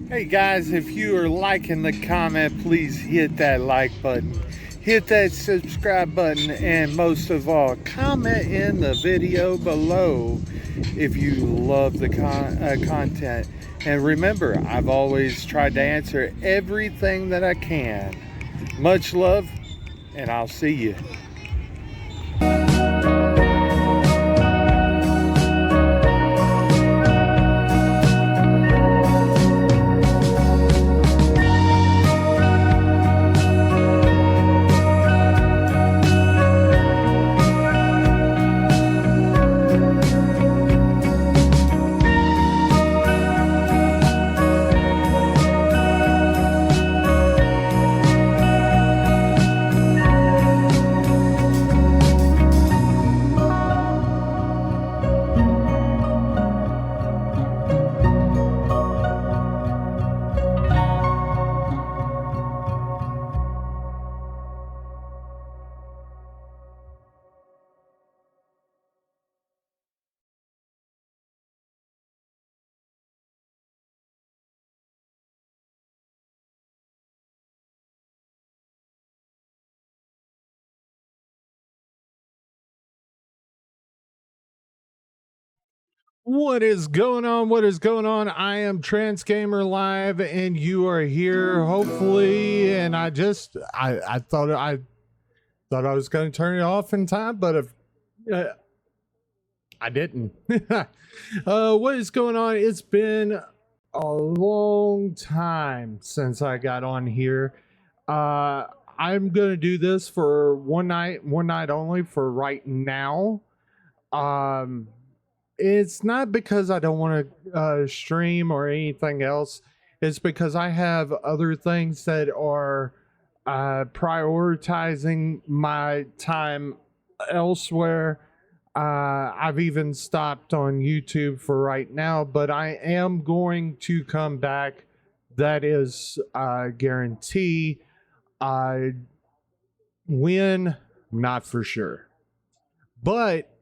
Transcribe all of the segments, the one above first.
Hey guys, if you are liking the comment, please hit that like button, hit that subscribe button, and most of all, comment in the video below if you love the content. And remember, I've always tried to answer everything that I can. Much love, and I'll see you. What is going on? What is going on? I am Trans Gamer Live, and you are here, hopefully. And I thought I was going to turn it off in time, but if I didn't. What is going on? It's been a long time since I got on here. I'm going to do this for one night only for right now. It's not because I don't want to stream or anything else. It's because I have other things that are prioritizing my time elsewhere. I've even stopped on YouTube for right now, but I am going to come back. That is a guarantee. When, not for sure. But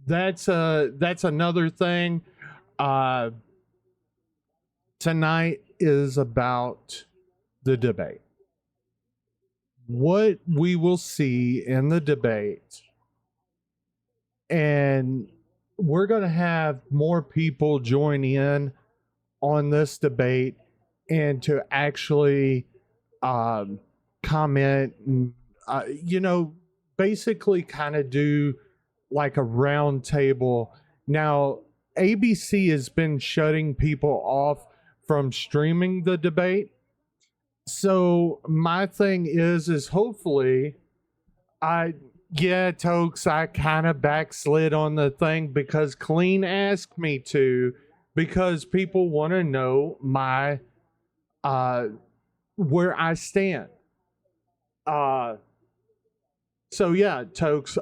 that's another thing. Tonight is about the debate. What we will see in the debate, and we're going to have more people join in on this debate and to actually comment and basically kind of do like a round table. Now, ABC has been shutting people off from streaming the debate. So my thing is hopefully Tokes, I kind of backslid on the thing because Clean asked me to, because people want to know my where I stand. So yeah, Tokes,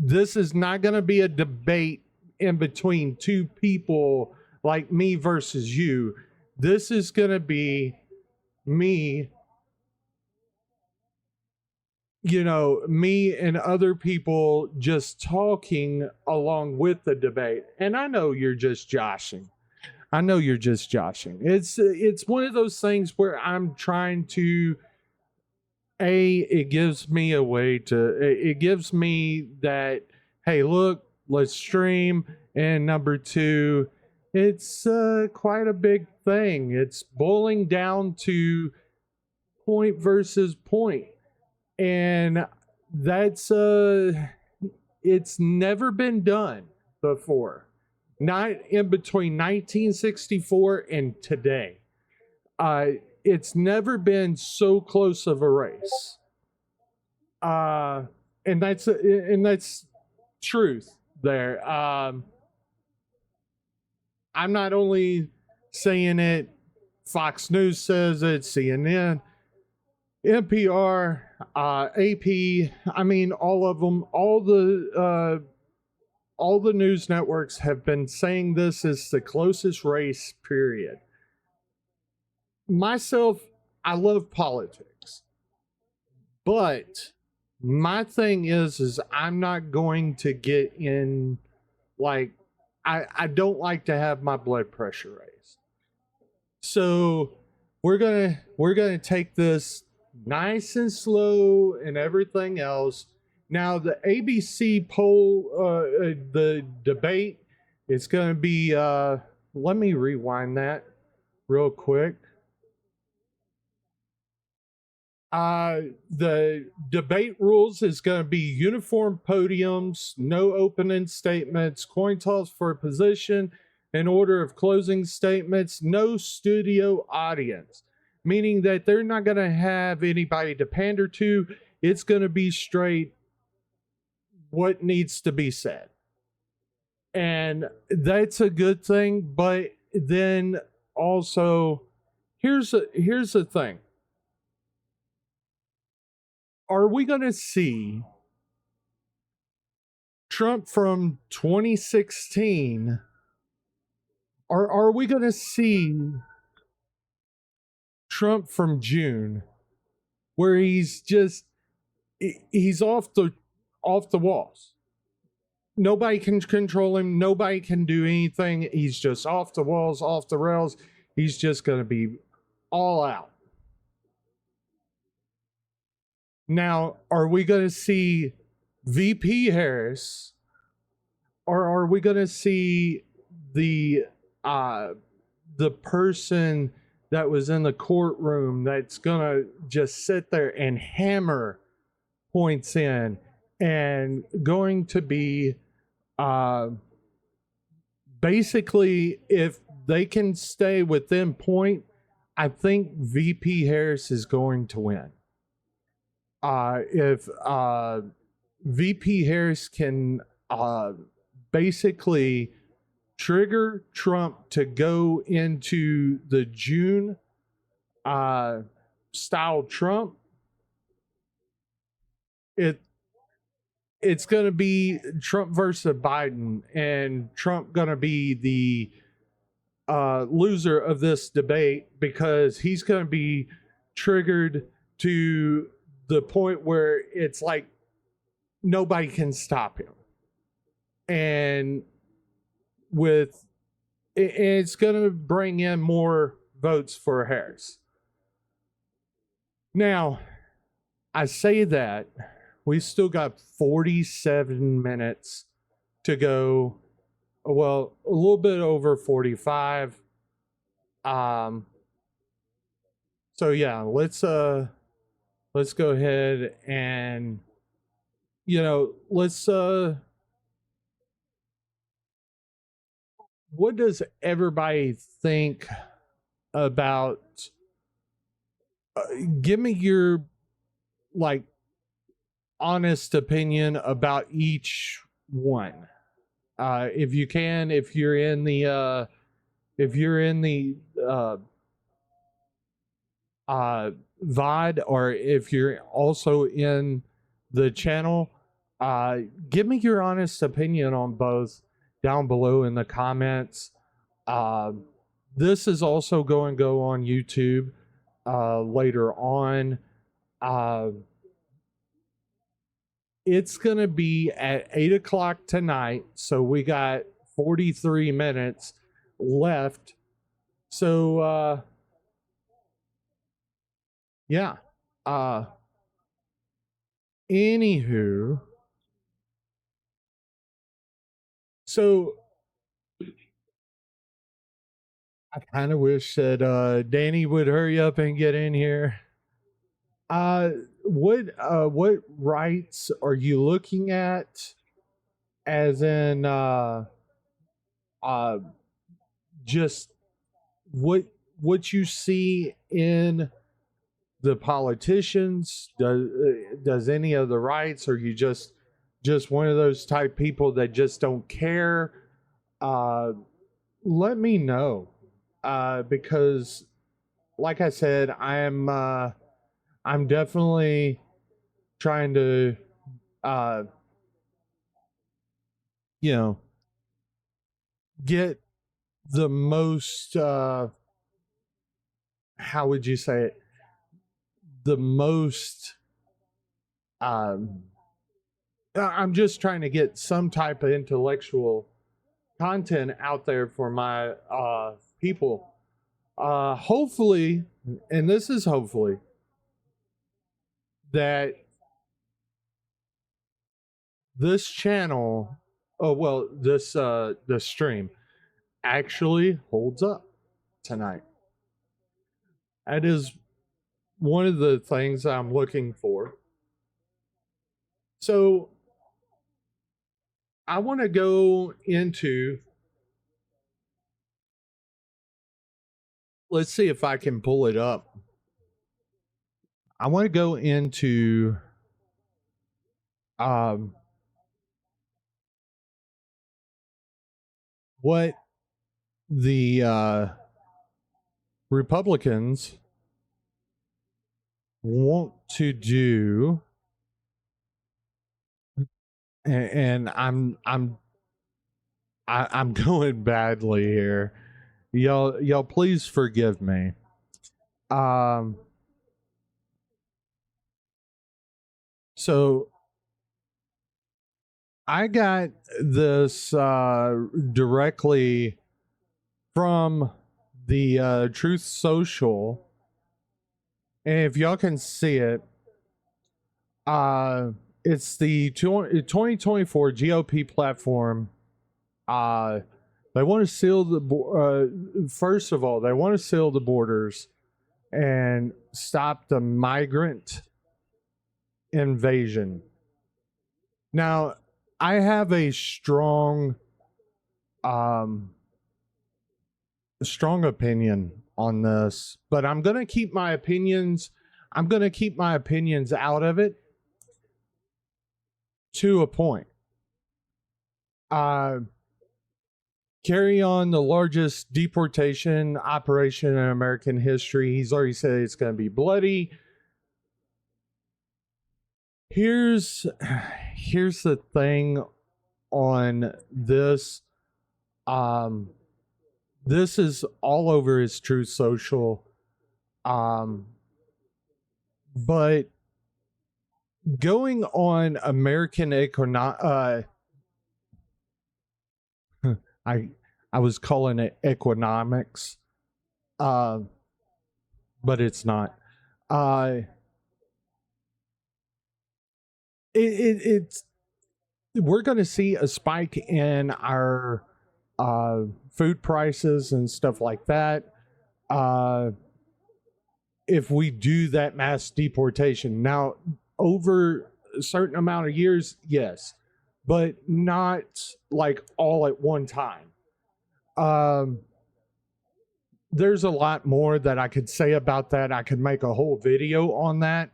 this is not going to be a debate in between two people like me versus you. This is going to be me, me and other people just talking along with the debate. And I know you're just joshing. It's one of those things where I'm trying to, it gives me that, hey, look, let's stream. And number two, it's quite a big thing. It's boiling down to point versus point. And that's it's never been done before. Not in between 1964 and today. It's never been so close of a race. And that's truth there. I'm not only saying it, Fox News says it, CNN, NPR, AP, I mean, all of them, all the news networks have been saying this is the closest race, period. Myself, I love politics, but my thing is I'm not going to get in, like, I don't like to have my blood pressure raised. So we're gonna take this nice and slow and everything else. Now the ABC poll, the debate is gonna be. Let me rewind that real quick. The debate rules is going to be uniform podiums, no opening statements, coin toss for position, in order of closing statements, no studio audience, meaning that they're not going to have anybody to pander to. It's going to be straight what needs to be said. And that's a good thing. But then also, here's the thing. Are we going to see Trump from 2016, or are we going to see Trump from June, where he's off the walls? Nobody can control him. Nobody can do anything. He's just off the walls, off the rails. He's just going to be all out. Now, are we going to see VP Harris, or are we going to see the person that was in the courtroom that's going to just sit there and hammer points in, and going to be basically, if they can stay within point, I think VP Harris is going to win. If VP Harris can basically trigger Trump to go into the June style Trump, it's going to be Trump versus Biden, and Trump going to be the loser of this debate, because he's going to be triggered to the point where it's like nobody can stop him. And it's going to bring in more votes for Harris. Now, I say that we still got 47 minutes to go. Well, a little bit over 45. So yeah, let's go ahead and let's what does everybody think about give me your honest opinion about each one, if you can, if you're in the VOD, or if you're also in the channel. Give me your honest opinion on both down below in the comments. This is also going to go on YouTube later on. It's going to be at 8 o'clock tonight, so we got 43 minutes left. So yeah. Anywho, so I kind of wish that Danny would hurry up and get in here. What rights are you looking at, as in just what you see in the politicians? Does any of the rights, or you just one of those type people that just don't care? Let me know, because like I said, I'm definitely trying to get the most how would you say it, the most I'm just trying to get some type of intellectual content out there for my people. Hopefully, and this is hopefully, that this channel, this stream actually holds up tonight. That is one of the things I'm looking for. So I want to go into, let's see if I can pull it up. I want to go into what the Republicans want to do, and I'm going badly here. Y'all please forgive me. So I got this directly from the Truth Social, and if y'all can see it, it's the 2024 GOP platform. They want to seal the first of all, they want to seal the borders and stop the migrant invasion. Now, I have a strong opinion on this, but I'm going to keep my opinions out of it to a point. Carry on the largest deportation operation in American history. He's already said it's going to be bloody. Here's the thing on this. This is all over his Truth Social. But going on American I was calling it economics, but it's not. It's we're going to see a spike in our food prices and stuff like that if we do that mass deportation. Now, over a certain amount of years, yes, but not like all at one time. There's a lot more that I could say about that. I could make a whole video on that,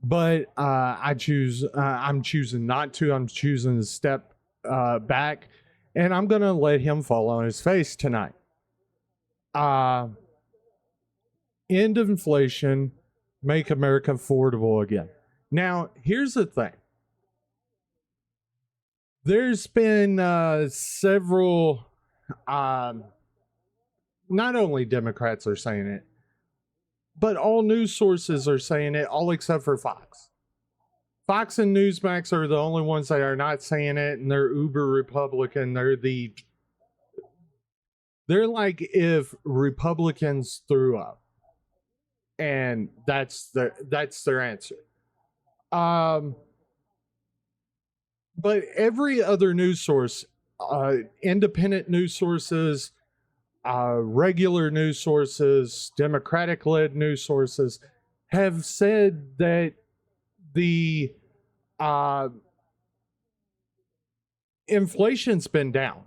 but I'm choosing not to. I'm choosing to step back, and I'm gonna let him fall on his face tonight. End of inflation, make America affordable again. Now, here's the thing. There's been several, not only Democrats are saying it, but all news sources are saying it, all except for Fox. Fox and Newsmax are the only ones that are not saying it, and they're uber Republican. They're like if Republicans threw up, and that's their answer. But every other news source, independent news sources, regular news sources, Democratic-led news sources, have said that the inflation's been down.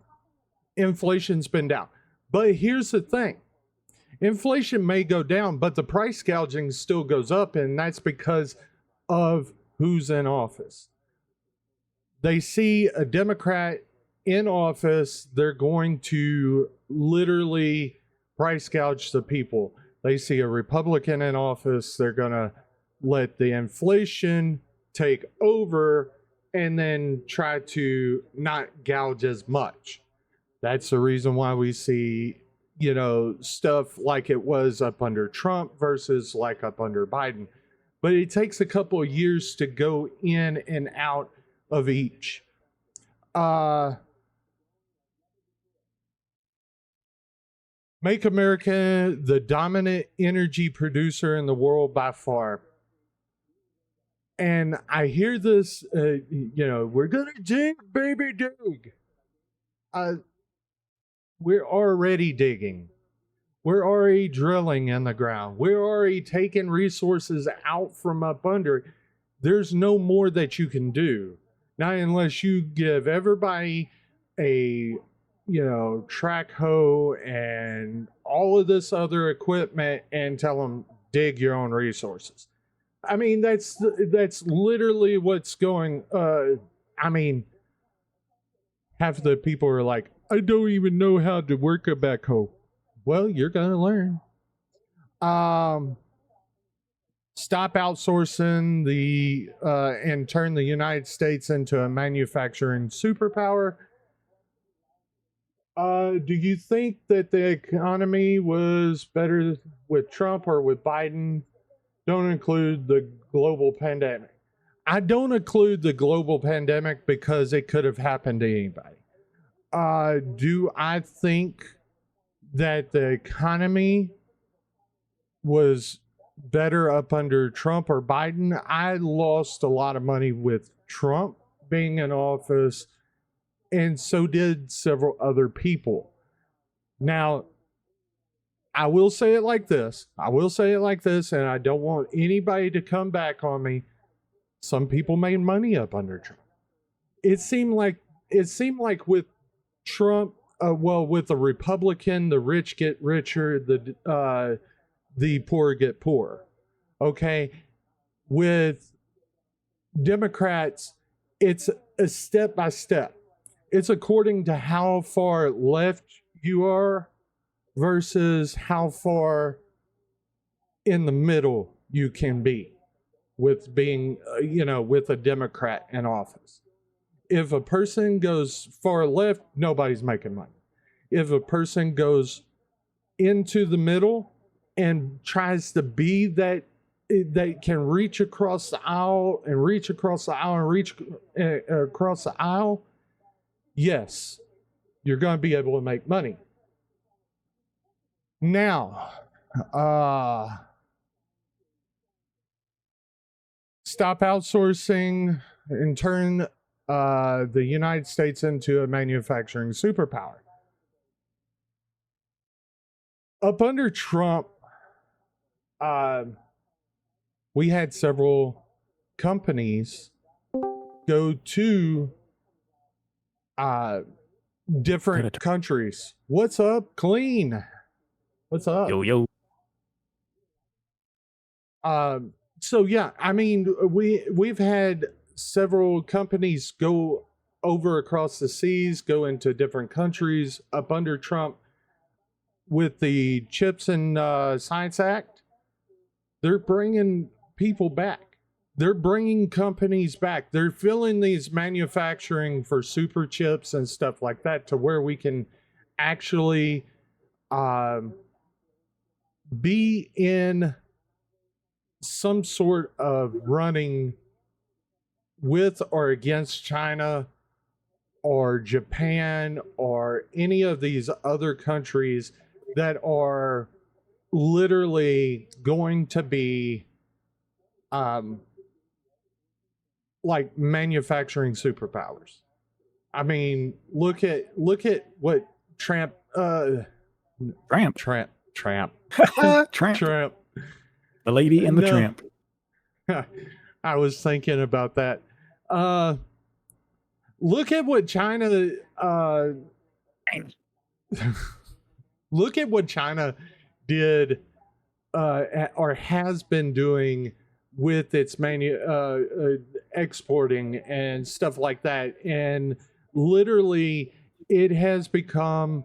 But here's the thing. Inflation may go down, but the price gouging still goes up, and that's because of who's in office. They see a Democrat in office, they're going to literally price gouge the people. They see a Republican in office, they're going to let the inflation take over and then try to not gouge as much. That's the reason why we see, stuff like it was up under Trump versus like up under Biden. But it takes a couple of years to go in and out of each. make America the dominant energy producer in the world by far. And I hear this, we're going to dig, baby, dig. We're already digging. We're already drilling in the ground. We're already taking resources out from up under. There's no more that you can do. Not unless you give everybody a, track hoe and all of this other equipment and tell them dig your own resources. I mean, that's literally what's going. Half the people are like, I don't even know how to work a backhoe. Well, you're gonna learn. Stop outsourcing and turn the United States into a manufacturing superpower. Do you think that the economy was better with Trump or with Biden? Don't include the global pandemic. I don't include the global pandemic because it could have happened to anybody. Do I think that the economy was better up under Trump or Biden? I lost a lot of money with Trump being in office, and so did several other people. Now, I will say it like this, and I don't want anybody to come back on me. Some people made money up under Trump. It seemed like with Trump, with the Republican, the rich get richer, the poor get poorer. Okay, with Democrats, it's a step by step. It's according to how far left you are versus how far in the middle you can be with being, with a Democrat in office. If a person goes far left, nobody's making money. If a person goes into the middle and tries to be that can reach across the aisle and reach across the aisle and reach across the aisle, yes, you're going to be able to make money. Now, stop outsourcing and turn the United States into a manufacturing superpower. Up under Trump, we had several companies go to different countries. What's up, Clean? What's up? Yo. So yeah, I mean, we've had several companies go over across the seas, go into different countries up under Trump with the Chips and Science Act. They're bringing people back. They're bringing companies back. They're filling these manufacturing for super chips and stuff like that to where we can actually be in some sort of running with or against China or Japan or any of these other countries that are literally going to be like manufacturing superpowers. I mean, look at what Tramp. Tramp. Tramp. The lady and the tramp. I was thinking about that. Look at what China. Look at what China did or has been doing with its exporting and stuff like that, and literally, it has become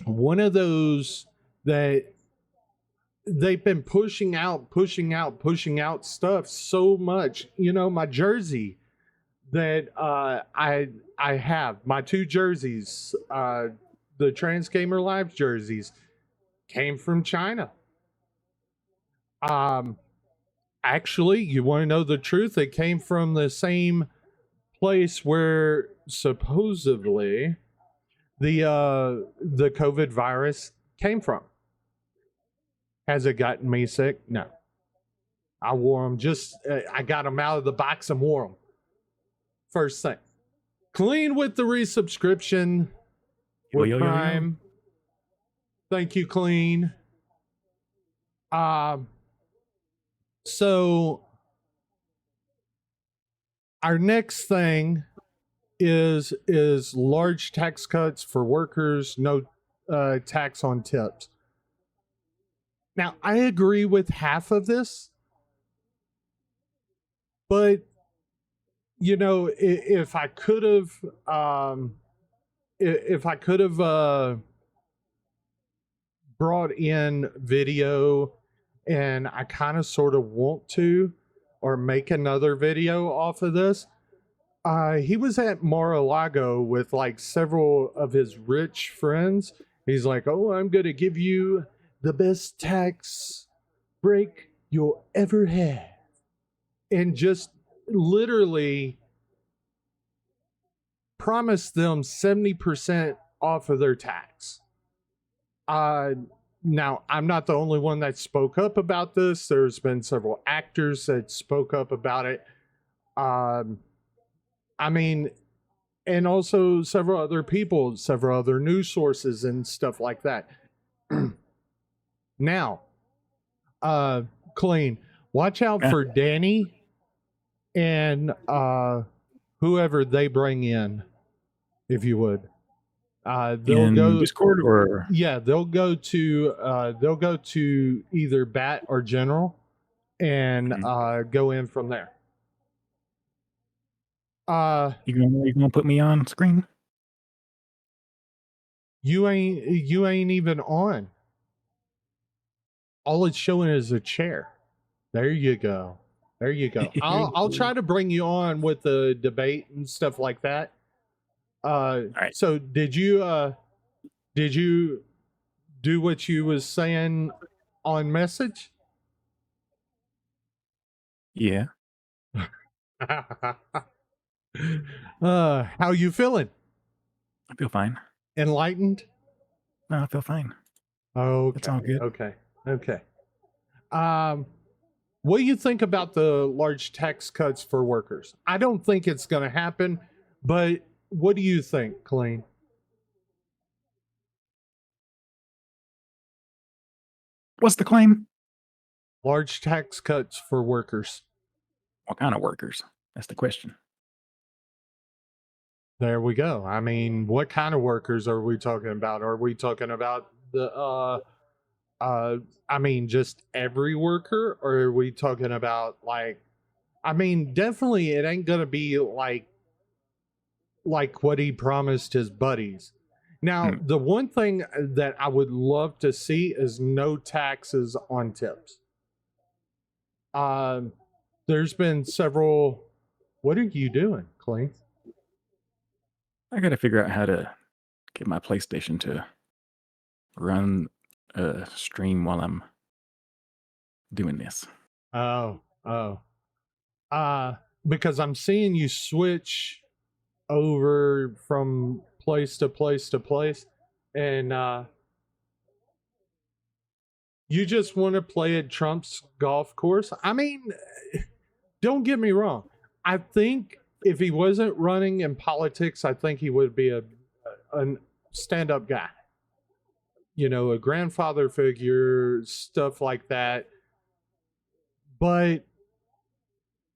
one of those that they've been pushing out stuff so much. My jersey that I have, my two jerseys, the Trans Gamer Live jerseys, came from China. Actually, you want to know the truth? It came from the same place where supposedly the COVID virus came from. Has it gotten me sick? No. I wore them I got them out of the box and wore them. First thing. Clean with the resubscription with Prime. Thank you, Clean. So our next thing is large tax cuts for workers, no tax on tips. Now, I agree with half of this, but you know, if I could have brought in video, and I kind of sort of want to, or make another video off of this. He was at Mar-a-Lago with like several of his rich friends. He's like, oh, I'm going to give you the best tax break you'll ever have. And just literally promised them 70% off of their tax. Now, I'm not the only one that spoke up about this. There's been several actors that spoke up about it. I mean, and also several other people, several other news sources and stuff like that. Now, Clean, watch out for Danny and whoever they bring in, if you would. They'll in go Discord, or they'll go to either Bat or General and go in from there. you gonna put me on screen? You ain't even on. All it's showing is a chair. There you go. I'll try to bring you on with the debate and stuff like that. All right. So did you do what you was saying on message? Yeah. How you feeling? I feel fine. Enlightened? No, I feel fine. Okay. It's all good. Okay. What do you think about the large tax cuts for workers? I don't think it's going to happen, but what do you think, Clean? What's the claim? Large tax cuts for workers. What kind of workers? That's the question. There we go. I mean, what kind of workers are we talking about? Are we talking about the I mean, just every worker, or are we talking about like, I mean, definitely it ain't gonna be like what he promised his buddies. Now, the one thing that I would love to see is no taxes on tips. There's been several. What are you doing, Clean? I gotta figure out how to get my PlayStation to run a stream while I'm doing this. Because I'm seeing you switch over from place to place to place, and you just want to play at Trump's golf course. I mean, don't get me wrong. I think if he wasn't running in politics, I think he would be a stand-up guy. You know, a grandfather figure, stuff like that. But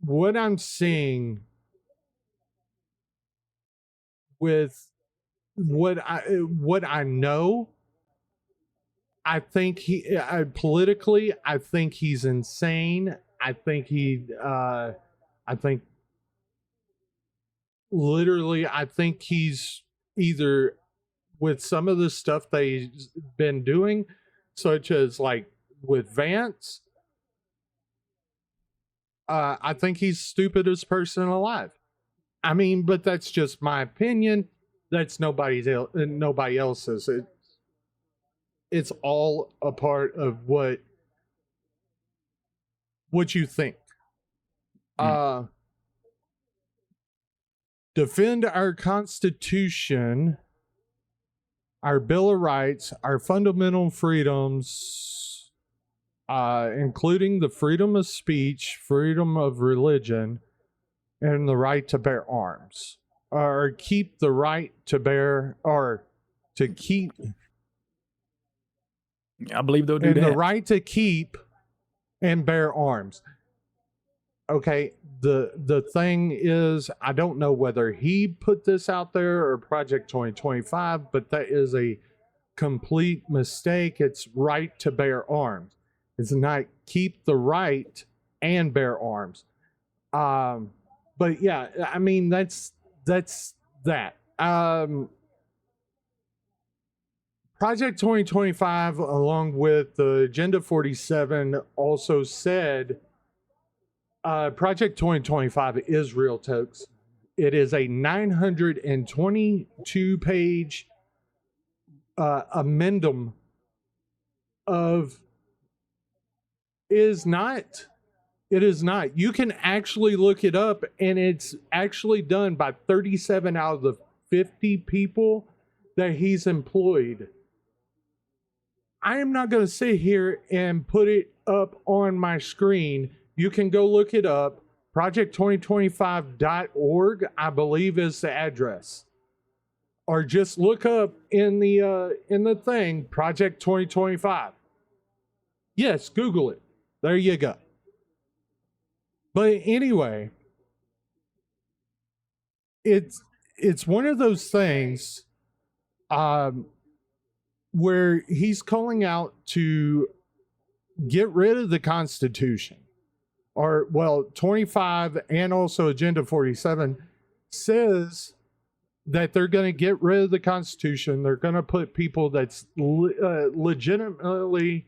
what I'm seeing with what I know, I think politically, I think he's insane. I think literally, I think he's either, with some of the stuff that he's been doing, such as like with Vance, I think he's stupidest person alive. I mean, but that's just my opinion. That's nobody else's. It's all a part of what you think. Defend our Constitution our Bill of Rights, our fundamental freedoms, including the freedom of speech, freedom of religion, and the right to bear arms, or keep the right to bear, or to keep, I believe they'll do and that. the right to keep and bear arms. Okay, the thing is, I don't know whether he put this out there or Project 2025, but that is a complete mistake. It's right to bear arms. It's not keep the right and bear arms. But yeah, I mean that's that. Project 2025, along with the Agenda 47, also said Project 2025 is real, folks. It is a 922-page amendum of is not. It is not. You can actually look it up, and it's actually done by 37 out of the 50 people that he's employed. I am not going to sit here and put it up on my screen. You can go look it up. Project2025.org, I believe, is the address. Or just look up in the thing, Project 2025. Yes, Google it. There you go. But anyway, it's one of those things where he's calling out to get rid of the Constitution. Or, well, 25 and also Agenda 47 says that they're going to get rid of the Constitution. They're going to put people that's legitimately...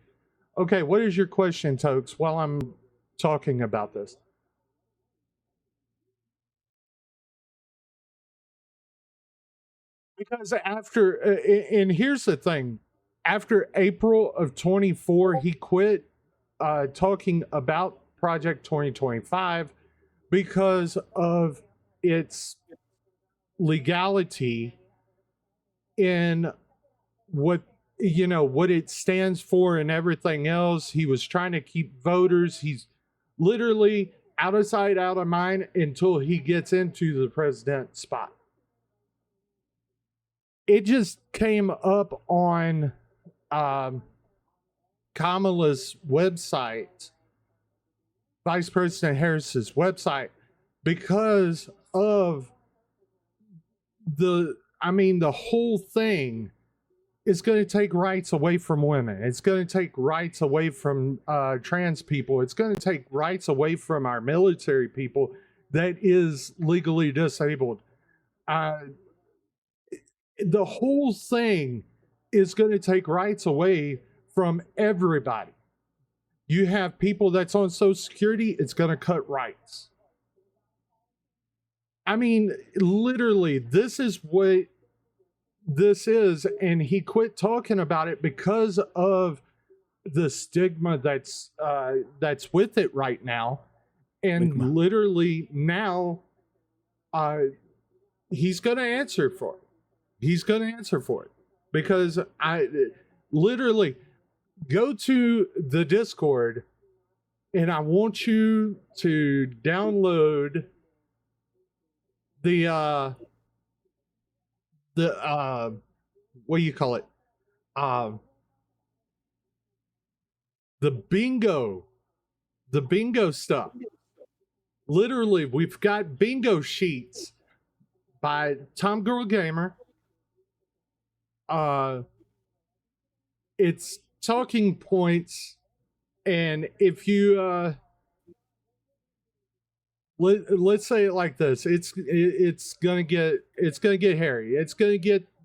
Okay, what is your question, Tokes, while I'm talking about this? Because after, and here's the thing, after April of 24, he quit talking about Project 2025 because of its legality in what it stands for and everything else. He was trying to keep voters. He's literally out of sight, out of mind until he gets into the president spot. It just came up on Kamala's website, Vice President Harris's website, because of the whole thing is going to take rights away from women. It's going to take rights away from trans people. It's going to take rights away from our military people that is legally disabled. The whole thing is going to take rights away from everybody. You have people that's on Social Security, it's going to cut rights. I mean, literally, this is what this is, and he quit talking about it because of the stigma that's with it right now. And literally now, he's going to answer for it. He's going to answer for it because I literally go to the Discord and I want you to download the what do you call it? The bingo stuff. Literally, we've got bingo sheets by Tom Girl Gamer. It's talking points, and if you let's say it like this, it's gonna get hairy.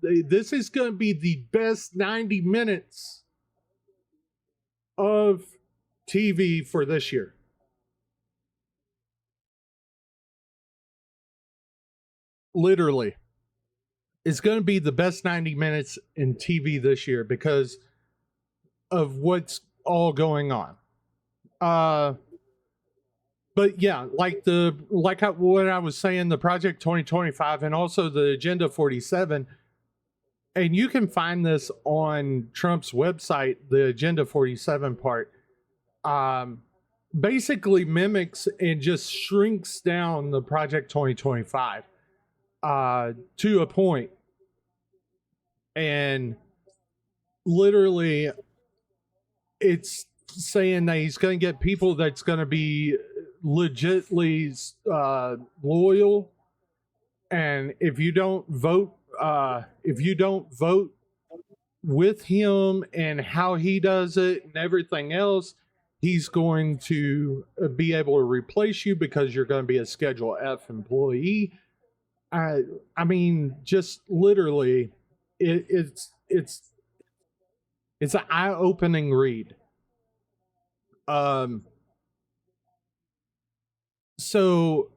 This is gonna be the best 90 minutes of TV for this year. Literally. It's going to be the best 90 minutes in TV this year because of what's all going on. But yeah, what I was saying, the Project 2025 and also the Agenda 47, and you can find this on Trump's website, the Agenda 47 part, basically mimics and just shrinks down the Project 2025 to a point. And literally, it's saying that he's going to get people that's going to be legitly loyal. And if you don't vote with him and how he does it and everything else, he's going to be able to replace you because you're going to be a Schedule F employee. I mean, just literally, it's an eye-opening read. So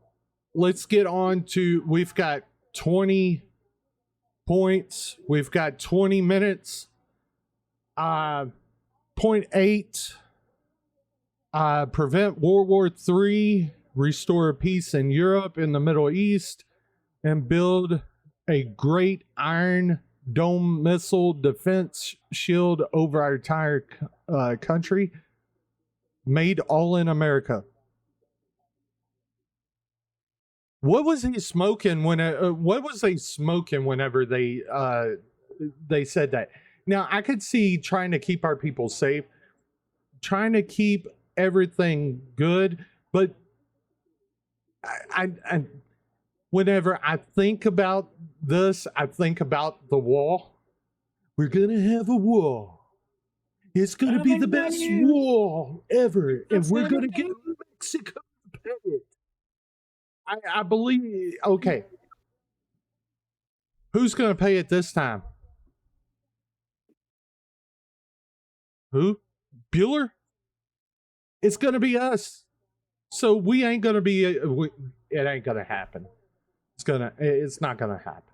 let's get on to, we've got 20 points. We've got 20 minutes. Point 8, prevent World War III, restore peace in Europe and the Middle East, and build a great Iron Dome missile defense shield over our entire country, made all in America. What was he smoking when? What was they smoking whenever they said that? Now I could see trying to keep our people safe, trying to keep everything good, but I whenever I think about this, I think about the wall. We're gonna have a wall. It's gonna be the best wall ever, and we're gonna get Mexico to pay it. I believe. Okay, who's gonna pay it this time? Who? Bueller? It's gonna be us. So we ain't gonna be. It ain't gonna happen. It's not gonna happen.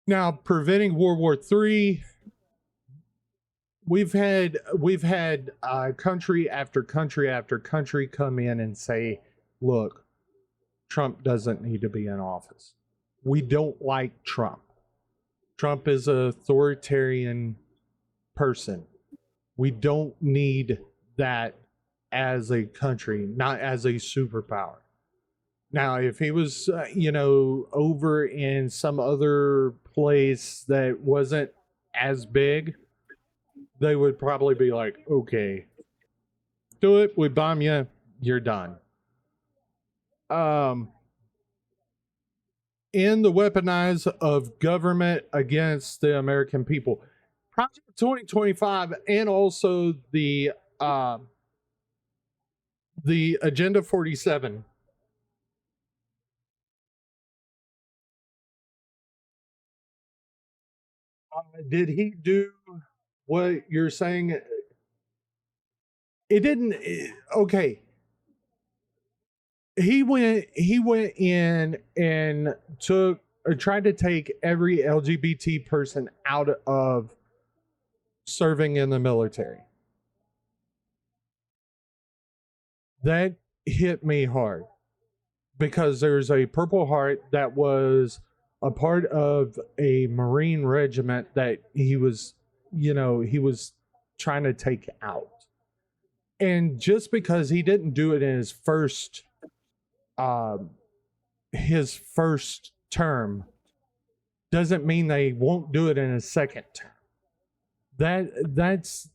Now, preventing World War III. We've had country after country after country come in and say, "Look, Trump doesn't need to be in office. We don't like Trump. Trump is an authoritarian person. We don't need that as a country, not as a superpower." Now, if he was, over in some other place that wasn't as big, they would probably be like, "Okay, do it. We bomb you. You're done." In the weaponize of government against the American people, Project 2025, and also the Agenda 47. Did he do what you're saying? It didn't. Okay. He went in and tried to take every LGBT person out of serving in the military. That hit me hard because there's a Purple Heart that was a part of a Marine regiment that he was trying to take out. And just because he didn't do it in his first term doesn't mean they won't do it in his second term. That's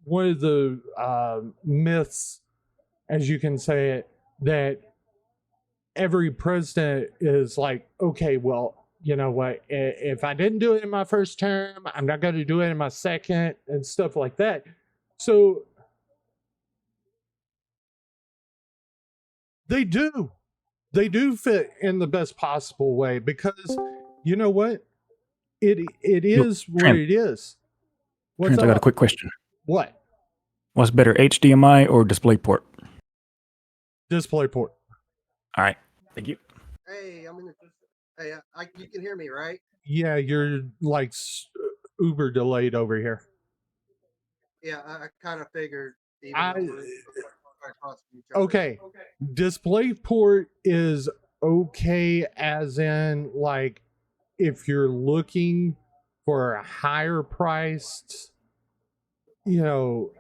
one of the myths, as you can say it, that every president is like, okay, well, you know what, if I didn't do it in my first term, I'm not going to do it in my second, and stuff like that. So they do fit in the best possible way, because you know what, it is what it is. Trent, I got a quick question. What? What's better, HDMI or DisplayPort? DisplayPort. All right, thank you. Hey, you can hear me, right? Yeah, you're like uber delayed over here. Yeah, I kind of figured. Okay. DisplayPort is okay, as in like if you're looking for a higher priced, you know,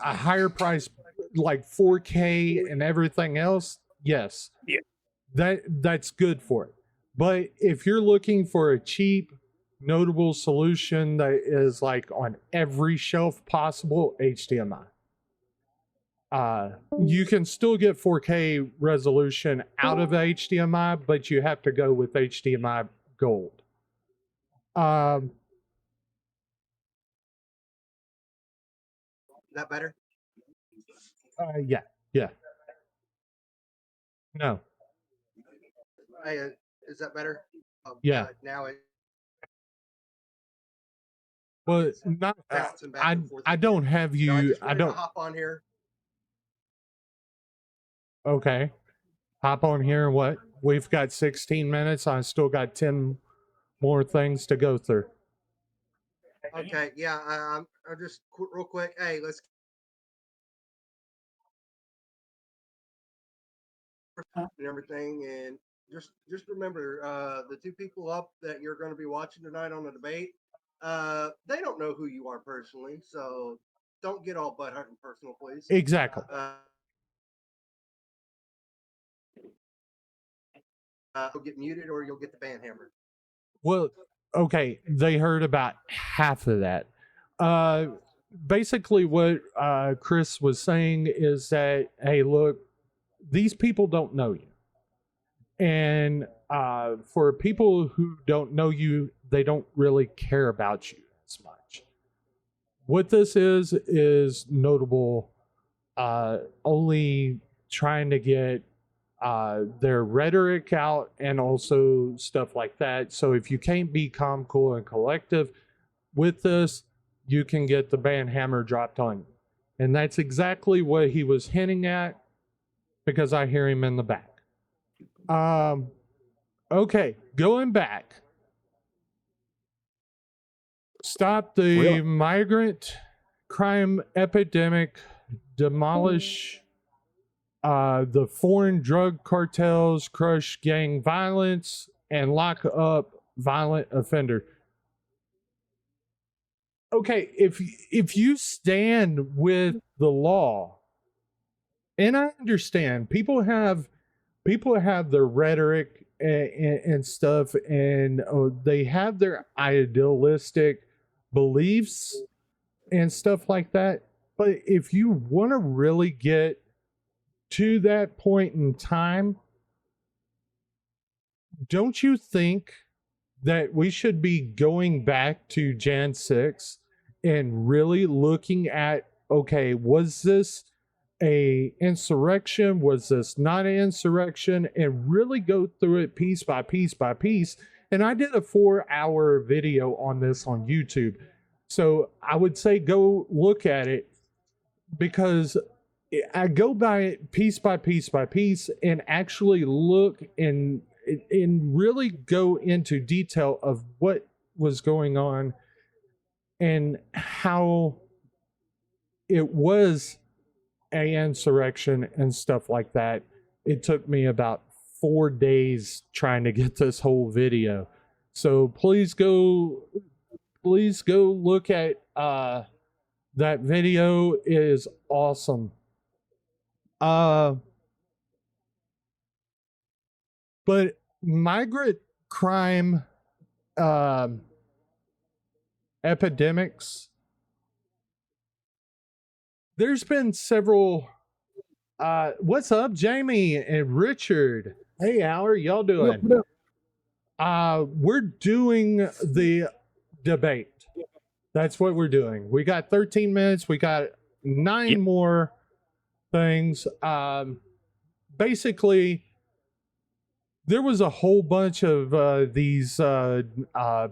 a higher price like 4K and everything else, yes, Yeah. that's good for it. But if you're looking for a cheap, notable solution that is like on every shelf possible, HDMI. You can still get 4K resolution out of HDMI, but you have to go with HDMI Gold. Is that better? Yeah. No. Hey, is that better? Yeah. Now it Well, not. bouncing back and forth. I don't have You know, I you. just I wanted to don't. hop on here. Okay. Hop on here. What? We've got 16 minutes. I still got 10 more things to go through. Okay, yeah, I'm just real quick. Hey, let's and everything, and just remember, the two people up that you're going to be watching tonight on the debate, they don't know who you are personally, so don't get all butt hunting personal, please. Exactly. You'll get muted or you'll get the ban hammered. Well, okay, they heard about half of that. Basically, what Chris was saying is that, hey, look, these people don't know you. And for people who don't know you, they don't really care about you as much. What this is notable, only trying to get their rhetoric out and also stuff like that. So if you can't be calm, cool, and collective with this, you can get the ban hammer dropped on you. And that's exactly what he was hinting at, because I hear him in the back. Okay, going back. Stop the migrant crime epidemic, demolish the foreign drug cartels, crush gang violence, and lock up violent offender. Okay, if you stand with the law, and I understand people have their rhetoric and stuff, and they have their idealistic beliefs and stuff like that. But if you want to really get to that point in time, don't you think that we should be going back to Jan 6 and really looking at, okay, was this a insurrection? Was this not an insurrection? And really go through it piece by piece by piece. And I did a 4-hour video on this on YouTube. So I would say go look at it, because I go by it piece by piece by piece and actually look and really go into detail of what was going on and how it was an insurrection and stuff like that. It took me about 4 days trying to get this whole video. So please go look at that video. It is awesome. But migrant crime epidemics, there's been several. What's up, Jamie and Richard? Hey, how are y'all doing? We're doing the debate. That's what we're doing. We got 13 minutes. We got 9 more things. Basically, there was a whole bunch of these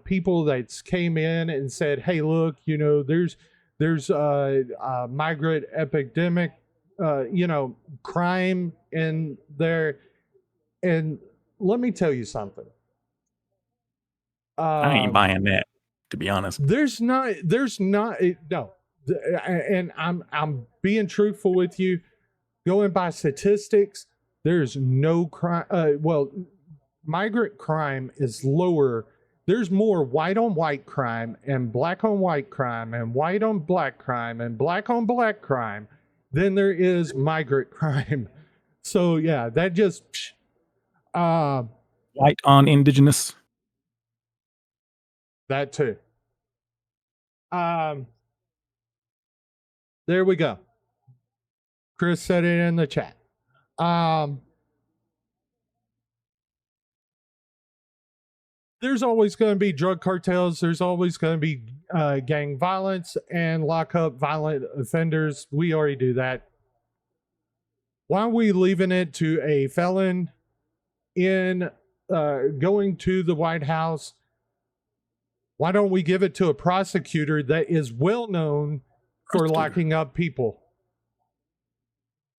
people that came in and said, hey, look, you know, there's a migrant epidemic, crime in there. And let me tell you something. I ain't buying that, to be honest. There's not, no. And I'm being truthful with you. Going by statistics, there's no crime. Well, migrant crime is lower. There's more white on white crime and black on white crime and white on black crime and black on black crime than there is migrant crime. So yeah, that just White on indigenous. that too. There we go. Chris said it in the chat. There's always going to be drug cartels. There's always going to be gang violence and lock up violent offenders. We already do that. Why are we leaving it to a felon in going to the White House? Why don't we give it to a prosecutor that is well known for locking up people?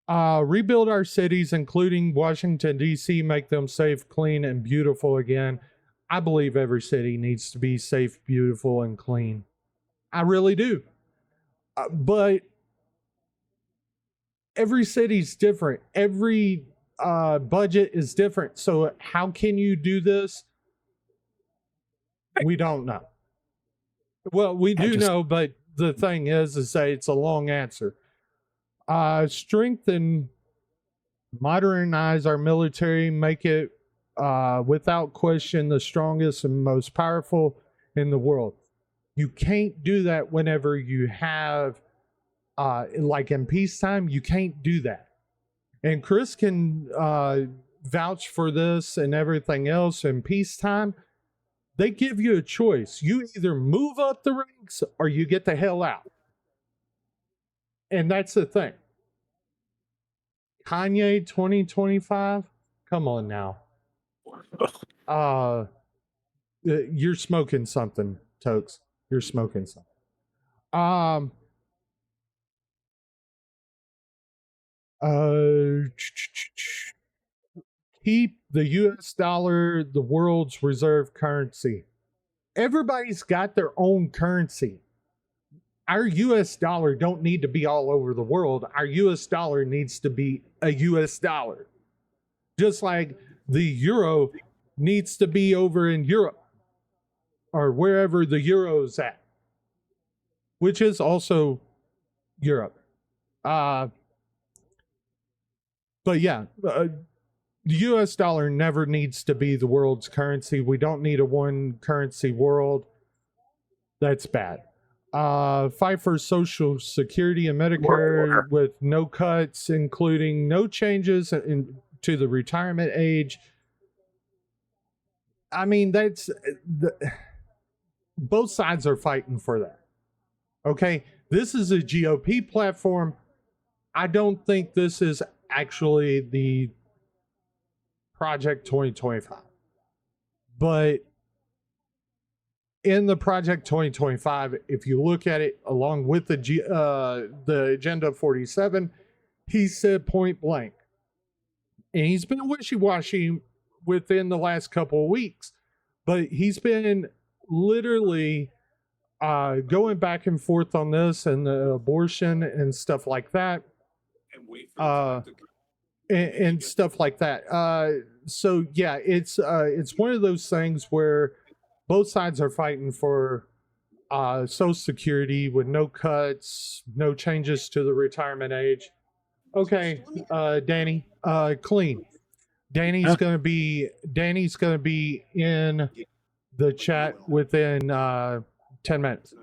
Rebuild our cities, including Washington, D.C., make them safe, clean, and beautiful again. I believe every city needs to be safe, beautiful, and clean. I really do. But every city's different. Every budget is different. So how can you do this? We don't know. Well, we do know, but the thing is that it's a long answer. Strengthen, modernize our military, make it without question the strongest and most powerful in the world. You can't do that whenever you have, like in peacetime, you can't do that. And Chris can vouch for this and everything else. In peacetime, they give you a choice. You either move up the ranks or you get the hell out. And that's the thing. Kanye 2025? Come on now. You're smoking something, Tokes. You're smoking something. Keep the US dollar the world's reserve currency. Everybody's got their own currency. Our US dollar don't need to be all over the world. Our US dollar needs to be a US dollar. Just like the euro needs to be over in Europe or wherever the euro's at, which is also Europe. But yeah, the US dollar never needs to be the world's currency. We don't need a one currency world. That's bad. Fight for Social Security and Medicare with no cuts, including no changes to the retirement age. I mean, both sides are fighting for that. Okay, this is a GOP platform. I don't think this is actually the Project 2025. But in the Project 2025, if you look at it along with the Agenda 47, he said point blank. And he's been wishy-washy within the last couple of weeks. But he's been literally going back and forth on this and the abortion and stuff like that. And stuff like that. So yeah, it's one of those things where both sides are fighting for Social Security with no cuts, no changes to the retirement age. Okay, Danny, clean. Danny's gonna be in the chat within 10 minutes.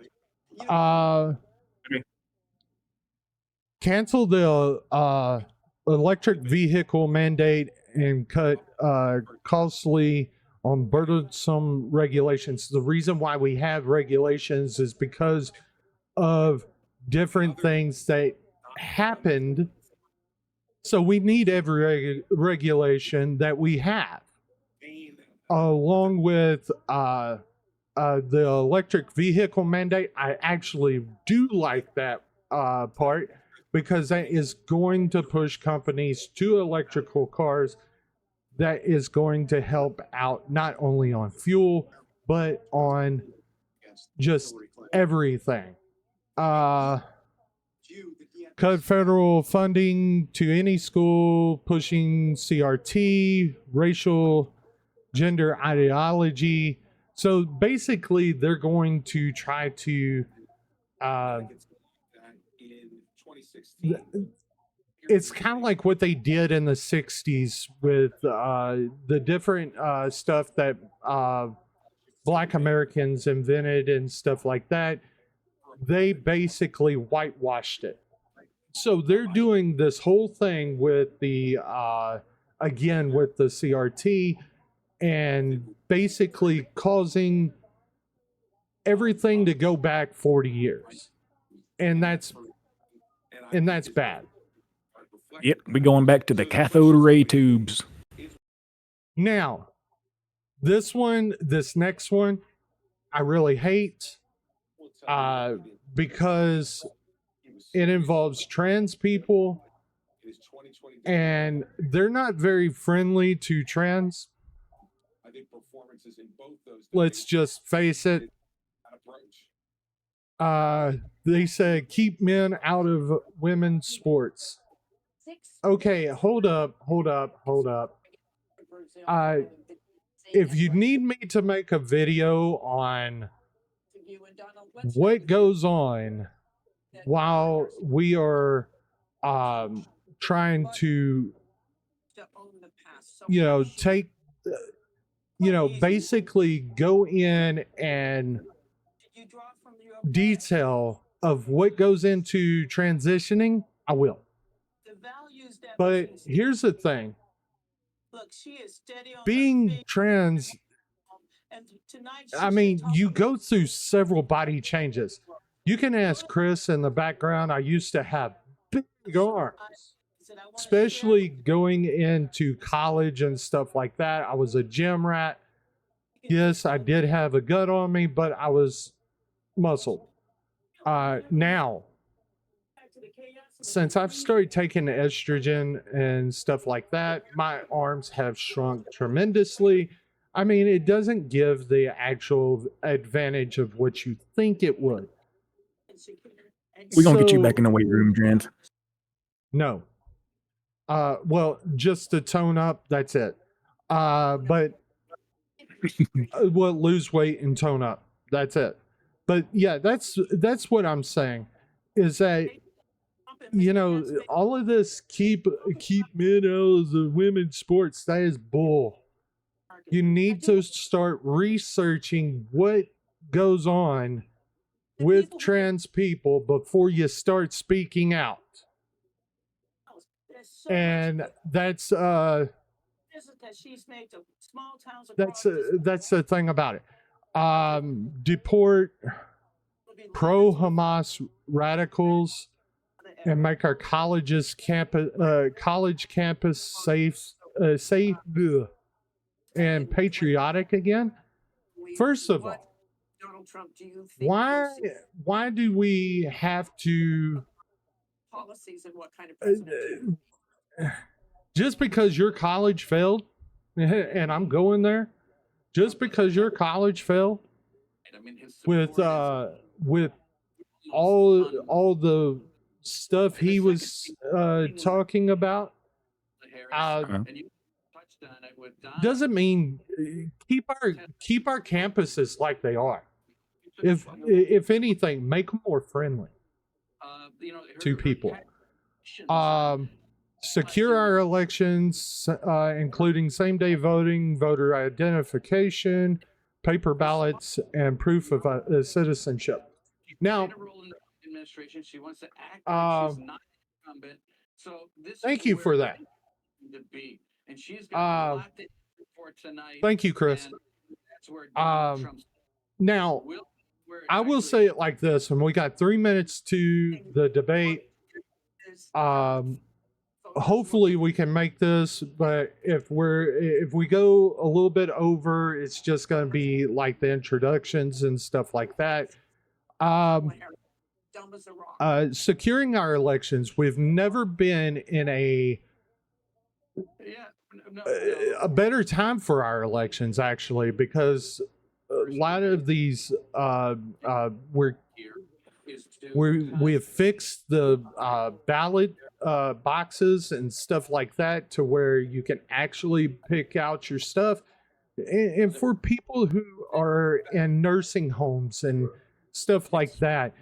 Cancel the electric vehicle mandate and cut costly on burdensome regulations. The reason why we have regulations is because of different things that happened. So we need every regulation that we have, along with the electric vehicle mandate. I actually do like that part, because that is going to push companies to electrical cars. That is going to help out not only on fuel, but on just everything. Cut federal funding to any school pushing CRT, racial gender ideology. So basically, they're going to try to. It's kind of like what they did in the 60s with the different stuff that Black Americans invented and stuff like that. They basically whitewashed it. So they're doing this whole thing with the, again, with the CRT and basically causing everything to go back 40 years. And that's bad. Yep, we going back to the cathode ray tubes. Now, this next one, I really hate because it involves trans people and they're not very friendly to trans. Let's just face it. They said keep men out of women's sports. Okay, hold up. If you need me to make a video on what goes on while we are trying to, take, basically go in and detail of what goes into transitioning, I will. But here's the thing. Being trans, I mean, you go through several body changes. You can ask Chris in the background. I used to have big arms, especially going into college and stuff like that. I was a gym rat. Yes, I did have a gut on me, but I was muscled. Now, since I've started taking estrogen and stuff like that, my arms have shrunk tremendously. I mean, it doesn't give the actual advantage of what you think it would. We're going to get you back in the weight room, Trent. No. Well, just to tone up, that's it. But lose weight and tone up. That's it. But yeah, that's what I'm saying is that, all of this keep men out of the women's sports, that is bull. You need to start researching what goes on with trans people before you start speaking out. And that's the thing about it. Deport pro-Hamas radicals and make our college campus safe and patriotic again. First of all, why do we have to policies and what kind of just because your college failed and I'm going there, just because your college failed with all the stuff he was talking about, doesn't mean keep our campuses like they are. If anything, make them more friendly to people. Secure our elections, including same-day voting, voter identification, paper ballots, and proof of citizenship. Now, thank you for that. Thank you, Chris. Now, I will say it like this, and we got 3 minutes to the debate. Hopefully we can make this, but if we go a little bit over, it's just going to be like the introductions and stuff like that. Securing our elections, we've never been in a better time for our elections, actually, because a lot of these we have fixed the ballot boxes and stuff like that to where you can actually pick out your stuff. and for people who are in nursing homes and stuff like that,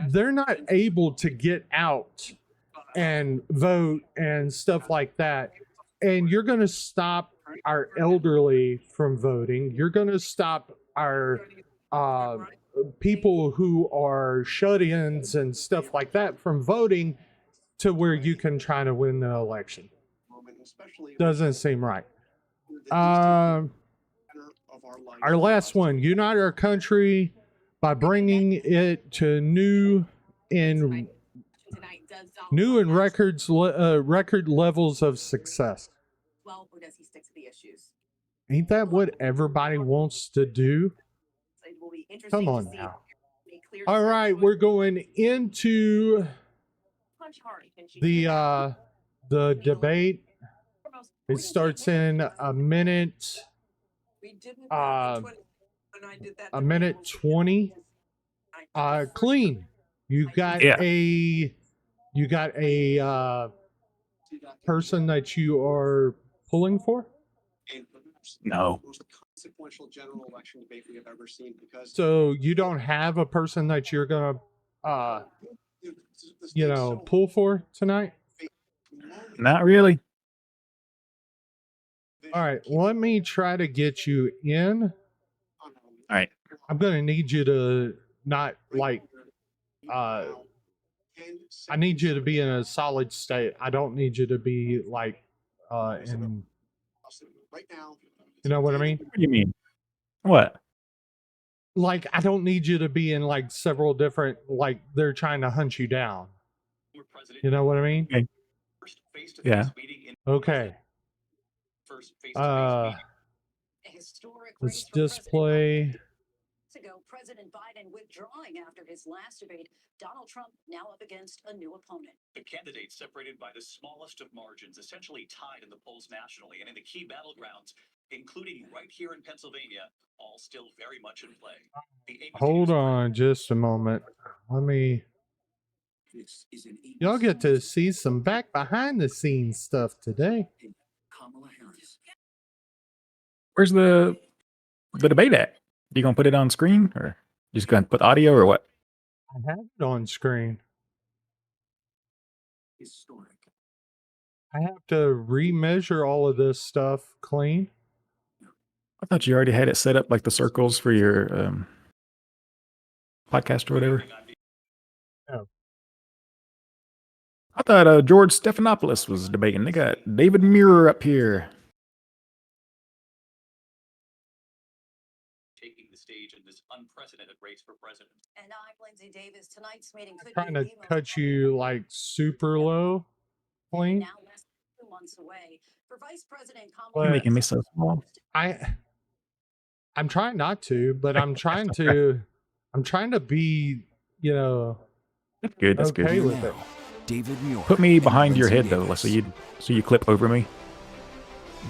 they're not able to get out and vote and stuff like that. And you're going to stop our elderly from voting. You're going to stop our uh, people who are shut-ins and stuff like that from voting to where you can try to win the election. Doesn't seem right. Our last one, unite our country by bringing it to new and record levels of success. Well, or does he stick to the issues? Ain't that what everybody wants to do? It will be interesting Come on to see now. a clear All right, we're going into punch hard. Can she the debate. It starts in a minute. A minute 20. Clean. You got a person that you are pulling for? No. So you don't have a person that you're gonna pull for tonight? Not really. All right, let me try to get you in. All right. I'm gonna need you to not like I need you to be in a solid state. I don't need you to be like in, you know what I mean? What do you mean? What? Like, I don't need you to be in like several different, like they're trying to hunt you down. You know what I mean? Okay. Yeah. Okay. Let's display. Ago, President Biden withdrawing after his last debate. Donald Trump now up against a new opponent. The candidates separated by the smallest of margins, essentially tied in the polls nationally and in the key battlegrounds, including right here in Pennsylvania, all still very much in play. Hold on just a moment. Let me. Y'all get to see some back behind the scenes stuff today. Where's the debate at? You gonna put it on screen, or just gonna put audio, or what? I have it on screen. I have to remeasure all of this stuff clean. I thought you already had it set up like the circles for your podcast or whatever. Oh. I thought George Stephanopoulos was debating. They got David Muir up here. Taking the stage in this unprecedented race for president. And I'm Lindsay Davis. Tonight's meeting could Trying be to the most cut you like super low, clean. now less than 2 months away for Vice President You're Kamala making me so small. I'm trying not to, but I'm trying to be, That's good. That's okay good. with it. David Muir. Put me behind your head though, so you clip over me.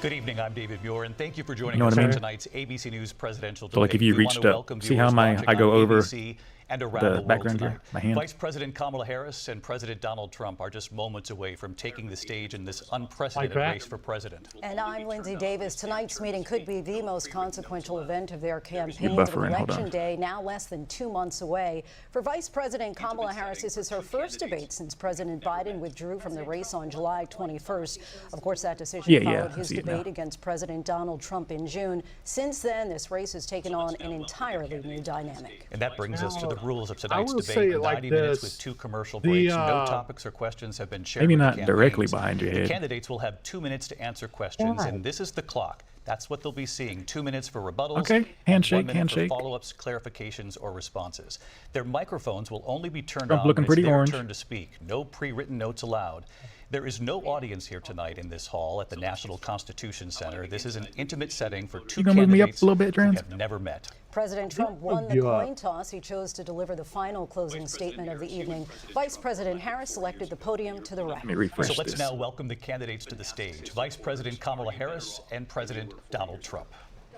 Good evening, I'm David Muir, and thank you for joining You know us what I on mean? tonight's ABC News presidential debate. So like if you We reached want to up, welcome see how viewers watching I go on over ABC and around the the world background here, tonight. my hand? Vice President Kamala Harris and President Donald Trump are just moments away from taking the stage in this unprecedented that? race for president. And I'm Lindsay Davis. Tonight's meeting could be the most consequential event of their campaign. buffering, hold Election on. day now less than 2 months away. For Vice President Kamala Harris, this is her first debate since President Biden withdrew from the race on July 21st. Of course, that decision followed I his see it now. debate against President Donald Trump in June. Since then, this race has taken on an entirely new dynamic. And that brings us to the rules of I tonight's will debate. say it like 90 minutes this. with 2 commercial The, breaks. No topics or questions have been shared. Maybe with the not directly campaigns. behind your The head. candidates will have 2 minutes to answer questions, Why? and this is the clock. That's what they'll be seeing. 2 minutes for rebuttals. Okay, and handshake, 1 minute handshake. for follow-ups, clarifications, or responses. Their microphones will only be turned Trump on looking when it's pretty their orange. turn to speak. No pre-written notes allowed. There is no audience here tonight in this hall at the National Constitution Center. This is an intimate setting for 2 You gonna move me up candidates a little bit, who Trans? have never met. President Trump won the you up. coin toss. He chose to deliver the final closing statement of the evening. Vice President Harris selected the podium to the right. Let me refresh So let's this. now welcome the candidates to the stage. Vice President Kamala Harris and President Donald Trump.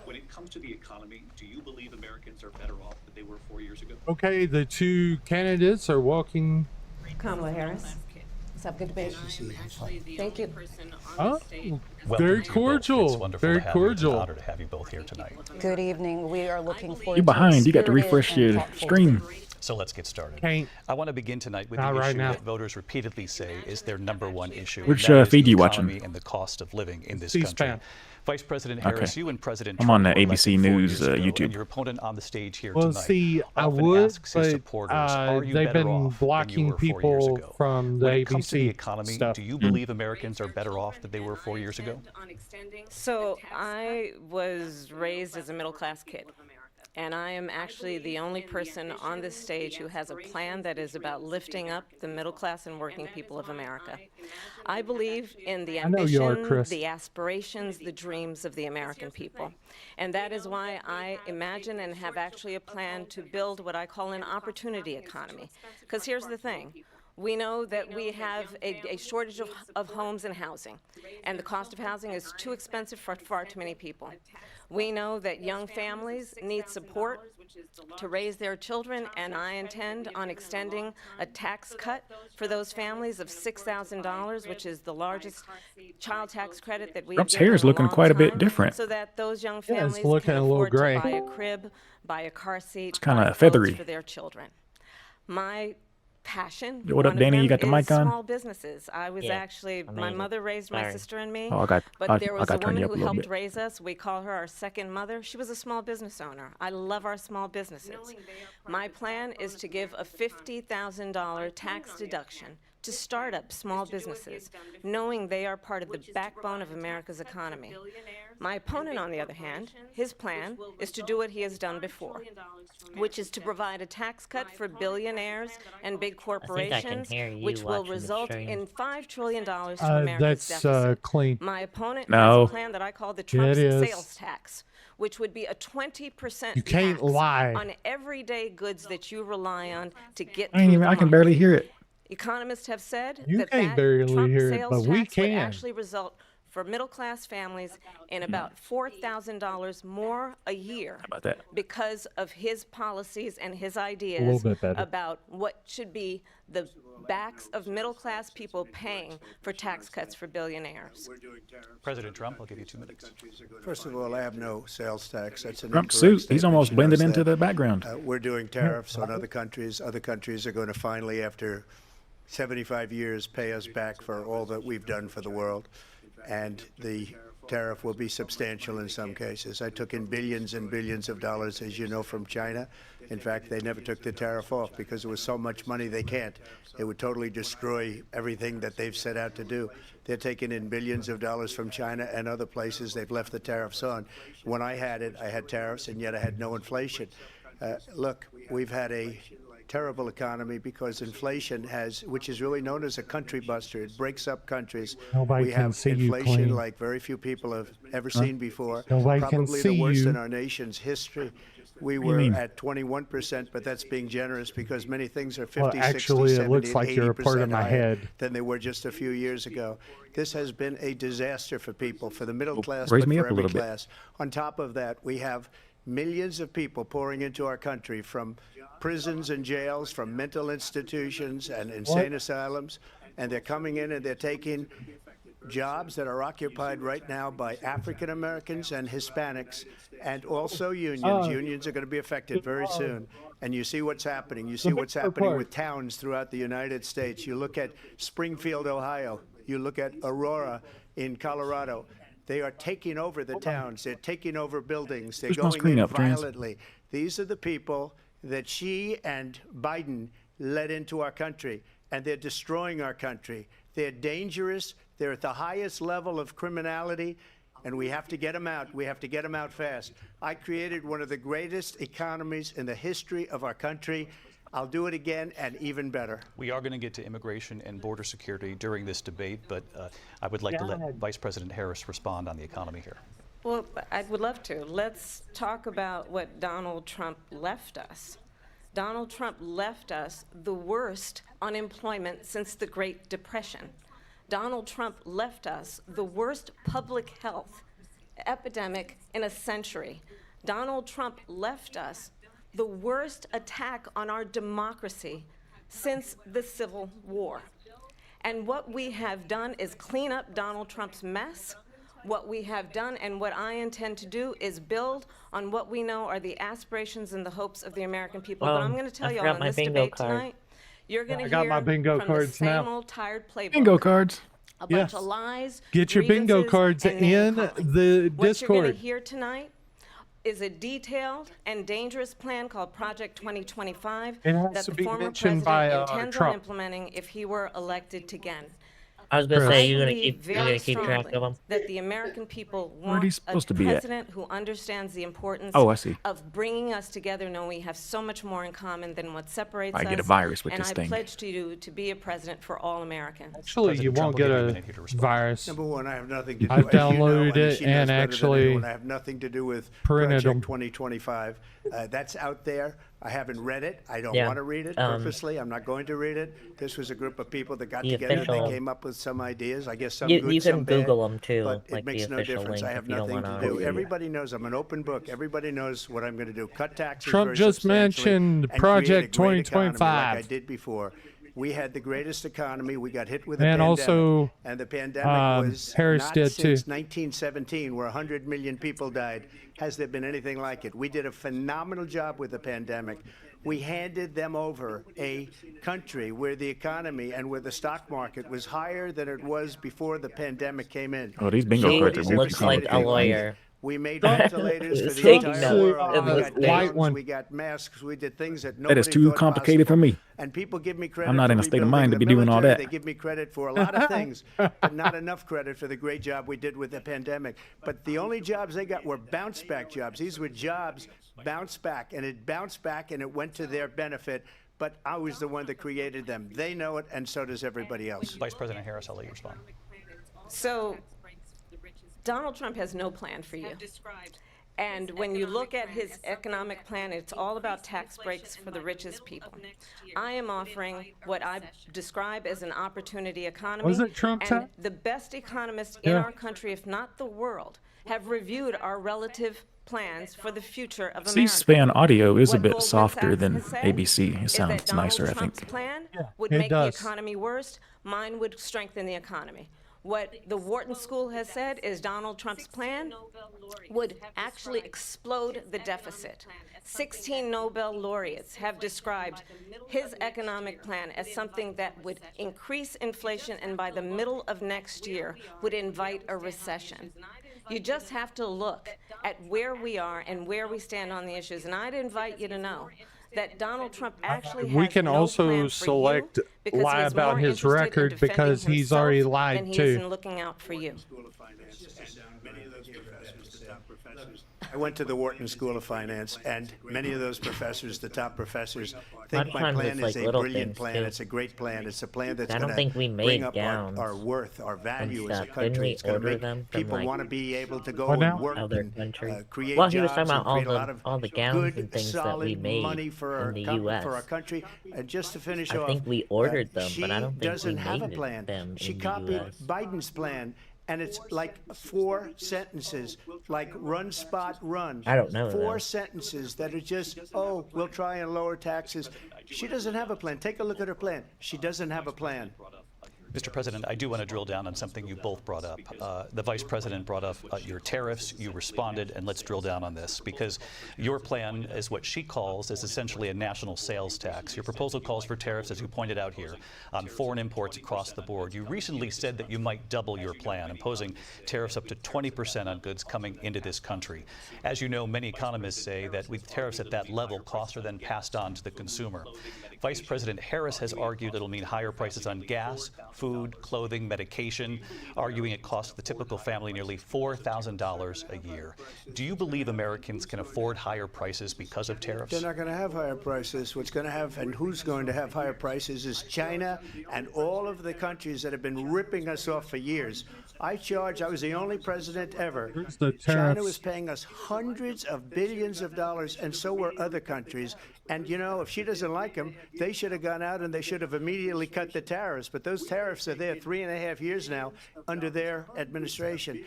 When it comes to the economy, do you believe Americans are better off than they were 4 years ago? Okay, the two candidates are walking. Kamala Harris. Let's have a good debate. Thank you. Oh, Welcome very to you both. It's cordial. wonderful Very to have you. It's an cordial. honor to have you both here tonight. Good evening. We are looking forward You're behind. to You got to spirited refresh and your thoughtful stream. debate. So let's get started. Can't. I want to begin tonight with Not the right issue now. that voters repeatedly say is their number one issue. Which, and that is feed the you watching? economy and the cost of living in this C-SPAN. country. Vice President Harris, Okay. you and President I'm Trump on the were ABC elected 4 News, years ago, YouTube. And your opponent on the stage here Well, tonight see, I often would, asks his but supporters, are you they've better been off than you blocking were 4 years people ago? from the When it comes to the ABC economy, stuff. do you believe Americans are better off than they were 4 years ago? So I was raised as a middle-class kid, and I am actually the only person on this stage who has a plan that is about lifting up the middle class and working people of America. I believe in the I know you are, ambition, Chris. the aspirations, the dreams of the American people. And that is why I imagine and have actually a plan to build what I call an opportunity economy. Because here's the thing. We know that we have a shortage of homes and housing, and the cost of housing is too expensive for far too many people. We know that young families need support to raise their children, and I intend on extending a tax cut for those families of $6,000, which is the largest child tax credit that we have Trump's given hair is in a looking long quite a bit time, different. so that those young Yeah, it's families looking can a little afford gray. to buy a crib, buy a car seat, kinda buy clothes feathery. for their children. My passion. What up, one of Danny? You them got the is mic on? Small businesses. I was actually, my mother raised my sister and me. Oh, I But there I was got a to turn you woman up a who little helped bit. raise us. We call her our second mother. She was a small business owner. I love our small businesses. My plan is to give a $50,000 tax deduction to start up small businesses, knowing they are part of the backbone of America's economy. My opponent, on the other hand, his plan is to do what he has done before, which is to provide a tax cut for billionaires and big corporations, which will result in $5 trillion to America's That's deficit. clean. My opponent No. has a plan that I call the Trump it is. sales tax, which would be a 20% You can't tax lie. on everyday goods that you rely on to get I, ain't through even, the I can month. barely hear it. Economists have said You that can't that barely Trump hear it, sales but we tax would can. actually result for middle-class families in about $4,000 more a year How about that? because of his policies and his ideas little bit better. about what should be the backs of middle-class people paying for tax cuts for billionaires. President Trump, I'll give you 2 minutes. First of all, I have no sales tax. That's an Trump's incorrect suit, he's statement. almost She blended knows into that. the background. We're doing tariffs on other countries. Other countries are going to finally, after 75 years, pay us back for all that we've done for the world. And the tariff will be substantial in some cases. I took in billions and billions of dollars, as you know, from China. In fact, they never took the tariff off because there was so much money they can't. It would totally destroy everything that they've set out to do. They're taking in billions of dollars from China and other places. They've left the tariffs on. When I had it, I had tariffs, and yet I had no inflation. Look, we've had a terrible economy because inflation has, which is really known as a country buster. It breaks up countries. Nobody We can have see you inflation clean. like very few people have ever seen before. Nobody can Probably see the worst you. in our nation's history. We you were mean? at 21%, but that's being generous because many things are 50, Well, 60, actually, it 70, looks and like you're a part of 80% my higher head. than they were just a few years ago. This has been a disaster for people, for the middle class, raise but me for up a every little bit. class. On top of that, we have millions of people pouring into our country from prisons and jails, from mental institutions and insane asylums, and they're coming in and they're taking jobs that are occupied right now by African Americans and Hispanics, and also unions. Unions are going to be affected very soon. And you see what's happening. You see what's happening with towns throughout the United States. You look at Springfield, Ohio. You look at Aurora in Colorado. They are taking over the towns. They're taking over buildings. They're Push my going screen in up, Trans. violently. These are the people that Xi and Biden led into our country, and they're destroying our country. They're dangerous. They're at the highest level of criminality, and we have to get them out. We have to get them out fast. I created one of the greatest economies in the history of our country. I'll do it again and even better. We are going to get to immigration and border security during this debate, but I would like to let Vice President Harris respond on the economy here. Well, I would love to. Let's talk about what Donald Trump left us. Donald Trump left us the worst unemployment since the Great Depression. Donald Trump left us the worst public health epidemic in a century. Donald Trump left us the worst attack on our democracy since the Civil War. And what we have done is clean up Donald Trump's mess. What we have done and what I intend to do is build on what we know are the aspirations and the hopes of the American people. But I'm going to tell you all in this debate tonight, you're going to hear my bingo from the cards same now. old tired playbook. Bingo cards. A bunch of lies. Get your bingo grievances, cards and name in calling. the What you're going Discord. to hear tonight is a detailed and dangerous plan called Project 2025 It has that to the be former mentioned president by, intends Trump. on implementing if he were elected again. I was gonna Chris. say I you're gonna believe keep very track strongly of them. that the American people Where are want these supposed to a be at? president who understands the importance Oh, I see. of bringing us together, knowing we have so much more in common than what separates I us. get a virus with and this I thing. pledge to you to be a president for all Americans. Actually, you President won't Trump get will give you a a minute here to respond. virus. Number one, I have nothing to do. I've as you know, downloaded and it she knows and better than actually anyone, I have nothing to do with printed Project 'em. 2025. That's out there. I haven't read it. I don't Yeah, want to read it purposely. I'm not going to read it. This was a group of people that got The together. They official- came up with some ideas. I guess some You good, can some bad. Google 'em too, But like it the makes no official difference. link I have if you don't nothing to wanna- do. Oh, yeah, yeah. Everybody knows I'm an open book. Everybody knows what I'm going to do. Cut taxes Trump very just substantially mentioned and create a Project great economy 2025. like I did before. We had the greatest economy. We got hit with a And pandemic. also, And the pandemic was Harris not did too. since 1917, where 100 million people died, has there been anything like it. We did a phenomenal job with the pandemic. We handed them over a country where the economy and where the stock market was higher than it was before the pandemic came in. Oh, these bingo She cards are Nobody's way ever looks too seen like anything a complicated. like it. lawyer. We made ventilators for the Taking entire notes world. in We this got thing. White gowns, one. we got masks. We did things that That nobody is too thought complicated for possible. me. And people give me credit I'm not for in a state of rebuilding mind to the be doing all military. that. They give me credit for a lot of things, but not enough credit for the great job we did with the pandemic. But the only jobs they got were bounce back jobs. These were jobs bounce back, and it bounced back and it went to their benefit. But I was the one that created them. They know it, and so does everybody else. Vice President Harris, I'll let you respond. So Donald Trump has no plan for you. And when you look at his economic plan, it's all about tax breaks for the richest people. I am offering what I describe as an opportunity economy. Wasn't Trump and tax? the best economists in Yeah. our country, if not the world, have reviewed our relative plans for the future of America. C-SPAN audio is a What bit Goldman softer Sachs than has said ABC. It is sounds that Donald nicer, I Trump's think. plan would it make does. the economy worse. Mine would strengthen the economy. What the Wharton School has said is Donald Trump's plan would actually explode the deficit. 16 Nobel laureates have described his economic plan as something that would increase inflation and by the middle of next year would invite a recession. You just have to look at where we are and where we stand on the issues. And I'd invite you to know that Donald Trump actually has We can no also plan for select you because lie he is about more his interested in record defending because he's already himself lied than he too. is in looking out for you. I went to the Wharton School of Finance, and many of those professors, the top professors, think my Sometimes plan it's is like a little brilliant things, plan. too. It's a great plan. It's a plan that's I don't going think we to made bring up gowns our worth, our value as a stuff. Didn't country. we It's going to order make them from, people like, want to be able to go What now? and work other and countries? create Well, he was jobs talking and about create a lot of all the gowns good, and things that solid we made money for our, in the for our US. country. And just to finish I off, think we ordered them, she but I don't think we doesn't have a made plan. them She in the copied US. Biden's plan. And it's like 4 sentences, like run, spot, run. I don't know, 4 though. sentences that are just, oh, we'll try and lower taxes. She doesn't have a plan. Take a look at her plan. She doesn't have a plan. Mr. President, I do want to drill down on something you both brought up. The Vice President brought up your tariffs. You responded, and let's drill down on this, because your plan is what she calls is essentially a national sales tax. Your proposal calls for tariffs, as you pointed out here, on foreign imports across the board. You recently said that you might double your plan, imposing tariffs up to 20% on goods coming into this country. As you know, many economists say that with tariffs at that level, costs are then passed on to the consumer. Vice President Harris has argued it'll mean higher prices on gas, food, clothing, medication, arguing it costs the typical family nearly $4,000 a year. Do you believe Americans can afford higher prices because of tariffs? They're not going to have higher prices. What's going to have, and who's going to have higher prices, is China and all of the countries that have been ripping us off for years. I was the only president ever. Here's the China tariffs. was paying us hundreds of billions of dollars, and so were other countries. And, you know, if she doesn't like them, they should have gone out and they should have immediately cut the tariffs. But those tariffs are there 3.5 years now under their administration.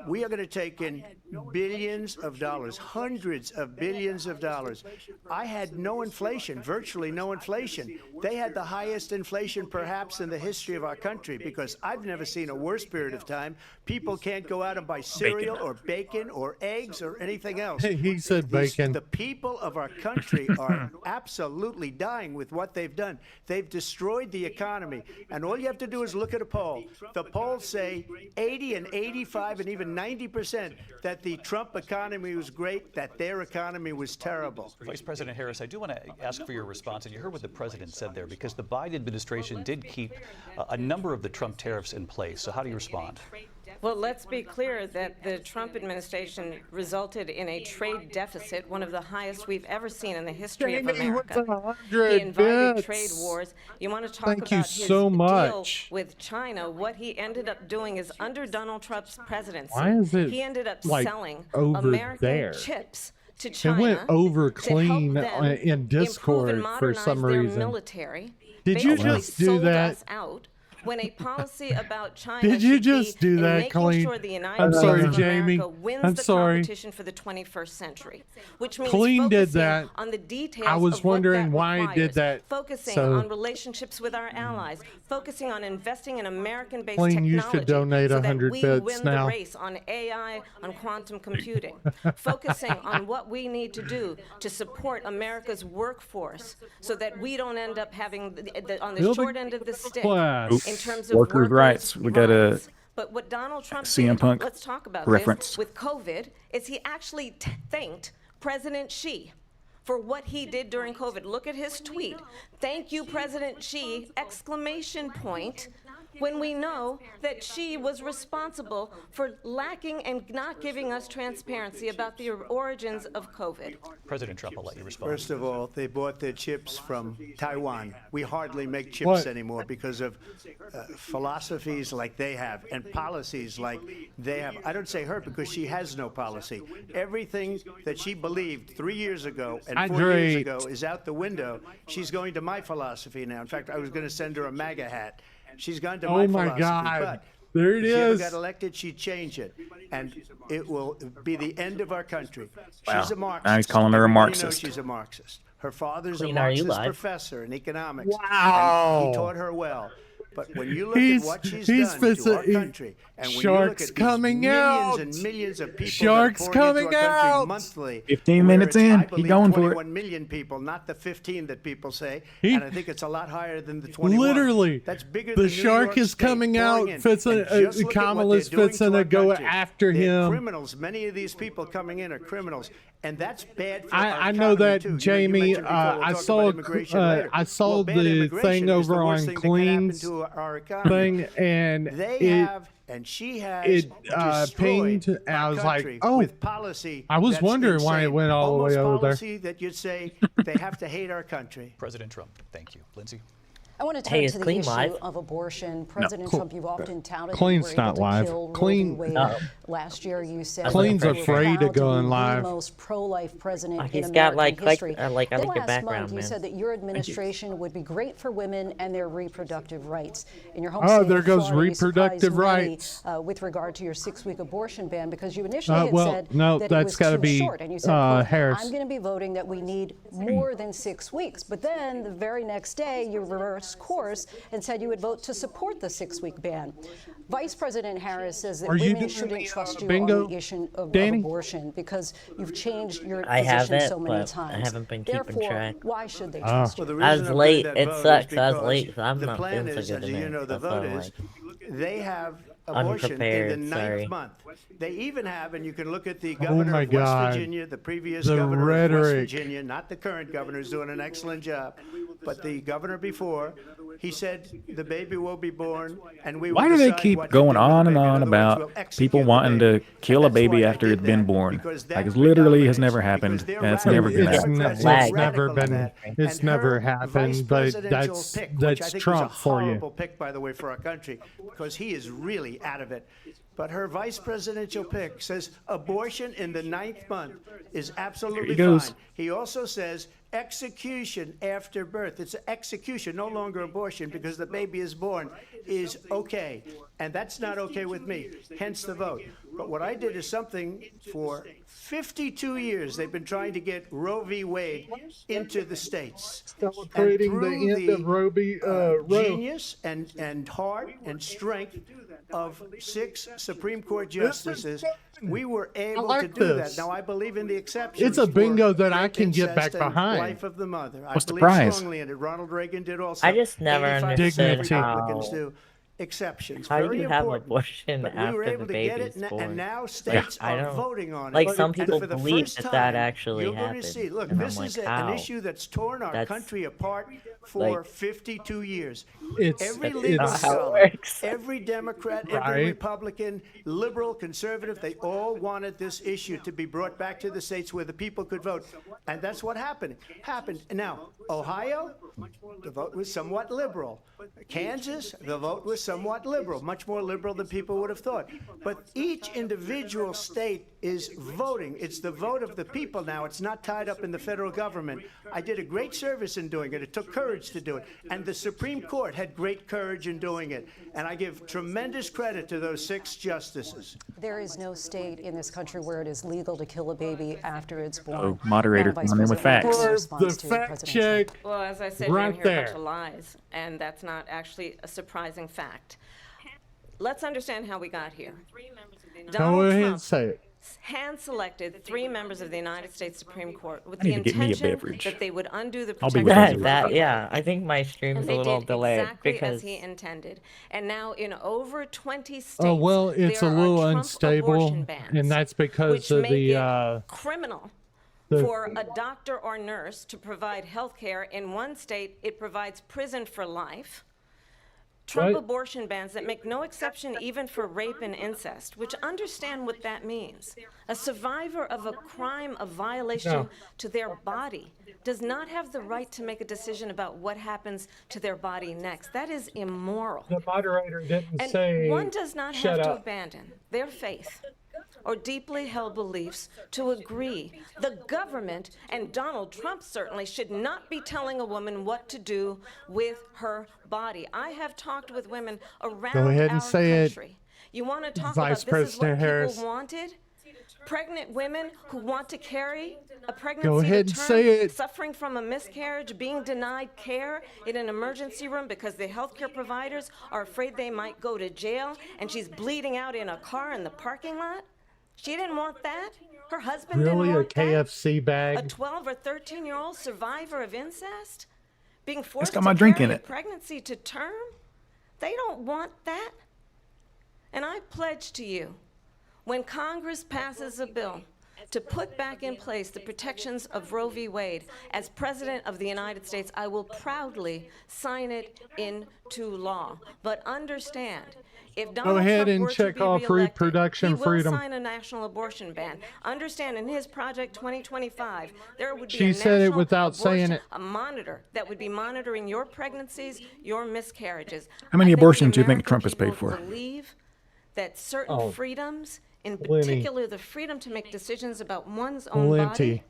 We are going to take in billions of dollars, hundreds of billions of dollars. I had no inflation, virtually no inflation. They had the highest inflation perhaps in the history of our country, because I've never seen a worse period of time. People can't go out and buy cereal or bacon or eggs or anything else. He said bacon. The people of our country are absolutely dying with what they've done. They've destroyed the economy. And all you have to do is look at a poll. The polls say 80 and 85 and even 90% that the Trump economy was great, that their economy was terrible. Vice President Harris, I do want to ask for your response, and you heard what the president said there, because the Biden administration did keep a number of the Trump tariffs in place. So how do you respond? Well, let's be clear that the Trump administration resulted in a trade deficit, one of the highest we've ever seen in the history of America. He invited trade wars. You want to talk about his deal with China? What he ended up doing is, under Donald Trump's presidency, he ended up selling American chips to China. It went over clean in Discord for some reason. Military. Did you just do that? When a policy about China Did you just do that, Colleen? sure the United I'm sorry, States of Jamie. America wins I'm the sorry. competition for the 21st century, which means Colleen did focusing that. on the details I was of wondering what why that I did requires, that. focusing So- on relationships with our allies, focusing on investing in American-based Colleen, technology, you should donate so 100 that we bits win now. the race on AI, on quantum computing, focusing on what we need to do to support America's workforce, so that we don't end up having on the short end of the stick in terms of Workers' rights. We got a But what Donald Trump CM did, Punk let's talk about reference. this, with COVID, is he actually thanked President Xi for what he did during COVID. Look at his tweet. Thank you, President Xi, exclamation point, when we know that Xi was responsible for lacking and not giving us transparency about the origins of COVID. President Trump, I'll let you respond. First of all, they bought their chips from Taiwan. We hardly make chips anymore because of philosophies like they have and policies like they have. I don't say her because she has no policy. Everything that she believed 3 years ago and 4 years ago is out the window. She's going to my philosophy now. In fact, I was going to send her a MAGA hat. She's gone to my philosophy. Oh, my God. But there it if she ever is. got elected, she'd change it. And it will be the end of our country. Wow. She's a Marxist. Now he's calling her a Everybody Marxist. knows she's a Marxist. Her father's Clean, a are you Marxist live? professor in economics. Wow. And he taught her well. But when you look at what she's done to our country, and when you look at coming these out. millions and millions of people Sharks that are pouring coming into our country out. monthly, 15 where minutes it's, in, I he believe, going for it. 21 million people, not the 15 that people say, He- and I think it's a lot higher than the 21. Literally, That's bigger the than shark New York is State coming pouring out. in. Fits And just look at what Kamala's they're doing fits to in our to go country. after They're him. criminals. Many of these people coming in are criminals, and that's bad for our I know economy, that, too. You Jamie. mentioned before, we'll I talk saw about immigration later. I saw Well, bad the immigration thing is the over worst on thing that can happen Clean's to our economy. thing, and They it have, and she has it destroyed pinged, and I our was like, country oh, with policy. I was that's wondering why it insane. went all the way Almost over there. policy that you'd say they have to hate our country. President Trump, thank you. Lindsay? I want to Hey, turn is to the Clean issue live? of abortion. President Trump, you've often touted Clean's that you were not able to live. kill Clean- Roe v. Wade. Uh-oh. Last year, you said Clean's that you were afraid of proud to going be live. the most pro-life president in He's American got, like, history. I like Then your last background, month, you man. said that your administration would be great for women and their reproductive rights. In your home Oh, state there of goes Florida, you surprised reproductive many, rights. with regard to your 6-week abortion ban, because you initially had well, said no, that that's it was gotta too be, short, and you said, quote, Harris. I'm going to be voting that we need more than 6 weeks. But then the very next day, you reversed course and said you would vote to support the 6-week ban. Vice President Harris says that Are you women doing shouldn't the, trust you bingo, on the issue of Danny? abortion because you've changed your I position haven't, so many but times. I haven't been keeping Therefore, track. why should they trust you? Well, the I was reason I'm late. doing that It vote is sucks. I was because late, so I'm the not plan feeling is, so good as you today. know, the That's all vote I'm is they have abortion in Unprepared, the 9th sorry. month. They even have, and you can look at the Oh governor my of West God. Virginia, the previous The governor of West rhetoric. Virginia, not the current governor, who's doing an excellent job, but the governor before, He said the baby will be born, and we will Why do they decide keep what to going do with on the and baby. In on other words, about we'll execute people the wanting baby. to kill a And that's baby why I after did it's been that, born? because Like, that it literally has predominates, never because happened, they're and it's radical. never The gonna It's, happen. Democrats ne- are it's never radical in been. that. It's And never her happened. vice But presidential pick, which I that's think Trump was a for you. horrible pick, by the way, for our country, because he is really out of it. But her vice presidential pick says abortion in the 9th month is absolutely goes. fine. He also says execution after birth. It's execution, no longer abortion, because the baby is born, is okay. And that's not okay with me, hence the vote. But what I did is something for 52 years they've been trying to get Roe v. Wade into the states. Celebrating the end of Roe. Genius and heart and strength of 6 Supreme Court justices, we were able like to do this. that. Now, I believe in the exceptions. It's a bingo that I for can get back incest and behind. Life of the mother. What's the I believe prize? strongly in it. Ronald Reagan did also. I just never 85% of understood Republicans how. do. Exceptions. How do Very you have important. abortion But we were after the able to get baby's it, born? and now states I are don't- voting on it. like, some And people for the believe first that time, actually you're going happened. to see. Look, And this I'm is like, an how? issue that's torn our That's- country apart for like- 52 years. It's Every That's legal not how it scholar, works. every Democrat, every Right. Republican, liberal, conservative, they all wanted this issue to be brought back to the states where the people could vote. And that's what happened. Now, Ohio, the vote was somewhat liberal. Kansas, the vote was somewhat liberal, much more liberal than people would have thought. But each individual state is voting. It's the vote of the people now. It's not tied up in the federal government. I did a great service in doing it. It took courage to do it. And the Supreme Court had great courage in doing it. And I give tremendous credit to those 6 justices. There is no state in this country where it is legal to kill a baby after it's born. Oh, moderator, Madam Vice come on in with President, facts. what For is your response the to fact President check. Trump? Well, as I said, Right you're going to hear a bunch there. of lies, and that's not actually a surprising fact. Let's understand how we got here. Go Donald ahead and Trump say it. hand-selected 3 members of the United States Supreme Court with I the need to get me a intention beverage. that they would undo the I'll be protections with That, you. of that, Roe v. yeah. I think my stream's And a they little did delayed exactly because as he intended. And now in over 20 states, Oh, well, it's a there are little Trump unstable, abortion bans, and that's because which of make the, it criminal the- for a doctor or nurse to provide health care. In one state, it provides prison for life. Trump What? abortion bans that make no exception even for rape and incest, which understand what that means. A survivor of a crime of violation No. to their body does not have the right to make a decision about what happens to their body next. That is immoral. the moderator didn't And say. one does not have shut to up. abandon their faith or deeply held beliefs to agree. The government, and Donald Trump certainly, should not be telling a woman what to do with her body. I have talked with women around ahead and our say it, country. You want to talk Vice about this is what President Harris. people wanted? Pregnant women who want to carry a pregnancy Go ahead to and term, say it. suffering from a miscarriage, being denied care in an emergency room because the healthcare providers are afraid they might go to jail, and she's bleeding out in a car in the parking lot. She didn't want that. Her husband Really, didn't a want that. KFC A bag? 12 or 13-year-old survivor of incest being forced got to my drink in carry it. pregnancy to term. They don't want that. And I pledge to you, when Congress passes a bill to put back in place the protections of Roe v. Wade, as President of the United States, I will proudly sign it into law. But understand, if Donald ahead Trump and were to check be off reelected, reproduction he will freedom. sign a national abortion ban. Understand, in his Project 2025, there would be She a said it national without saying abortion- it. a monitor that would be monitoring your pregnancies, your miscarriages. How many I think abortions the do you think American Trump has paid people for? Believe that certain Oh, freedoms, in plenty. particular the freedom to make decisions about one's own Plenty. body,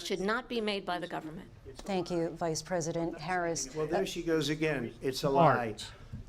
should not be made by the government. Thank you, Vice President Harris. Well, there she goes again. It's a Smart. lie.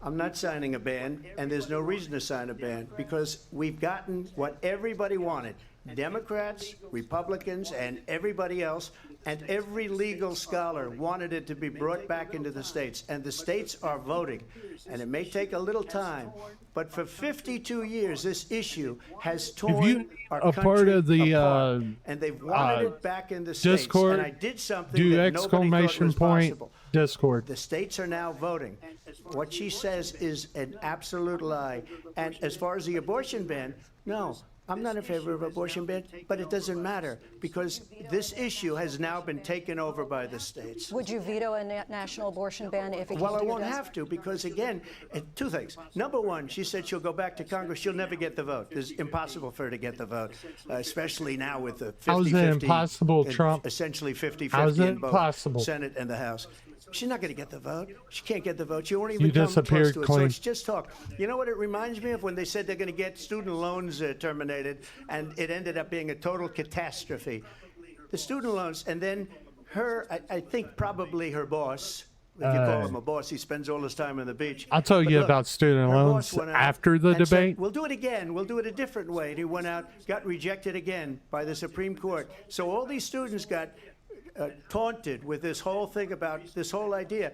I'm not signing a ban, and there's no reason to sign a ban because we've gotten what everybody wanted. Democrats, Republicans, and everybody else, and every legal scholar wanted it to be brought back into the states, and the states are voting. And it may take a little time, but for 52 years, this issue has torn you our a country part of the, apart, and they've wanted it back in the states. Discord, And I did something do that nobody thought exclamation was point possible. Discord. The states are now voting. What she says is an absolute lie. And as far as the abortion ban, no, I'm not in favor of abortion ban, but it doesn't matter because this issue has now been taken over by the states. Would you veto a national abortion ban if it came Well, I to your won't desk? have to because, again, two things. Number one, she said she'll go back to Congress. She'll never get the vote. It's impossible for her to get the vote, especially now with the 50-50. How's it impossible, Trump? Essentially 50-50 How's it in both impossible? Senate and the House. She's not going to get the vote. She can't get the vote. She won't You even come close disappeared to it. clean. So it's just talk. You know what it reminds me of when they said they're going to get student loans terminated, and it ended up being a total catastrophe. The student loans, and then her, I think probably her boss, if you call him a boss, he spends all his time on the beach. I'll tell But you look, about student her loans boss went out after the and said, debate. we'll do it again. We'll do it a different way. And he went out, got rejected again by the Supreme Court. So all these students got taunted with this whole thing about this whole idea.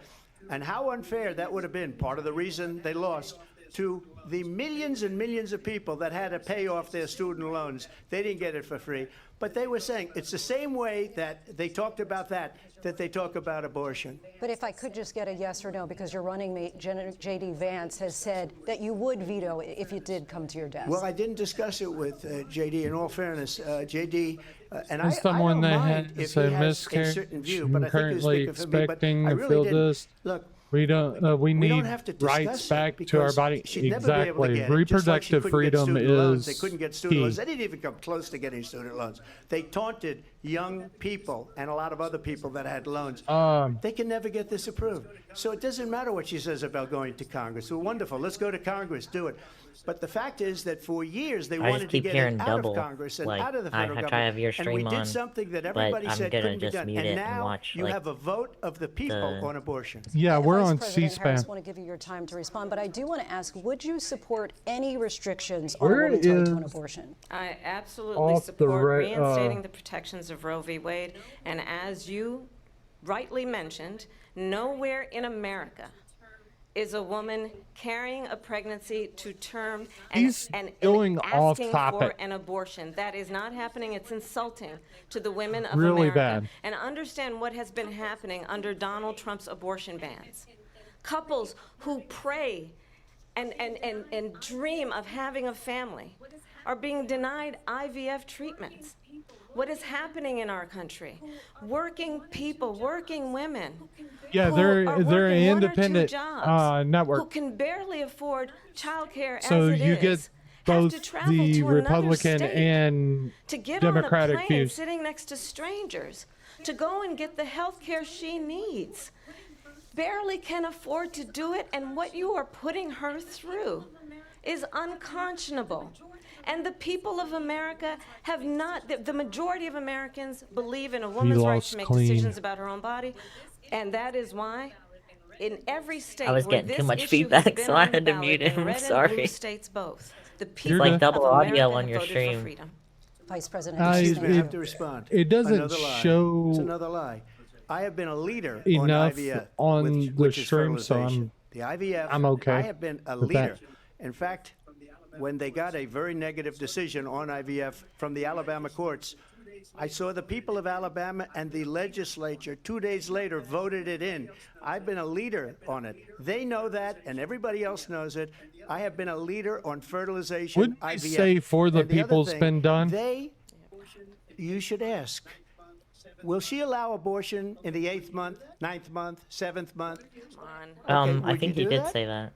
And how unfair that would have been, part of the reason they lost, to the millions and millions of people that had to pay off their student loans. They didn't get it for free. But they were saying it's the same way that they talked about that they talk about abortion. But if I could just get a yes or no, because your running mate, J.D. Vance, has said that you would veto it if it did come to your desk. Well, I didn't discuss it with J.D. In all fairness, J.D. And As I someone don't that mind has if he a has a miscarriage, certain view, but I think he was currently speaking for me. But expecting I to really feel didn't. this. Look, We don't. We we don't need have to discuss rights it back to our because body. she'd never be able to Exactly. get it, just like she Reproductive couldn't get freedom student loans. They is couldn't get student key. loans. They didn't even come close to getting student loans. They taunted young people and a lot of other people that had loans. They can never get this approved. So it doesn't matter what she says about going to Congress. Well, wonderful. Let's go to Congress. Do it. But the fact is that for years they I wanted just to keep get hearing it out double. of Congress and Like, out of the I federal try to government. have your And stream we did on, something that but everybody I'm said gonna couldn't be just done. mute it And and now watch, you like, have a vote of the people the- on abortion. Yeah, And we're Vice on President C-SPAN. Harris, want to give you your time to respond, but I do want to ask, would you support any restrictions on Where a woman's right to an is- abortion? I absolutely Off the support ra- reinstating the protections of Roe v. Wade. And as you rightly mentioned, nowhere in America is a woman carrying a pregnancy to term He's and going off asking topic. for an abortion. That is not happening. It's insulting to the women of Really America. bad. And understand what has been happening under Donald Trump's abortion bans. Couples who pray and dream of having a family are being denied IVF treatments. What is happening in our country? Working people, working women. Yeah, who they're are they're an working 1 or 2 independent jobs, who network. can barely afford childcare So as it you is, get have to both travel the to another Republican state and to get Democratic on a plane views. sitting next to strangers, to go and get the health care she needs. Barely can afford to do it, and what you are putting her through is unconscionable. And the people of America have not, the majority of Americans believe in a woman's right lost to make clean. decisions about her own body, and that is why in every state I was where getting this too much issue has feedback, been so I on the had to ballot mute in him. red and Sorry. blue states both, the You're people good. Like double of audio America on have your voted stream. for freedom. Vice President, Excuse me, I it- have to respond. it doesn't Another lie. show It's another lie. I have been a leader enough on IVF, on the which is stream, so fertilization. The IVF, I'm okay I have been a with leader. that. In fact, when they got a very negative decision on IVF from the Alabama courts, I saw the people of Alabama and the legislature 2 days later voted it in. I've been a leader on it. They know that, and everybody else knows it. I have been a leader on fertilization, Wouldn't you IVF. say for the And the other people's thing, been done? You should ask. Will she allow abortion in the 8th month, 9th month, 7th month? Come on. Okay, I would think you he do did that? say that.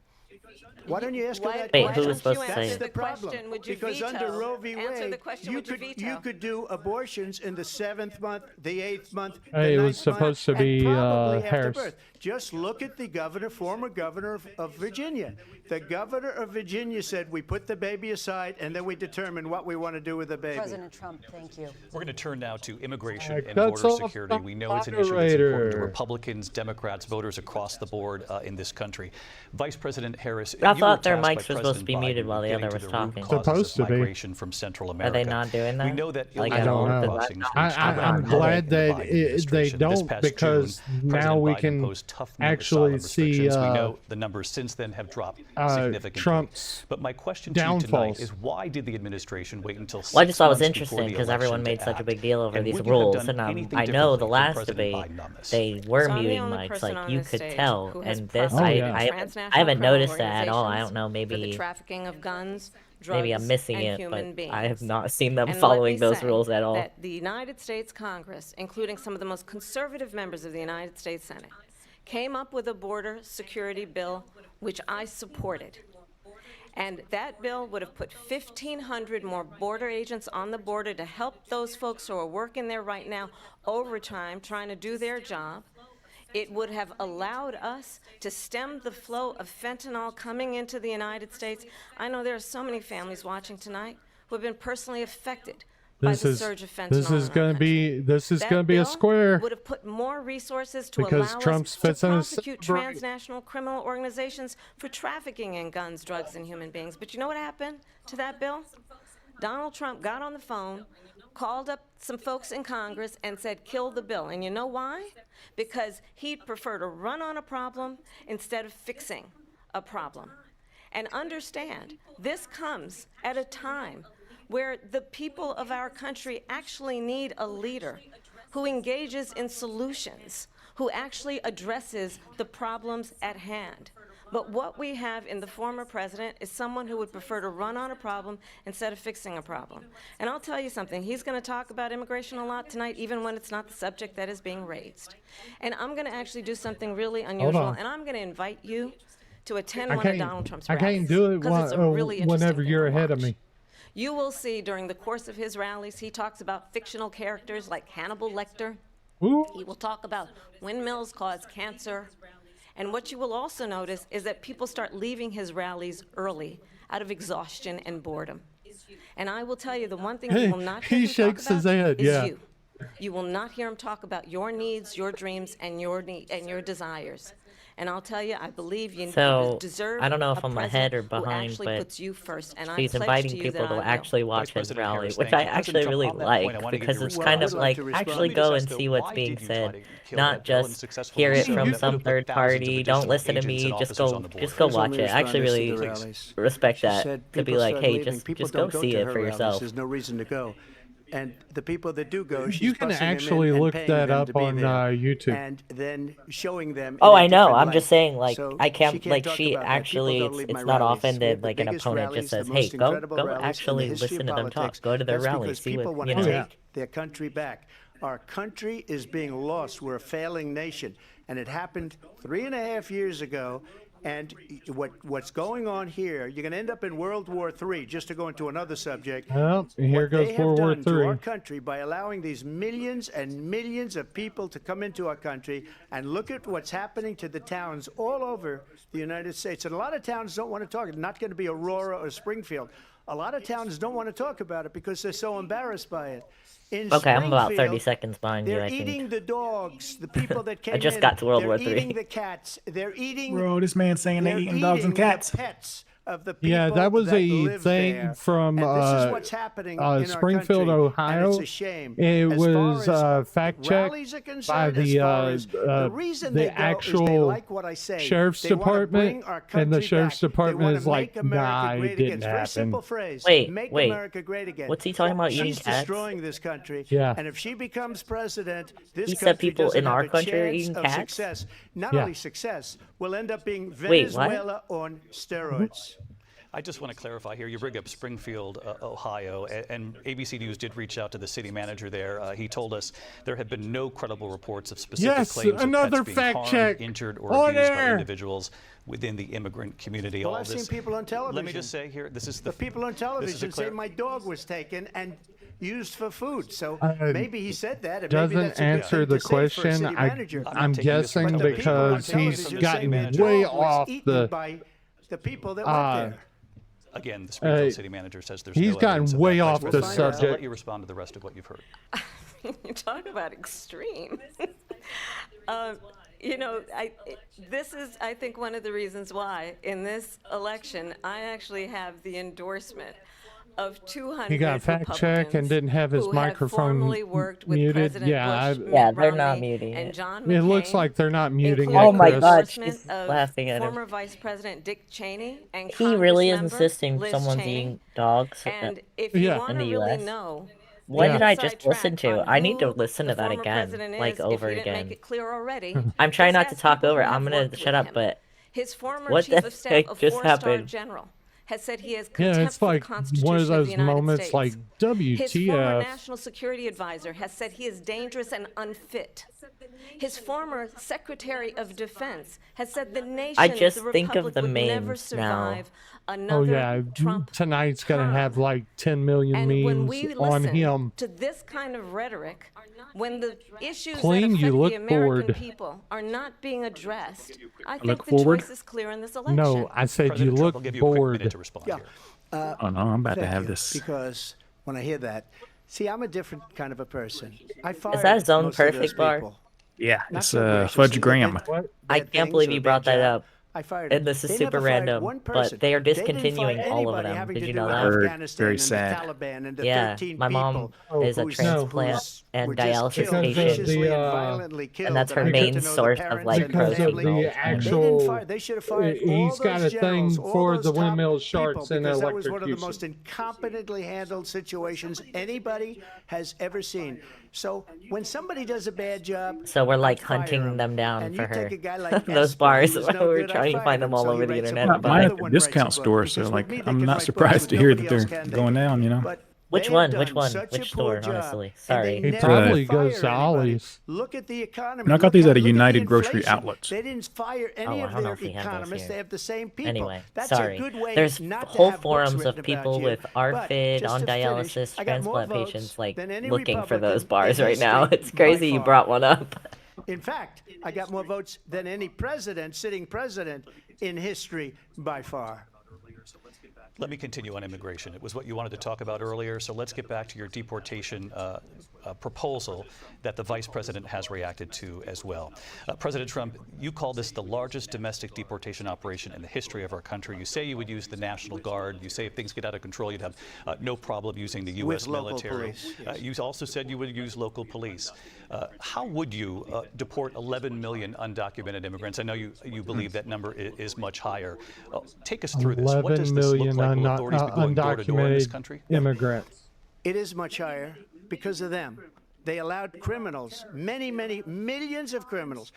Why don't you ask her Why- that Wait, why who question? was supposed don't to you say answer it? the That's the problem. question, would you Because veto? under Roe v. Answer Wade, the question, would you veto? could do abortions in the 7th month, the 8th month, the Hey, it 9th was supposed to month, be, and probably after Harris. birth. Just look at the governor, former governor of Virginia. The governor of Virginia said, we put the baby aside, and then we determine what we want to do with the baby. President Trump, thank you. We're going to turn now to immigration and Cuts border off security. the We know it's an issue that's important to moderator. Republicans, Democrats, voters across the board in this country. Vice President Harris, I you thought were their tasked by mics were supposed to be President muted Biden while the getting other to was the root talking. causes Supposed of to be. migration from Central Are America. they not doing that? We know that Like, I don't know. crossings I- reached I'm a record high glad in the that Biden they administration. This don't, past because June, now President we Biden can imposed tough new actually asylum see restrictions. We know the numbers since then have dropped significantly. Trump's But my question to you downfalls. tonight is, why did the administration wait until 6 Well, I just thought it was months before interesting the because everyone election made to such a act? big deal over And these would you have rules, done and anything I know the differently from last President debate Biden on this? they were So I'm the muting only mics, person like on you this could stage tell, who has and this Oh, yeah. I transnational haven't criminal noticed that at all. all. I don't know, for the maybe trafficking of guns, maybe I'm drugs, missing and it, human but beings. I have not seen them And let following me those say rules at all. that the United States Congress, including some of the most conservative members of the United States Senate, came up with a border security bill, which I supported. And that bill would have put 1,500 more border agents on the border to help those folks who are working there right now overtime, trying to do their job. It would have allowed us to stem the flow of fentanyl coming into the United States. I know there are so many families watching tonight who have been personally affected by the surge of fentanyl this is in our country. this is That going to be a bill square would have put more resources to because allow Trump's us to fits in a prosecute separate- transnational criminal organizations for trafficking in guns, drugs, and human beings. But you know what happened to that bill? Donald Trump got on the phone, called up some folks in Congress, and said, kill the bill. And you know why? Because he'd prefer to run on a problem instead of fixing a problem. And understand, this comes at a time where the people of our country actually need a leader who engages in solutions, who actually addresses the problems at hand. But what we have in the former president is someone who would prefer to run on a problem instead of fixing a problem. And I'll tell you something, he's going to talk about immigration a lot tonight, even when it's not the subject that is being raised. And I'm going to actually do something really unusual, and I'm going to invite you to attend one of Donald Trump's rallies. I can't do it because it's a really interesting whenever thing you're to ahead of watch. me. You will see during the course of his rallies, he talks about fictional characters like Hannibal Lecter. Ooh. He will talk about windmills cause cancer. And what you will also notice is that people start leaving his rallies early out of exhaustion and boredom. And I will tell you, the one thing you will not hear He him shakes talk his about head, is yeah. you. You will not hear him talk about your needs, your dreams, and your desires. And I'll tell you, I believe you So, deserve I don't know if a I'm ahead president or who behind, actually but puts you first. And I he's pledge inviting to you people that to I will. actually watch Vice his President rally, Harris, which thank I you. actually President really Trump, on that point, I like wanna give because you it's response. kind of Well, I'd like like to actually respond. go Let me and just see ask, what's why being did you try said, to kill not that bill and just successfully hear it so from that some would have put third thousands of party. Don't additional listen to agents me. and Just officers go, on the border? just go Here's let watch me it. I actually respond really to the rallies. respect She that said to be people like, start hey, leaving. People just go don't go see to it her for rallies. yourself. There's no reason to go. And the people that do go, she's You can busing them in actually and look paying that them up to be on there. YouTube. And then showing them Oh, in a I know. different I'm just light. saying, like, So I she can't, like, talk she about that. People actually, don't leave my it's not rallies. often We have that, the like, an biggest opponent rallies, just says, the hey, most go incredible rallies in the actually history listen of to them talk. politics. Go to their That's rallies, because see people what, want you to know. take their country back. Our country is being lost. We're a failing nation. And it happened 3.5 years ago. And what's going on here, you're going to end up in World War III, just to go into another subject. Well, here What goes they have World War done to our III. country by allowing these millions and millions of people to come into our country, and look at what's happening to the towns all over the United States. And a lot of towns don't want to talk. It's not going to be Aurora or Springfield. A lot of towns don't want to talk about it because they're so embarrassed by it. In Okay, I'm about 30 Springfield, seconds behind you, they're I think. eating the dogs, the people that came in. just got to World War They're eating III. the cats. They're eating. Bro, this man saying They're they eating dogs and eating cats. the pets of the people Yeah, that was that a live thing there. from And this is what's happening in our Springfield, country, Ohio. and it's a shame. It As far was as fact checked rallies are by concerned, the as far as the reason they go is they actual like what I say. sheriff's They wanna bring department, our and the country sheriff's back. They department wanna is like, make America nah, it great didn't again. It's a very happen. simple phrase. Wait, Make wait. America great again. What's he talking about, eating She's cats? destroying this country. Yeah. And if she becomes president, this He said country people doesn't in have our a country are chance eating of cats? success. Not Yeah. only success, we'll end up being Wait, what? Venezuela on steroids. I just want to clarify here. You bring up Springfield, Ohio, and ABC News did reach out to the city manager there. He told us there have been no credible reports of specific Yes, claims of another pets being fact harmed, check. injured, or On abused by air. individuals within the immigrant community. Well, All I've this. seen people on television. Let me just say here, this is the The people on this is a television say clar- my dog was taken and used for food. So Uh, maybe he said that. And Doesn't maybe that's a good answer thing the to say for a question. city manager. I'm I'm not taking this from guessing But the people on because he's television gotten say the way dog was off eaten the. by the people that uh, went there. Again, the Springfield city manager says there's he's no gotten evidence of way that. off Vice the President Harris, I'll let subject. you respond to the rest of what you've heard. You talk about extreme. You know, this is, I think, one of the reasons why in this election I actually have the endorsement of 200 He got fact checked and didn't have his who microphone formerly worked with muted. President Yeah, Bush, Yeah, Mitt they're not Romney, muting and it. John it looks McCain, like they're not muting it, including Oh my the Chris. God, endorsement she's of laughing at him. former Vice President Dick Cheney and He really is Congressmember insisting Liz someone's Cheney. eating dogs And if you Yeah. want in to the really US. know What Yeah. did I inside just listen track to? on I need to who listen to the that former again, president like is, over if you didn't again. make it clear already, I'm trying just not to ask talk people over. who I'm have gonna worked shut with up, him. but His former What chief the of staff, heck a just four-star happened? general, has said he has Yeah, contempt it's for the like Constitution one of of the those United moments States. like His former WTF. national security advisor has said he is dangerous and unfit. His former secretary of defense has said the nation, just the think of republic, the would never memes now. survive Oh another yeah, Trump tonight's gonna term. have like 10 million And when memes we on listen him. to this kind of rhetoric, when the issues Clean, that you affect look the American bored. people are not being addressed, I look think the forward. choice is clear in this election. No, I said President you Trump look will give you a quick minute bored. to respond Yeah. here. Oh no, I'm about to Thank have you, this. because when I hear that, see, I'm a different kind of a person. I fired that his own most of those perfect bar? people. Yeah, Not it's so graciously, Fudge but Graham. they- What? I bad can't things believe or you a brought bad that job. up. I fired And them. this is They super never fired random, one but person. they are They didn't fire discontinuing all of anybody them. having Did to you do know with that? Heard. Afghanistan Very and sad. the Taliban and the Yeah, 13 my mom people is a whose- transplant whose and were just dialysis killed, Because of patient, viciously the, and violently killed. and that's her I got main to know the source of parents like and because of protein family. the all the time. They didn't actual, fire. They should have fired all he's got those a generals, thing all for those the top windmill people, sharks and because that was one of the electrocution. most incompetently handled situations anybody has ever seen. So when somebody does a bad job, So we're like I fire hunting 'em. them down And for you take her. a guy like Those Esper, bars, who was no we're good, I trying to fired find them him. all So he over the writes a internet. book. to Mine buy. at the discount store, so like I'm not surprised to hear that they're going down. You know. But Which they one? have Which done one? such a Which poor store, job, honestly? and Sorry. they He never probably fire goes to anybody. Ollie's. Look at the economy. And I got Look these at a look the United Grocery inflation. Outlets. They didn't fire any Oh, I of don't know their if we have those economists. here. They have the same people. Anyway, That's sorry. a good way There's not to whole have books forums written of people about you. with But ARFID, just on to finish, dialysis, I got more transplant votes patients, like than any looking for Republican those bars in right now. history It's crazy by you far. brought one up. In fact, I got more votes than any president, sitting president in history by far. Let me continue on immigration. It was what you wanted to talk about earlier, so let's get back to your deportation proposal that the vice president has reacted to as well. President Trump, you call this the largest domestic deportation operation in the history of our country. You say you would use the National Guard. You say if things get out of control, you'd have no problem using the U.S. With local military. police, yes. You also said you would use local police. How would you deport 11 million undocumented immigrants? I know you believe that number is much higher. Take us through this. What 11 does this look million like? Will authorities be going door to door in this undocumented country? immigrants. It is much higher because of them. They allowed criminals, many, many millions of criminals.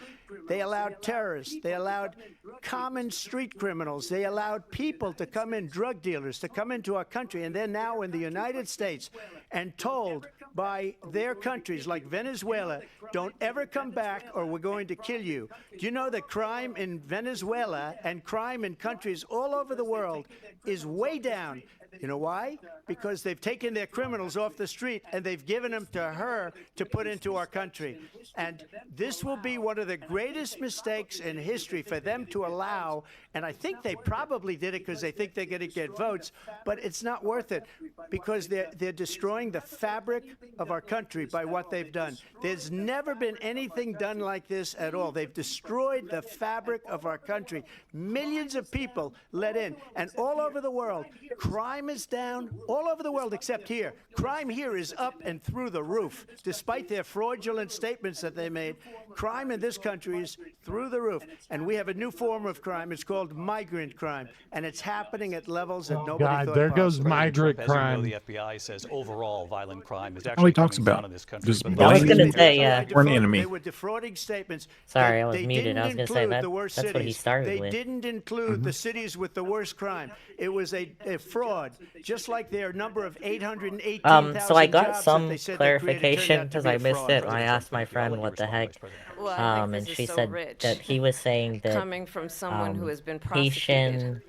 They allowed terrorists. They allowed common street criminals. They allowed people to come in, drug dealers, to come into our country. And they're now in the United States and told by their countries like Venezuela, don't ever come back or we're going to kill you. Do you know that crime in Venezuela and crime in countries all over the world is way down? You know why? Because they've taken their criminals off the street and they've given them to her to put into our country. And this will be one of the greatest mistakes in history for them to allow. And I think they probably did it because they think they're going to get votes, but it's not worth it because they're destroying the fabric of our country by what they've done. There's never been anything done like this at all. They've destroyed the fabric of our country. Millions of people let in, and all over the world, crime is down all over the world except here. Crime here is up and through the roof. Despite their fraudulent statements that they made, crime in this country is through the roof. And we have a new form of crime. It's called migrant crime. And it's happening at levels that nobody God, thought there goes possible. migrant As you know, crime. the FBI says overall violent crime is All actually he talks coming down about in this country. just but I was blaming gonna say, yeah. We're an enemy. They were defrauding statements. Sorry, They- I was they muted. I was didn't gonna say include that. the worst That's what he cities. started They with. didn't include the cities with the worst crime. It was a fraud, just like their number of 818,000 So I got jobs that some they said they created clarification turned out to because be I a missed fraud. it when I asked my I'll friend let you what the respond, heck. Vice President. Well, I think And this she is so said rich, that he was saying that coming from someone who has been prosecuted Haitian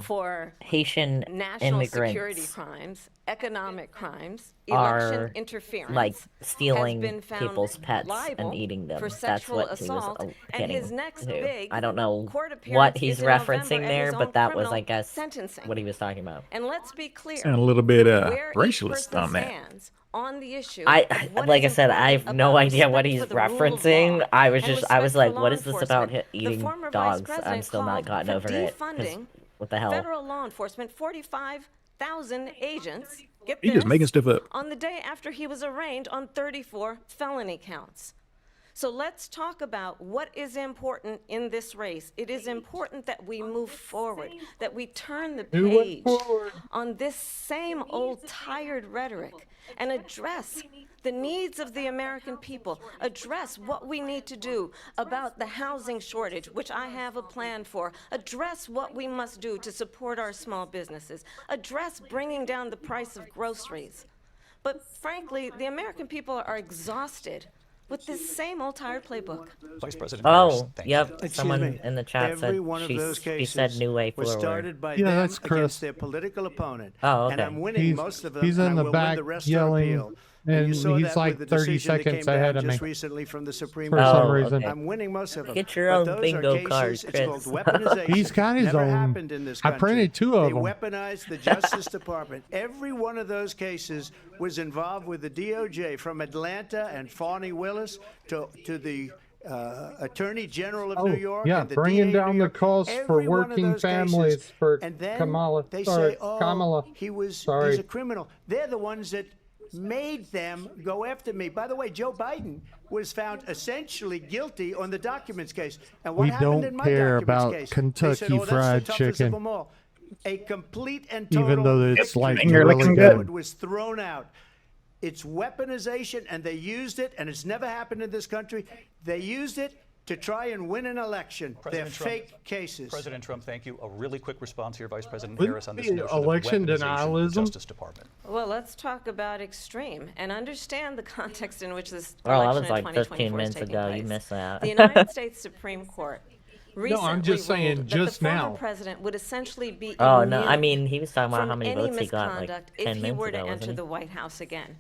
for Haitian national security immigrants crimes, economic crimes, are election interference, like has stealing been found people's pets liable and eating them. for That's sexual what he assault, was and getting his next to. big I don't know court what appearance he's is in November referencing at there, his but own that was, criminal I guess, sentencing. what he was talking about. And let's be clear, Sound a little bit where each racialist person on that. stands on the issue. I of what like I is said, I important have no about idea what respect he's for the rule of referencing. law I was and just, I was respect like, for what law is this about enforcement. The eating former vice dogs? I'm president still not called gotten for over it. 'Cause defunding what the hell? federal law enforcement, 45,000 agents. Get He just this, making stuff up. on the day after he was arraigned on 34 felony counts. So let's talk about what is important in this race. It is important that we move forward, that we turn the page on this same old tired rhetoric and address the needs of the American people, address what we need to do about the housing shortage, which I have a plan for, address what we must do to support our small businesses, address bringing down the price of groceries. But frankly, the American people are exhausted with this same old tired playbook. Vice President Harris, Oh, thank yep. you. Someone in the chat said Every one of those she said cases new way was forward. started by Yeah, them that's Chris. against their political opponent. Oh, And okay. I'm winning He's- most of them, he's and in I the will back win the rest yelling, on appeal. and you saw he's that like with the 30 decision that seconds came ahead down of just me. recently from the Supreme For Court. some Oh, reason. okay. I'm winning most of them. Get your But own those are bingo cases, card, it's Chris. called weaponization. He's got his Never own. happened in this I country. printed 2 of They them. weaponized the Justice Department. Every one of those cases was involved with the DOJ, from Atlanta and Fani Willis to the Attorney General of New York. Yeah, and the bringing DA of down New the York. costs for Every one of working those families cases. for And then Kamala. they Sorry, say, oh, Kamala. he's Sorry. a criminal. They're the ones that made them go after me. By the way, Joe Biden was found essentially guilty on the documents case. And what We happened don't in my care documents about case? Kentucky They said, oh, that's Fried the toughest Chicken. of them all. A complete and total Even though it's like victory. Finger really licking good. good. Was thrown out. It's weaponization, and they used it, and it's never happened in this country. They used it to try and win an election. They're President Trump- fake cases. President Trump, thank you. A really quick response here, Vice President Wouldn't Harris, on it this be notion of election weaponization of the denialism? Justice Department. Well, let's talk about extreme and understand the context in which this Oh, that election was in like 2024 15 is minutes taking ago. place. You missed that. The United States Supreme Court recently I'm just saying, ruled just that the now. former president would essentially be Oh, no. immune I mean, he was talking about from how many any votes he got like misconduct 10 if he minutes were ago, to wasn't enter he? the White House again.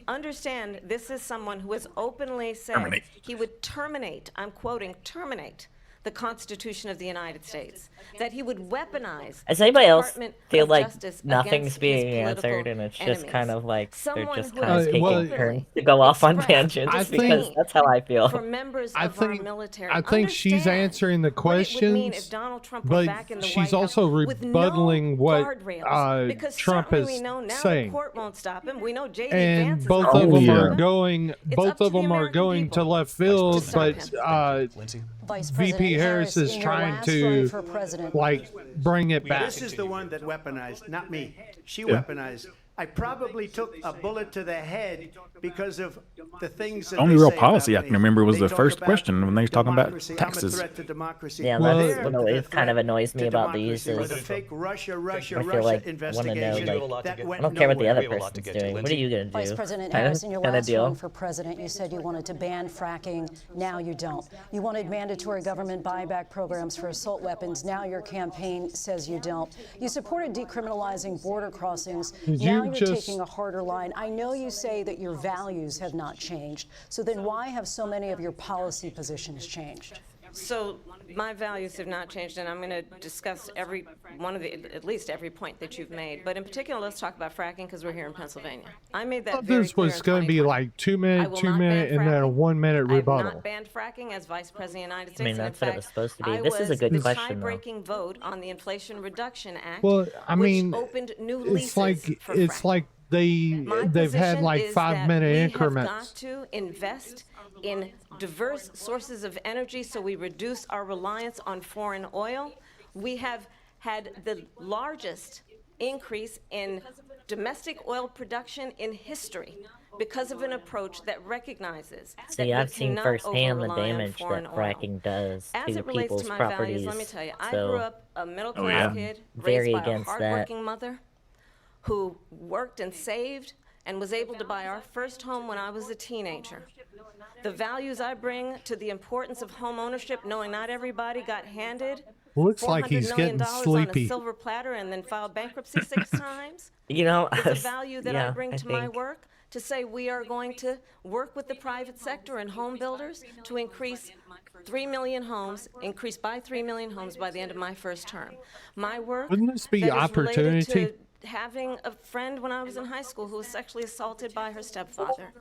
Understand, this is someone who has openly said Terminate. he would terminate, I'm quoting, terminate the Constitution of the United States, that he would weaponize Does anybody else Department feel of like Justice nothing's against his being political answered and it's just enemies. kind of like they're Someone just who kind of has taking well, turns to go off on expressed tangents? I Because think- that's how I feel. for members I of our think- military. I think she's Understand answering the what it would mean questions, if Donald Trump were but back in the she's White House also with no rebuttaling what, guardrails, because Trump certainly is we know now saying. the court won't stop him. We know J.D. And Vance is both not of gonna them stop are him. going. It's Both up to of the them are American going to people left field, to but stop Lindsay? Vice VP President Harris is in your trying last to, run for president. like, bring it back. This is the one that weaponized, not me. She weaponized. I probably took a bullet to the head because of the things that The only they real say policy I about can me. remember was They the talk first about question when they was talking about democracy. taxes. I'm a threat to democracy. Yeah, Well, that's They're what the always kind of threat annoys me to about these democracy. is The fake Russia I feel like I wanna know, investigation like, that I went don't care what the nowhere. other We have a lot to person's get to. doing. What are Lindsay? you gonna do? Vice President Kinda- Harris, in your kinda last deal. run for president, you said you wanted to ban fracking. Now you don't. You wanted mandatory government buyback programs for assault weapons. Now your campaign says you don't. You supported decriminalizing border crossings. Did Now you you're just- taking a harder line. I know you say that your values have not changed. So then why have so many of your policy positions changed? So my values have not changed, and I'm going to discuss every one of the, at least every point that you've made. But in particular, let's talk about fracking because we're here in Pennsylvania. I made that thought very this clear was in going to be 2020. like 2 I minute, will 2 not minute, ban and then a fracking. 1 minute I have rebuttal. not banned fracking as Vice President of the United States. I mean, and in that's what it fact, was supposed to be. I This is a was good the question, though. tie-breaking vote on the Inflation Reduction Act, Well, I mean, which opened new it's like leases for it's fracking. like they've had My like position is 5 that minute we increments. have got to invest in diverse sources of energy so we reduce our reliance on foreign oil. We have had the largest increase in domestic oil production in history because of an approach that recognizes that See, we I've seen cannot firsthand the over-rely on damage that foreign oil. fracking does As to it relates people's to my properties. values, let me tell you, I so, grew up a middle-class yeah. kid Very raised by a against that. hardworking mother who worked and saved and was able to buy our first home when I was a teenager. The values I bring to the importance of home ownership, knowing not everybody got handed Looks like $400 he's million getting on a sleepy. silver platter and then filed bankruptcy 6 times. you know, It's a value that yeah, I bring to my think- work to say we are going to work with the private sector and home builders to increase 3 million homes, increase by 3 million homes by the end of my first term. My work Wouldn't this be that is related opportunity? to having a friend when I was in high school who was sexually assaulted by her stepfather.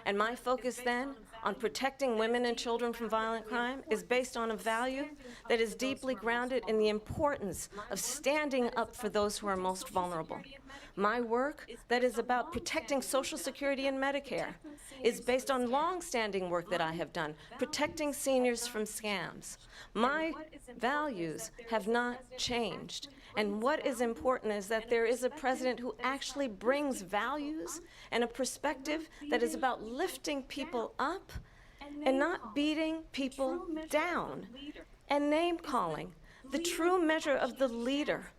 And my focus then on protecting women and children from violent crime is based on a value that is deeply grounded in the importance of standing up for those who are most vulnerable. My work that is about protecting Social Security and Medicare is based on long-standing work that I have done, protecting seniors from scams. My values have not changed. And what is important is that there is a president who actually brings values and a perspective that is about lifting people up and not beating people down and name calling. The true measure of the leader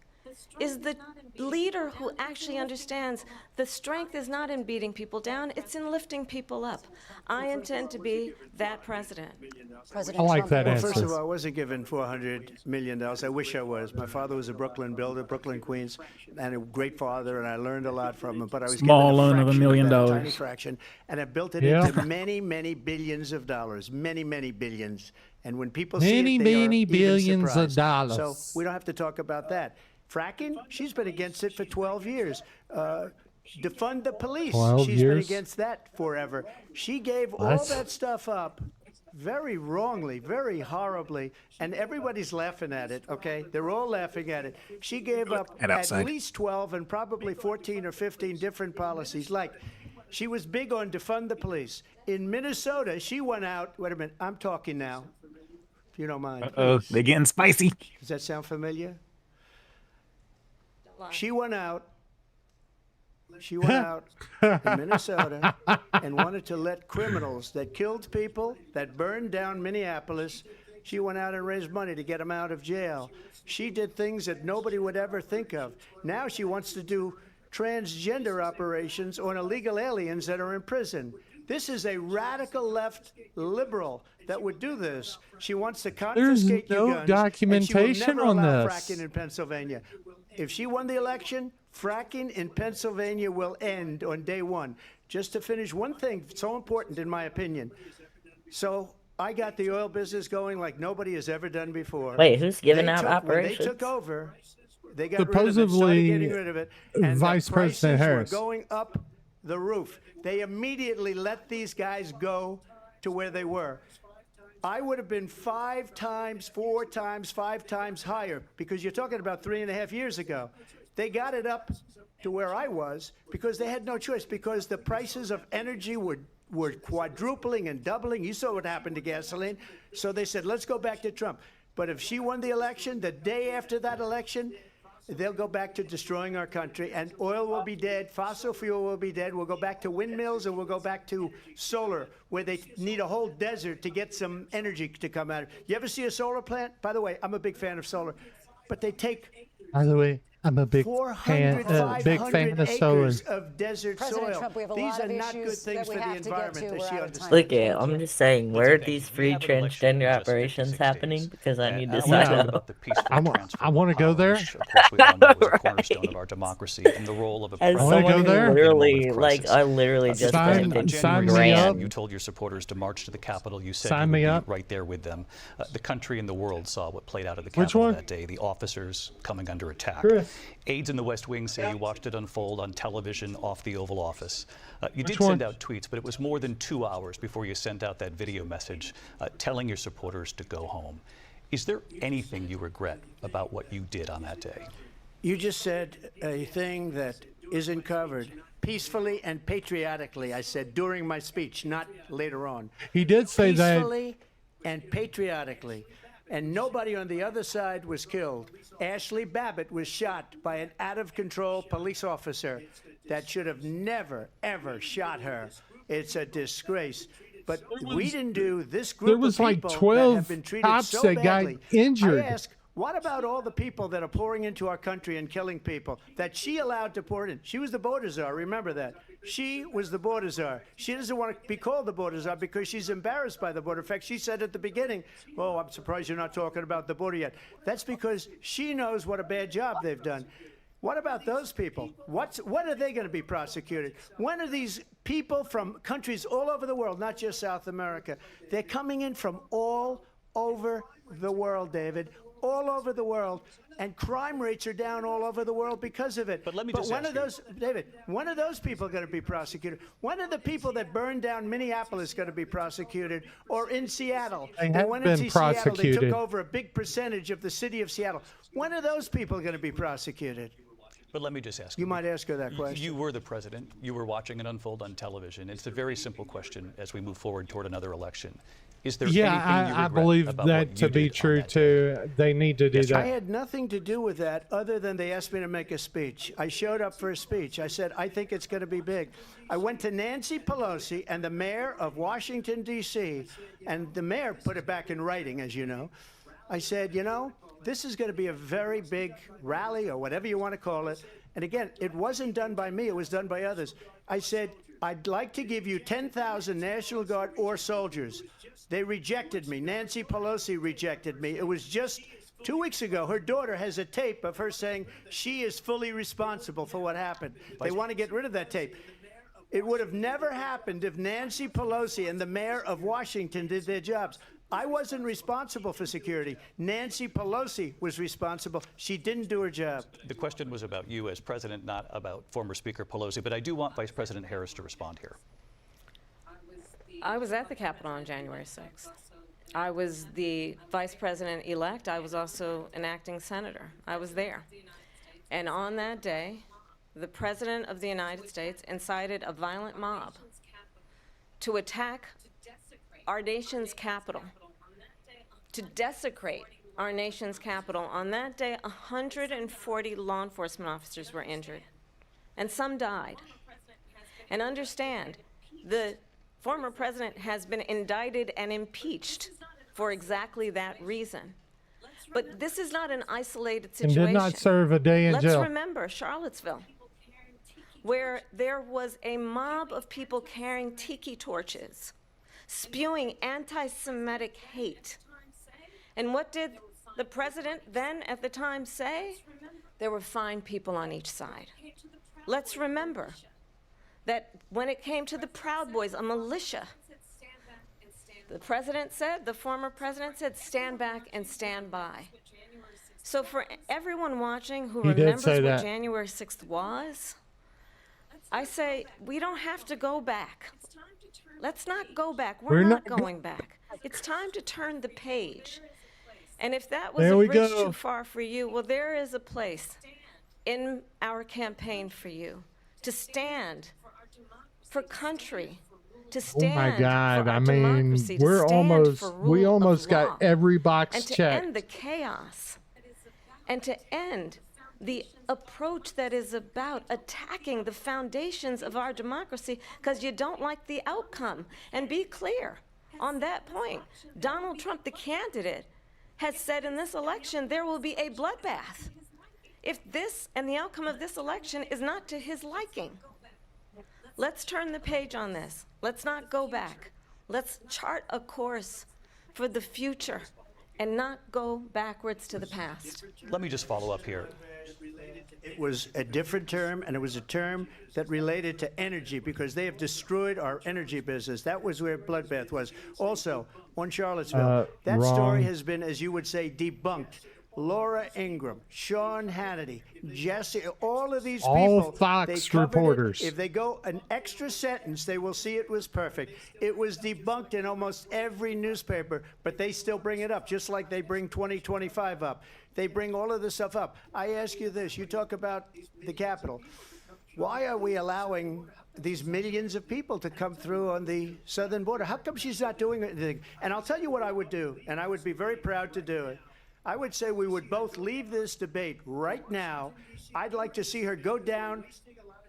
is the leader who actually understands the strength is not in beating people down, it's in lifting people up. I intend to be that president. President I like Trump. that Well, answer. first of all, I wasn't given $400 million. I wish I was. My father was a Brooklyn builder, Brooklyn, Queens, and a great father, and I learned a lot from him. But I was Small given loan of $1 million. that, a tiny fraction, and I built it Yeah. into many, many billions of dollars, many, many billions. And when people see Many, it, they many are even billions of surprised. dollars. So we don't have to talk about that. Fracking, she's been against it for 12 years. Defund the police, 12 she's been years? against that forever. She gave all What? that stuff up very wrongly, very horribly, and everybody's laughing at it, okay? They're all laughing at it. She gave up And at outside. least 12 and probably 14 or 15 different policies. Like, she was big on defund the police. In Minnesota, she went out, wait a minute, I'm talking now, if you don't mind. Oh, please. they're getting spicy. Does that sound familiar? She went out in Minnesota and wanted to let criminals that killed people, that burned down Minneapolis, she went out and raised money to get them out of jail. She did things that nobody would ever think of. Now she wants to do transgender operations on illegal aliens that are in prison. This is a radical left liberal that would do this. She wants to confiscate no your guns, documentation and she will never on allow this. fracking in Pennsylvania. If she won the election, fracking in Pennsylvania will end on day one. Just to finish, one thing so important in my opinion. So I got the oil business going like nobody has ever done before. Wait, who's giving They out took- operations? When they took over, they got rid of it, Supposedly, started getting rid of it, and Vice the President prices Harris. were going up the roof. They immediately let these guys go to where they were. I would have been 5 times, 4 times, 5 times higher, because you're talking about 3.5 years ago. They got it up to where I was because they had no choice, because the prices of energy were quadrupling and doubling. You saw what happened to gasoline. So they said, let's go back to Trump. But if she won the election, the day after that election, they'll go back to destroying our country, and oil will be dead, fossil fuel will be dead, we'll go back to windmills, and we'll go back to solar, where they need a whole desert to get some energy to come out of. You ever see a solar plant? By the way, I'm a big fan of solar, but they take By the way, I'm a big 400, big fan of solar. acres of desert President soil. Trump, we have a These lot are of not good issues things that we for the have to get environment, to. as We're she out of understands. time. Look at, I'm just saying, where are these free We have an election in transgender just 56 operations days. happening? Because I need to And sign talk up. about the peaceful I transfer wanna of go power, there. which, of course, we all know is a Right. cornerstone of our democracy, and the role of a As I wanna president go someone who there. in a moment literally, of like, crisis. I literally just Sign- printed January sign me 6th, up. you told your supporters to march to the Capitol. You said Sign you would me be up. right there with them. The country and the world saw what played out at the Which Capitol one? that day, the officers coming under attack. Chris. Aides in the West Wing say you watched it unfold on television off the Oval Office. You Which did send one? out tweets, but it was more than 2 hours before you sent out that video message telling your supporters to go home. Is there anything you regret about what you did on that day? You just said a thing that isn't covered. Peacefully and patriotically, I said during my speech, not later on. He did say that. Peacefully and patriotically. And nobody on the other side was killed. Ashley Babbitt was shot by an out-of-control police officer that should have never, ever shot her. It's a disgrace. But we didn't do this group There was of like people 12 that have been treated cops so that got badly. injured. I ask, what about all the people that are pouring into our country and killing people that she allowed to pour in? She was the border czar, remember that. She was the border czar. She doesn't want to be called the border czar because she's embarrassed by the border. In fact, she said at the beginning, oh, I'm surprised you're not talking about the border yet. That's because she knows what a bad job they've done. What about those people? When are they going to be prosecuted? When are these people from countries all over the world, not just South America? They're coming in from all over the world, David, all over the world, and crime rates are down all over the world because of it. But let me just when ask are those, David, when are those people going to be prosecuted? When are the people that burned down Minneapolis going to be prosecuted? Or in Seattle? They have went been into Seattle, they prosecuted. took over a big percentage of the city of Seattle. When are those people going to be prosecuted? But let me just ask You might ask her that question. You were the president. You were watching it unfold on television. It's a very simple question as we move forward toward another election. Is there Yeah, anything you regret I believe about that what to you be did on true that day? too. They need to do I that. had nothing to do with that other than they asked me to make a speech. I showed up for a speech. I said, I think it's going to be big. I went to Nancy Pelosi and the mayor of Washington, D.C., and the mayor put it back in writing, as you know. I said, you know, this is going to be a very big rally or whatever you want to call it. And again, it wasn't done by me. It was done by others. I said, I'd like to give you 10,000 National Guard or soldiers. They rejected me. Nancy Pelosi rejected me. It was just 2 weeks ago. Her daughter has a tape of her saying she is fully responsible for what happened. They want to get rid of that tape. It would have never happened if Nancy Pelosi and the mayor of Washington did their jobs. I wasn't responsible for security. Nancy Pelosi was responsible. She didn't do her job. The question was about you as president, not about former Speaker Pelosi, but I do want Vice President Harris to respond here. I was at the Capitol on January 6th. I was the vice president-elect. I was also an acting senator. I was there. And on that day, the President of the United States incited a violent mob to attack our nation's capital, to desecrate our nation's capital. On that day, 140 law enforcement officers were injured, and some died. And understand, the former president has been indicted and impeached for exactly that reason. But this is not an isolated situation. And did not serve a day in jail. Let's remember Charlottesville, where there was a mob of people carrying tiki torches, spewing anti-Semitic hate. And what did the president then at the time say? There were fine people on each side. Let's remember that when it came to the Proud Boys, a militia, the president said, the former president said, stand back and stand by. So for everyone watching who remembers what January 6th was, I say we don't have to go back. Let's not go back. We're not going back. It's time to turn the page. And if that was a bridge too far for you, well, there is a place in our campaign for you to stand for country, to stand oh my God! for our I mean, democracy, we almost got every box and to checked. end the chaos, and to end the approach that is about attacking the foundations of our democracy because you don't like the outcome. And be clear on that point. Donald Trump, the candidate, has said in this election there will be a bloodbath if this and the outcome of this election is not to his liking. Let's turn the page on this. Let's not go back. Let's chart a course for the future and not go backwards to the past. Let me just follow up here. It was a different term, and it was a term that related to energy because they have destroyed our energy business. That was where bloodbath was. Also, on Charlottesville, that story has been, as you would say, debunked. Laura Ingraham, Sean Hannity, Jesse, all of these people. All Fox reporters. If they go an extra sentence, they will see it was perfect. It was debunked in almost every newspaper, but they still bring it up, just like they bring 2025 up. They bring all of this stuff up. I ask you this. You talk about the Capitol. Why are we allowing these millions of people to come through on the southern border? How come she's not doing anything? And I'll tell you what I would do, and I would be very proud to do it. I would say we would both leave this debate right now. I'd like to see her go down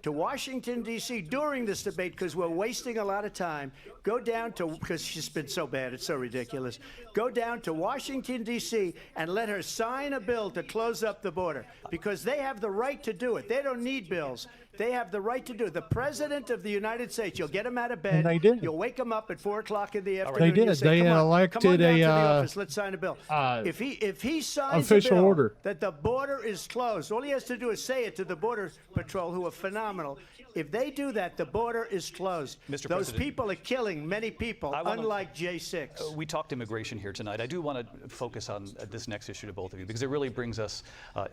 to Washington, D.C. during this debate because we're wasting a lot of time. Go down to, because she's been so bad, it's so ridiculous. Go down to Washington, D.C. and let her sign a bill to close up the border because they have the right to do it. They don't need bills. They have the right to do it. The President of the United States, you'll get him out of bed. And they did. You'll wake him up at 4 o'clock in the afternoon. They did. Say, They elected come on down a to the office. Let's sign a bill. If he signs official a bill order that the border is closed, all he has to do is say it to the Border Patrol, who are phenomenal. If they do that, the border is closed. Mr. Those President, people are killing many people, unlike J6. We talked immigration here tonight. I do want to focus on this next issue to both of you because it really brings us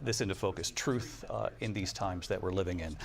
this into focus, truth in these times that we're living in.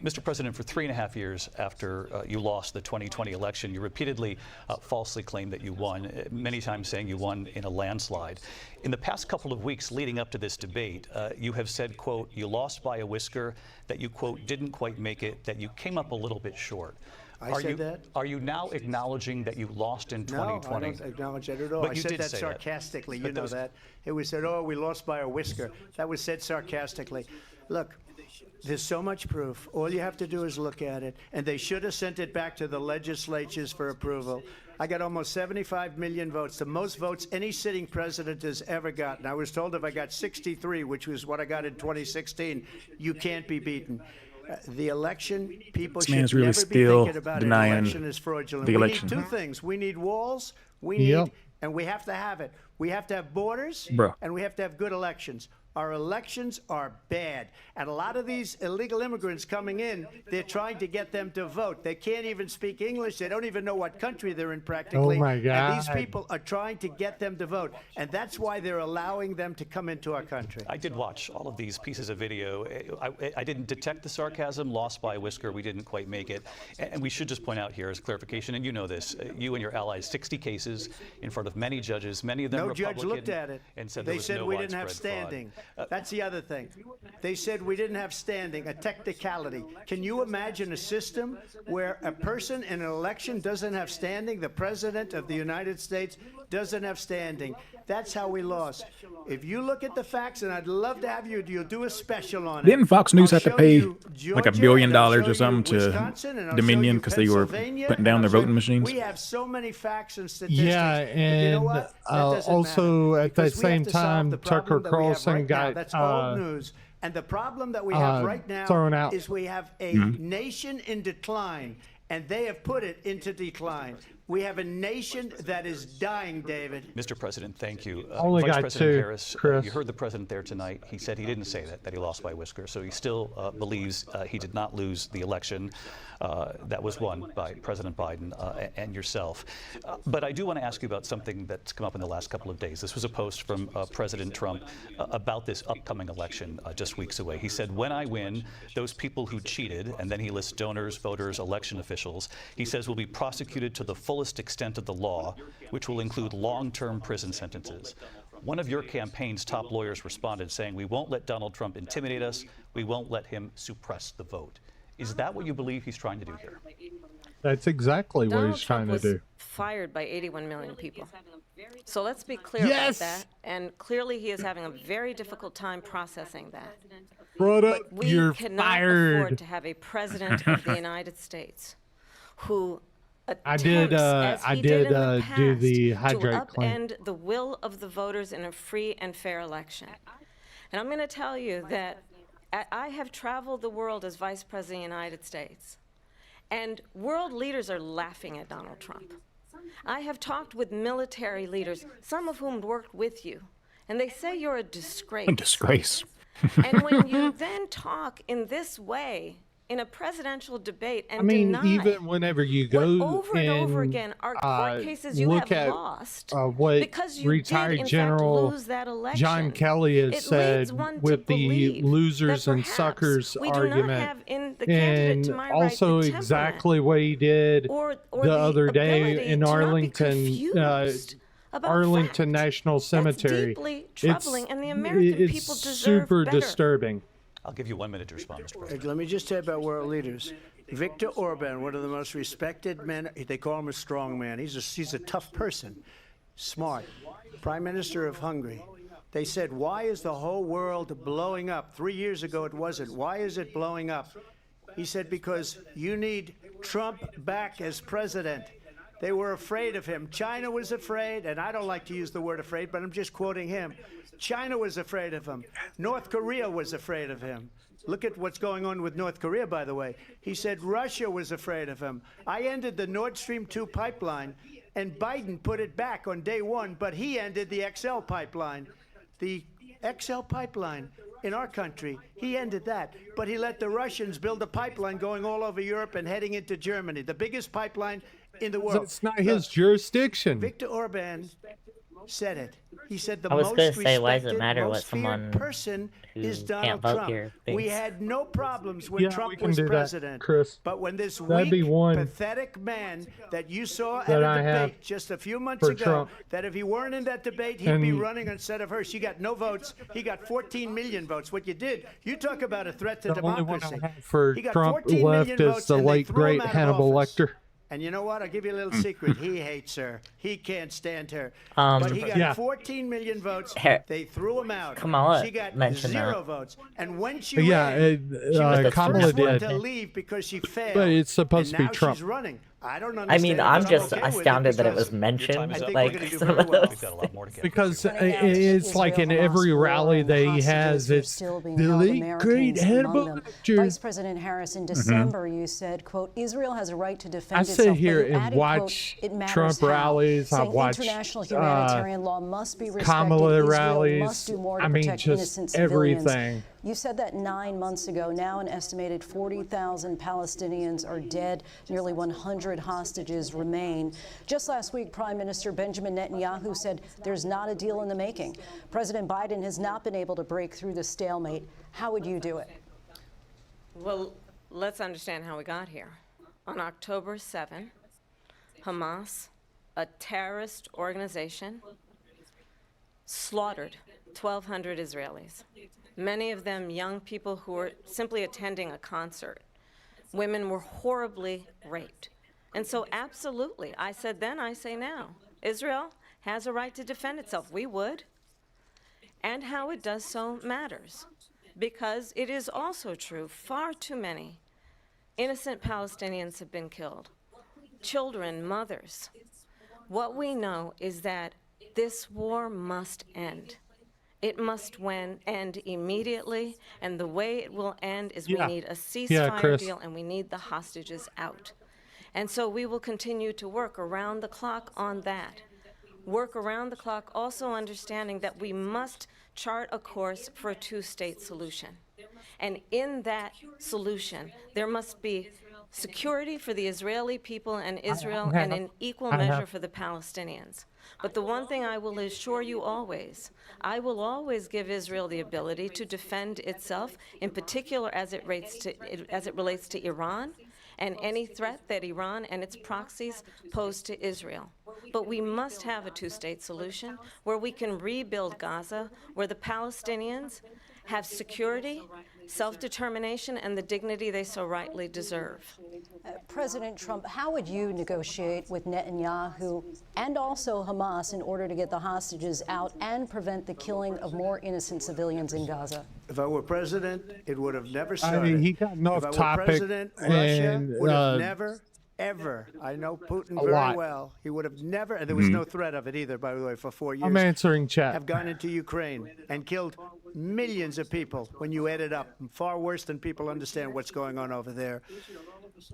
Mr. President, for 3.5 years after you lost the 2020 election, you repeatedly falsely claimed that you won, many times saying you won in a landslide. In the past couple of weeks leading up to this debate, you have said, quote, you lost by a whisker, that you, quote, didn't quite make it, that you came up a little bit short. I said that? Are you now acknowledging that you lost in 2020? No, I don't acknowledge that at all. But I you said did that say sarcastically. But You know those- that. It was said, oh, we lost by a whisker. That was said sarcastically. Look, there's so much proof. All you have to do is look at it. And they should have sent it back to the legislatures for approval. I got almost 75 million votes, the most votes any sitting president has ever gotten. I was told if I got 63, which was what I got in 2016, you can't be beaten. The election, people This man's should really never be still thinking about denying an election is fraudulent. the We election. need two things. We need walls, Yep. and we have to have it. We have to have borders, Bro. and we have to have good elections. Our elections are bad. And a lot of these illegal immigrants coming in, they're trying to get them to vote. They can't even speak English. They don't even know what country they're in practically. Oh, my And these God. people are trying to get them to vote. And that's why they're allowing them to come into our country. I did watch all of these pieces of video. I didn't detect the sarcasm, lost by a whisker. We didn't quite make it. And we should just point out here as clarification, and you know this, you and your allies, 60 cases in front of many judges, many of them No Republican. judge looked at it. And said there They was said no we didn't have widespread fraud. standing. That's the other thing. They said we didn't have standing, a technicality. Can you imagine a system where a person in an election doesn't have standing? The president of the United States doesn't have standing. That's how we lost. If you look at the facts, and I'd love to have you do a special on it. Didn't Fox News I'll have to show pay you like $1 Georgia, billion and I'll or show you something to Wisconsin, and I'll Dominion show you because they were Pennsylvania, putting down and their I'll show voting you- machines? We have so many facts and statistics. Yeah, but you know and what? That doesn't also matter, at that because we have same to solve time, the Tucker problem that we have Carlson right now. got That's old news. And the problem that we have right now thrown out. is we have a nation in decline, and they have put it into decline. We have a nation that is dying, David. Mr. President, thank you. Only Vice got President two, Harris, Chris. you heard the president there tonight. He said he didn't say that he lost by a whisker. So he still believes he did not lose the election that was won by President Biden and yourself. But I do want to ask you about something that's come up in the last couple of days. This was a post from President Trump about this upcoming election just weeks away. He said, when I win, those people who cheated, and then he lists donors, voters, election officials, he says will be prosecuted to the fullest extent of the law, which will include long-term prison sentences. One of your campaign's top lawyers responded saying, we won't let Donald Trump intimidate us. We won't let him suppress the vote. Is that what you believe he's trying to do here? That's exactly what Donald he's trying Trump to was do. fired by 81 million people. So let's be clear Yes! about that. And clearly he is having a very difficult time processing that. Brother, We you're cannot fired. afford to have a president of the United States who I did, attempts, as I he did, in the do past, the to hydrate claim. upend the will of the voters in a free and fair election. And I'm going to tell you that I have traveled the world as Vice President of the United States, and world leaders are laughing at Donald Trump. I have talked with military leaders, some of whom worked with you, and they say you're a disgrace. A disgrace. And when you then talk in this way in a presidential debate and I mean, deny even whenever you go what over and over again are court cases you look have at lost what because you retired did, in General fact, lose that election. John Kelly has It said leads one to with the believe losers that and perhaps suckers we do not argument, have in the candidate and to my right also the exactly what he did or the other day ability in to not be Arlington, confused about Arlington fact. National Cemetery. That's deeply troubling, and the American it's people deserve super better. disturbing. I'll give you 1 minute to respond, Mr. President. Let me just tell you about world leaders. Viktor Orban, one of the most respected men, they call him a strong man. He's a tough person, smart. Prime Minister of Hungary. They said, why is the whole world blowing up? 3 years ago it wasn't. Why is it blowing up? He said, because you need Trump back as president. They were afraid of him. China was afraid, and I don't like to use the word afraid, but I'm just quoting him. China was afraid of him. North Korea was afraid of him. Look at what's going on with North Korea, by the way. He said Russia was afraid of him. I ended the Nord Stream 2 pipeline, and Biden put it back on day one, but he ended the XL pipeline. The XL pipeline in our country, he ended that. But he let the Russians build a pipeline going all over Europe and heading into Germany, the biggest pipeline in the world. It's not his jurisdiction. Viktor Orban said it. He said the I was most gonna say, why does it respected, matter what most feared someone person who is can't Donald vote Trump. here We thinks? had no problems when Yeah, we Trump can was do that, president. Chris. But when this That'd be weak, one pathetic man that you saw at that a I have debate just a few months for ago, Trump. that if he weren't in that debate, he'd be And- running instead of her. She got no votes. He got 14 million votes. What you did, you talk about a threat to The only one democracy. I have for He got Trump 14 left million is votes, the and they late, threw him great out of Hannibal office. Lecter. And you know what? I'll give you a little secret. He hates her. He can't stand her. Um, But he got Yeah. 14 million votes. Her- They threw him out. Kamala She got mentioned 0 that. votes. And when she Yeah, ran, she was the Kamala first one did. to leave because she failed. But it's supposed and to be now Trump. she's running. I don't I understand. mean, but I'm just okay with it astounded that it because was mentioned. time is up. I think Like we're gonna do some very of well. those. We've got a lot more to get Because to. it's like in every rally they has, it's the late, great Hannibal Lecter. Vice President Harris, in December, you said, quote, Israel has a right to defend I itself. sit but here you and added, watch quote, "It matters Trump how," rallies. I saying watch international humanitarian law must be respected. Kamala Israel rallies. must do more to I mean, protect just innocent civilians. everything. You said that 9 months ago. Now an estimated 40,000 Palestinians are dead. Nearly 100 hostages remain. Just last week, Prime Minister Benjamin Netanyahu said there's not a deal in the making. President Biden has not been able to break through the stalemate. How would you do it? Well, let's understand how we got here. On October 7, Hamas, a terrorist organization, slaughtered 1,200 Israelis, many of them young people who were simply attending a concert. Women were horribly raped. And so absolutely, I said then, I say now, Israel has a right to defend itself. We would. And how it does so matters, because it is also true, far too many innocent Palestinians have been killed. Children, mothers. What we know is that this war must end. It must end immediately, and the way it will end is we need a ceasefire Chris. deal and we need the hostages out. And so we will continue to work around the clock on that. Work around the clock, also understanding that we must chart a course for a two-state solution. And in that solution, there must be security for the Israeli people and Israel, and an equal measure for the Palestinians. But the one thing I will assure you always, I will always give Israel the ability to defend itself, in particular as it relates to Iran, and any threat that Iran and its proxies pose to Israel. But we must have a two-state solution where we can rebuild Gaza, where the Palestinians have security, self-determination, and the dignity they so rightly deserve. President Trump, how would you negotiate with Netanyahu and also Hamas in order to get the hostages out and prevent the killing of more innocent civilians in Gaza? If I were president, it would have never started. I mean, he got if I off were topic president, Russia and would have never, ever, I know Putin very lot. well, he would have never, and there was no threat of it either, by the way, for 4 years. I'm answering chat. Have gone into Ukraine and killed millions of people when you add it up. Far worse than people understand what's going on over there.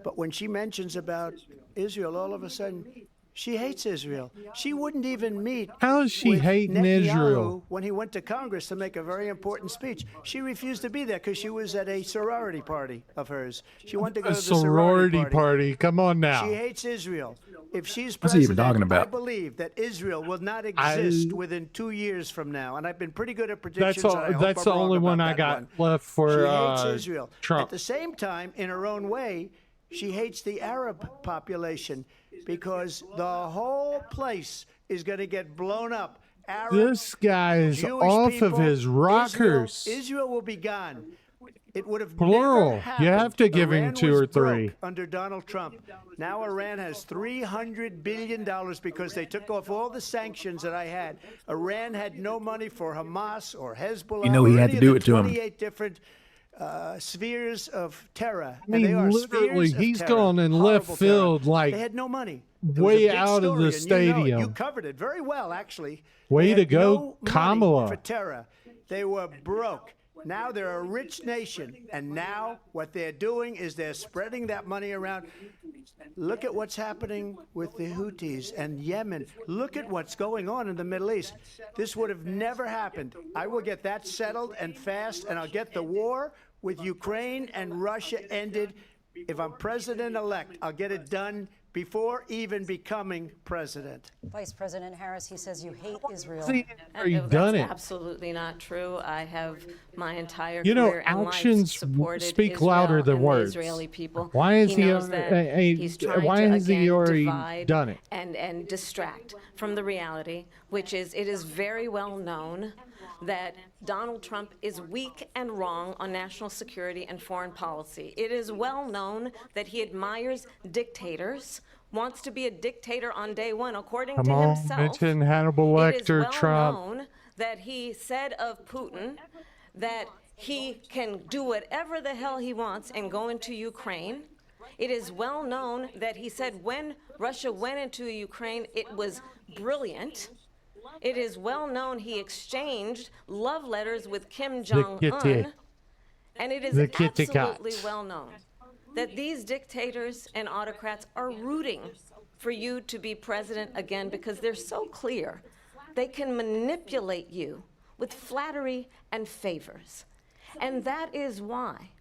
But when she mentions about Israel, all of a sudden, she hates Israel. She wouldn't even meet How is she with hating Netanyahu Israel? when he went to Congress to make a very important speech. She refused to be there because she was at a sorority party of hers. She wanted to go A to the sorority sorority party. Come on now. She hates Israel. If she's What's he even president, talking about? I believe that Israel will not exist within 2 years from now. And I've been pretty good at predictions. That's and I hope that's I'm the wrong only about one I that got one. left for She hates Israel. At Trump. the same time, in her own way, she hates the Arab population because the whole place is going to get blown up. Arabs, This guy is Jewish off people, of his rockers. Israel will be gone. It would have Plural. never You happened. have to give him Iran 2 was or 3. broke under Donald Trump. Now Iran has $300 billion because they took off all the sanctions that I had. Iran had no money for Hamas or Hezbollah. You know he or had any to do of it the to him. 28 different spheres of terror. I mean, and they are literally, spheres of he's terror. gone in Horrible left terror. field, like, they had no money. It was a way big out of the story, and you know it. stadium. You covered it very well, actually. Way They to had go, no money Kamala. for terror. They were broke. Now they're a rich nation, and now what they're doing is they're spreading that money around. Look at what's happening with the Houthis and Yemen. Look at what's going on in the Middle East. This would have never happened. I will get that settled and fast, and I'll get the war with Ukraine and Russia ended. If I'm president-elect, I'll get it done before even becoming president. Vice President Harris, he says you hate Israel. See, you've done That's it. absolutely not true. I have my entire You know, career and life actions supported speak Israel louder than and the words. Israeli people. Why is he knows that he's trying why to has he again already divide done it? and distract from the reality, which is it is very well known that Donald Trump is weak and wrong on national security and foreign policy. It is well known that he admires dictators, wants to be a dictator on day one, according Come to on, himself. mention Hannibal It is Lecter, well Trump. known that he said of Putin that he can do whatever the hell he wants and go into Ukraine. It is well known that he said when Russia went into Ukraine, it was brilliant. It is well known he exchanged love letters with Kim Jong-un. And it is absolutely well known that these dictators and autocrats are rooting for you to be president again because they're so clear. They can manipulate you with flattery and favors. And that is why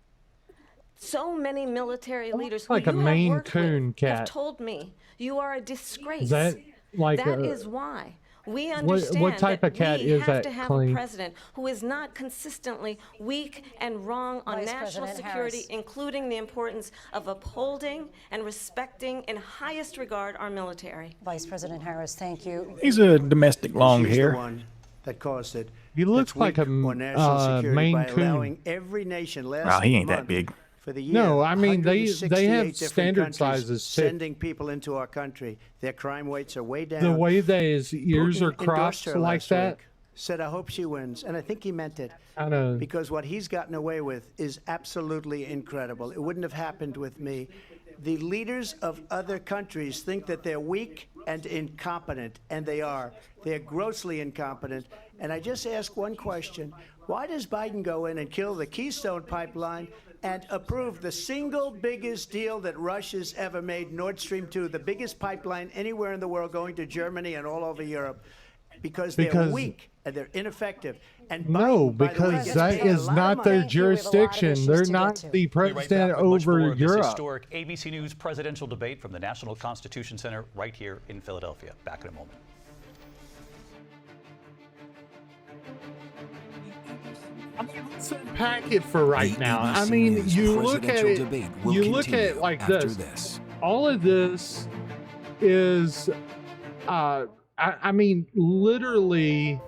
so many military leaders who like a you have Maine worked Coon with cat. have told me you are a disgrace. Is that like That a, is why we understand what type that of cat we is have that, to have Clean? a president who is not consistently weak and wrong on Vice national President security, Harris. including the importance of upholding and respecting in highest regard our military. Vice President Harris, thank you. He's a domestic long She's hair. the one that caused it. He looks That's like weak a on national security Maine by Coon. allowing every nation last Wow, he ain't month that big. for the year, No, I mean, they have 168 different standard countries sizes, too. sending people into our country. Their crime rates are way down. The way that his ears Putin are cropped endorsed her like last that. week, said, I hope she wins. And I think he meant it. I know. Because what he's gotten away with is absolutely incredible. It wouldn't have happened with me. The leaders of other countries think that they're weak and incompetent, and they are. They're grossly incompetent. And I just ask one question. Why does Biden go in and kill the Keystone Pipeline and approve the single biggest deal that Russia's ever made, Nord Stream 2, the biggest pipeline anywhere in the world going to Germany and all over Europe? Because they're weak and they're ineffective. And No, Biden, by the way, because gets that paid a is lot of not money. their Thank you. We have a lot of jurisdiction. issues They're to not get to. the We'll be right president back with much more over of this Europe. historic ABC News presidential debate from the National Constitution Center right here in Philadelphia. Back in a moment. Let's unpack it for right now. I mean, you look at it. You look at it like this. All of this is, I mean, literally.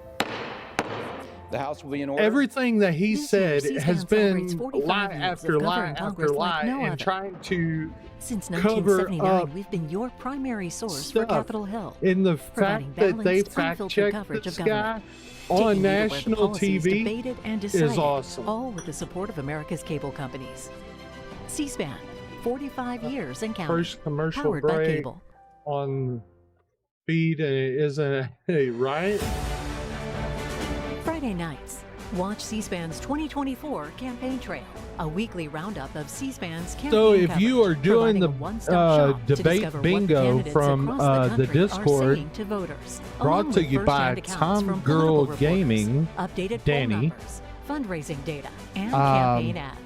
The House will be in order. Everything that he This said year, has C-SPAN been celebrates 45 lie years after of lie governing after Congress lie like no and other. trying to Since cover 1979, up we've been your primary source for stuff. Capitol Hill. In the providing fact that they balanced, fact unfiltered checked coverage this of guy government. on Taking you to where the national policy is TV debated and decided, is awesome. all with the support of America's cable companies. C-SPAN, 45 years and counting. First commercial Powered by break cable. on feed isn't it right? Friday nights, watch C-SPAN's 2024 campaign trail, a weekly roundup of C-SPAN's campaign So if coverage, you are doing providing the a one-stop shop to debate discover what bingo candidates from across the country are Discord, saying to voters, brought along to with you by first-hand accounts Tom from Girl political reporters, Gaming, updated poll Danny. numbers, fundraising data, and campaign ads.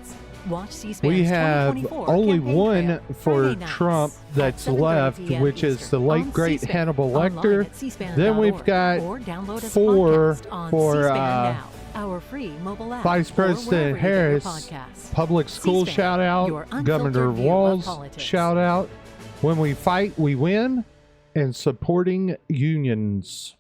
Watch C-SPAN's We have 2024 only campaign one trail for Friday nights Trump at that's 7:30 left, p.m. which is the Eastern late on great C-SPAN, Hannibal online Lecter. at cspan.org, Then we've got or download as a 4 podcast on for C-SPAN Now, our free mobile app, Vice or wherever President you get your Harris, podcasts. public school C-SPAN, shout your out, unfiltered Governor view of Walz politics. shout out. When we fight, we win, and supporting unions.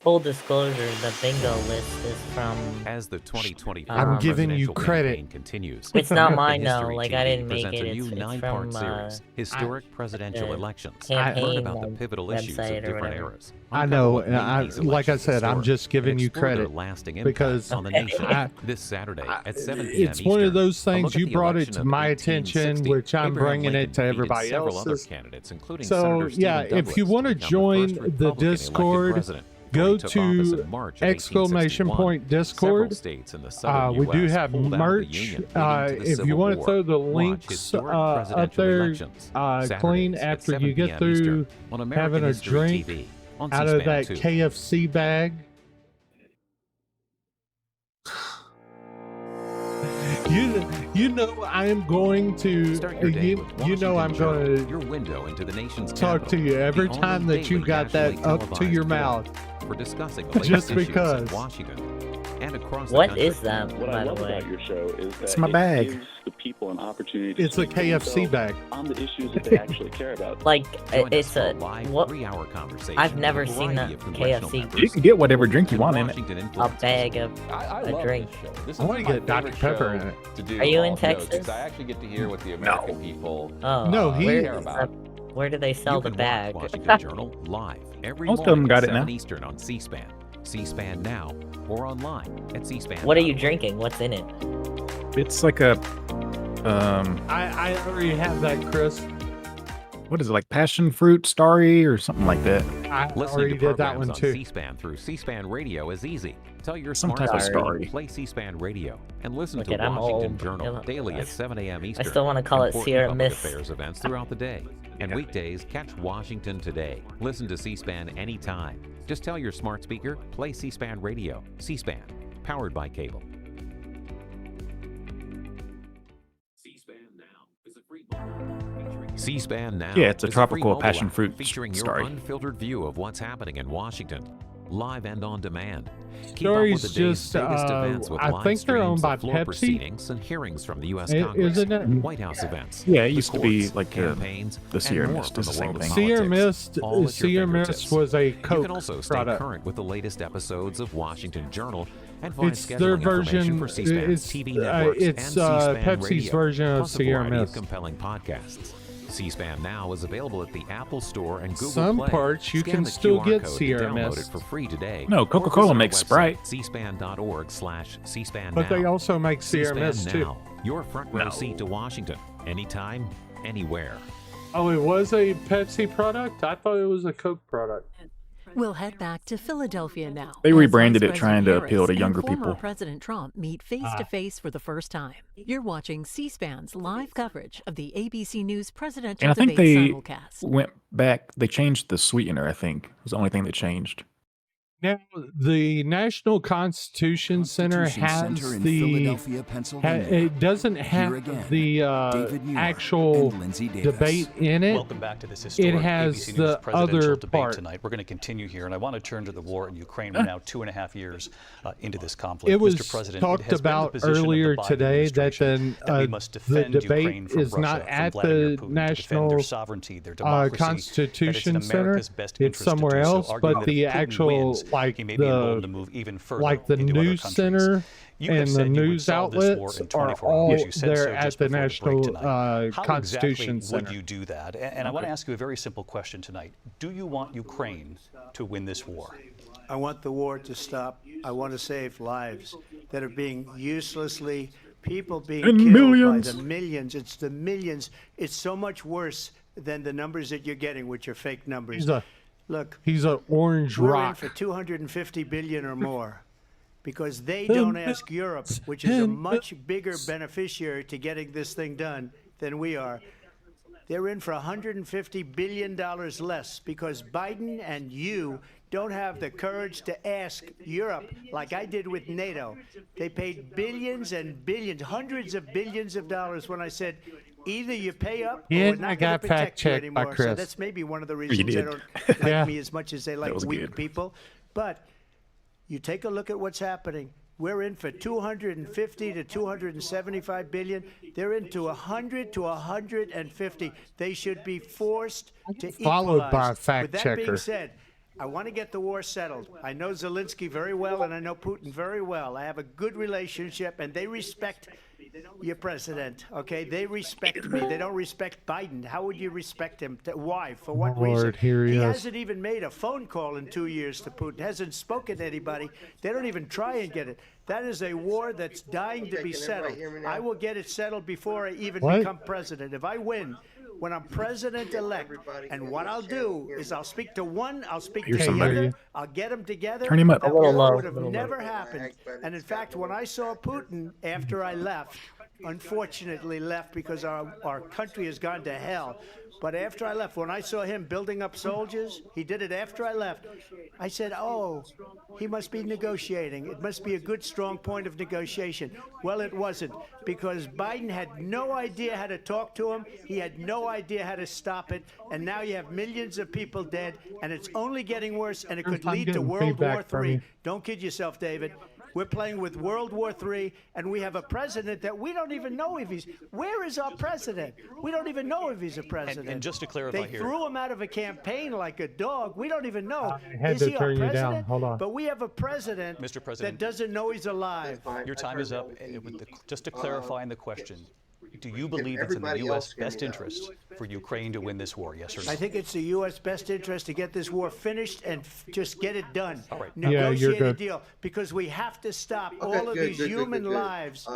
Full disclosure, the bingo list is from... As the 2024 I'm giving you presidential credit. campaign continues. It's not American mine, though. History Like, TV I didn't make presents it. a new It's 9-part from, series, Historic Presidential the Elections. campaign, Learn about the like, pivotal issues of website or different whatever. eras. I Uncover know, what and made these like I elections said, I'm historic, just giving and you explore their credit lasting because impact on the nation. I- This Saturday at 7 p.m. it's one of Eastern, those a things look at you the brought it election to of my attention, 1860. which I'm Abraham bringing Lincoln it to defeated everybody several other else. candidates, including So Senator yeah, Stephen if you Douglas, want to become the join first the Republican elected Discord, president. go He took office to in March of exclamation 1861. point Discord. Several states in the southern We do US have pulled out of the merch. Union, leading to the If you Civil want to War. throw the Watch links historic up presidential there, elections, clean Saturdays at after 7 you get p.m. through Eastern on American having a History drink TV on out of C-SPAN that 2. KFC bag. You know I am going to. Start your day with You know I'm Washington Journal, going to your window into the nation's talk to you every the time only that you daily got that nationally up to your televised mouth. forum for discussing the latest Just issues because. in Washington and across What the country. is that, What by I the love way? about your show is that It's my it bag. gives the people an opportunity to It's a speak for KFC themselves bag. on the issues that they actually care about. Like, Join us it's for a live what? 3-hour conversation I've with never a seen variety that of congressional KFC. members You can get whatever drink you and want in it. Washington A influencers. bag of I a love drink. this show. This I is want to my get Dr. favorite Pepper show in it. to do Are you all in of those, Texas? 'cause I actually get to hear what the American people Oh, No, he- where, care about. where do they sell You the can bag? watch Washington Journal live every Most of them morning got at it now. 7 Eastern on C-SPAN, C-SPAN Now, or online at C-SPAN. What are you drinking? What's in it? It's like a I already have that, Chris. what is it, like passion fruit starry or something like that? I Listening already to did that programs one on too. C-SPAN through C-SPAN Radio is easy. Tell your Some smart type of speaker story. to play C-SPAN Radio and listen Okay, to I'm Washington old. Journal Yeah, daily I at 7 a.m. Eastern. still want to call it Important Sierra public Mist. affairs events throughout the day. And weekdays, catch Washington Today. Listen to C-SPAN anytime. Just tell your smart speaker, play C-SPAN Radio. C-SPAN, powered by cable. C-SPAN Now. Yeah, it's a is tropical free mobile passion app fruit featuring your story. unfiltered view of what's happening in Washington, live and on demand. Keep up Stories with the day's just, biggest events with I live think they're owned streams by of floor Pepsi. proceedings and hearings from the U.S. Congress, Isn't it? White House events. Yeah, it the used to be courts, like campaigns, the Sierra and more Mist from is the the same world of thing. Sierra politics, Mist, all at your Sierra Mist fingertips. was a You Coke can also stay product. current with the latest episodes of Washington Journal and find It's scheduling their information version. for C-SPAN's It's TV networks and C-SPAN Pepsi's Radio, version of plus a Sierra variety of Mist. compelling podcasts. C-SPAN Now is available at the Apple Store and Google Some Play. parts you Scan can the still QR get code to Sierra download Mist. it for free today. No, or Coca-Cola visit our makes website, Sprite. cspan.org/cspan But they now. also make Sierra C-SPAN Mist too. Now, your front row seat to Washington, anytime, anywhere. Oh, it was a Pepsi product? I thought it was a Coke product. We'll head back to Philadelphia now. They as rebranded Vice it trying to President appeal to Harris younger and former people. President Trump meet face to face for the first time. You're watching C-SPAN's live coverage of the ABC News presidential And I think debate they simulcast. went back. They changed the sweetener. I think was the only thing that changed. Now, the National Constitution Center has the. It doesn't have the actual debate in it. Welcome back to this historic It has ABC News the presidential other debate part. tonight. We're going to continue here, and I want to turn to the war in Ukraine. We're now 2.5 years into this conflict. It was Mr. President, talked it has about been the position earlier of the Biden today that administration that we must defend the debate Ukraine from is Russia, not from at Vladimir the Putin, to defend National their sovereignty, their democracy, that Constitution it's in Center. America's best It's interest to somewhere do so, else, arguing but that the if Putin actual wins, like he may be emboldened to the move even further like the into other news countries. center You have and the said you would news solve this war outlets in are 24 all hours. You said there so at just the before break National tonight. How Constitution exactly Center. would you do that? And I want to ask you a very simple question tonight. Do you want Ukraine to win this war? I want the war to stop. I want to save lives that are being uselessly, people being And killed millions. by the millions. It's the millions. It's so much worse than the numbers that you're getting, which are fake numbers. Look, He's an orange we're in rock. for 250 billion or more because they don't ask Europe, which is a much bigger beneficiary to getting this thing done than we are. They're in for $150 billion less because Biden and you don't have the courage to ask Europe like I did with NATO. They paid billions and billions, hundreds of billions of dollars when I said, either you pay up or Yeah, we're not I going got to protect you fact-checked by anymore. So Chris. that's maybe one of the reasons they did. don't like Yeah. me as much as they like was weak good. people. But you take a look at what's happening. We're in for 250 to 275 billion. They're into 100 to 150. They should be forced to Followed by a equalize. fact With that checker. being said, I want to get the war settled. I know Zelensky very well, and I know Putin very well. I have a good relationship, and they respect your president, okay? They respect me. They don't respect Biden. How would you respect him? Why? For what reason? Lord, here he is. Hasn't even made a phone call in 2 years to Putin. Hasn't spoken to anybody. They don't even try and get it. That is a war that's dying to be settled. I will get it settled before I even What? become president. If I win, when I'm president-elect, and what I'll do is I'll speak to one, I'll speak Here's to the somebody. other, I'll get them together. Turn him up. That A little war low, would have little low. never happened. And in fact, when I saw Putin after I left, unfortunately left because our country has gone to hell. But after I left, when I saw him building up soldiers, he did it after I left. I said, oh, he must be negotiating. It must be a good, strong point of negotiation. Well, it wasn't, because Biden had no idea how to talk to him. He had no idea how to stop it. And now you have millions of people dead, and it's only getting worse, and it could lead to World War III. Don't kid yourself, David. We're playing with World War III, and we have a president that we don't even know if he's... Where is our president? We don't even know if he's a president. And just to clarify they here... threw him out of a campaign like a dog. We don't even know. Is he to our turn you president? down. Hold on. But we have a president, Mr. President, that doesn't know he's alive. Your time is up. Just to clarify in the question, do you believe it's in the U.S. best interest for Ukraine to win this war, yes or no? I think it's the U.S. best interest to get this war finished and just get it done. All right. Negotiate a deal, because we have to stop all of these human lives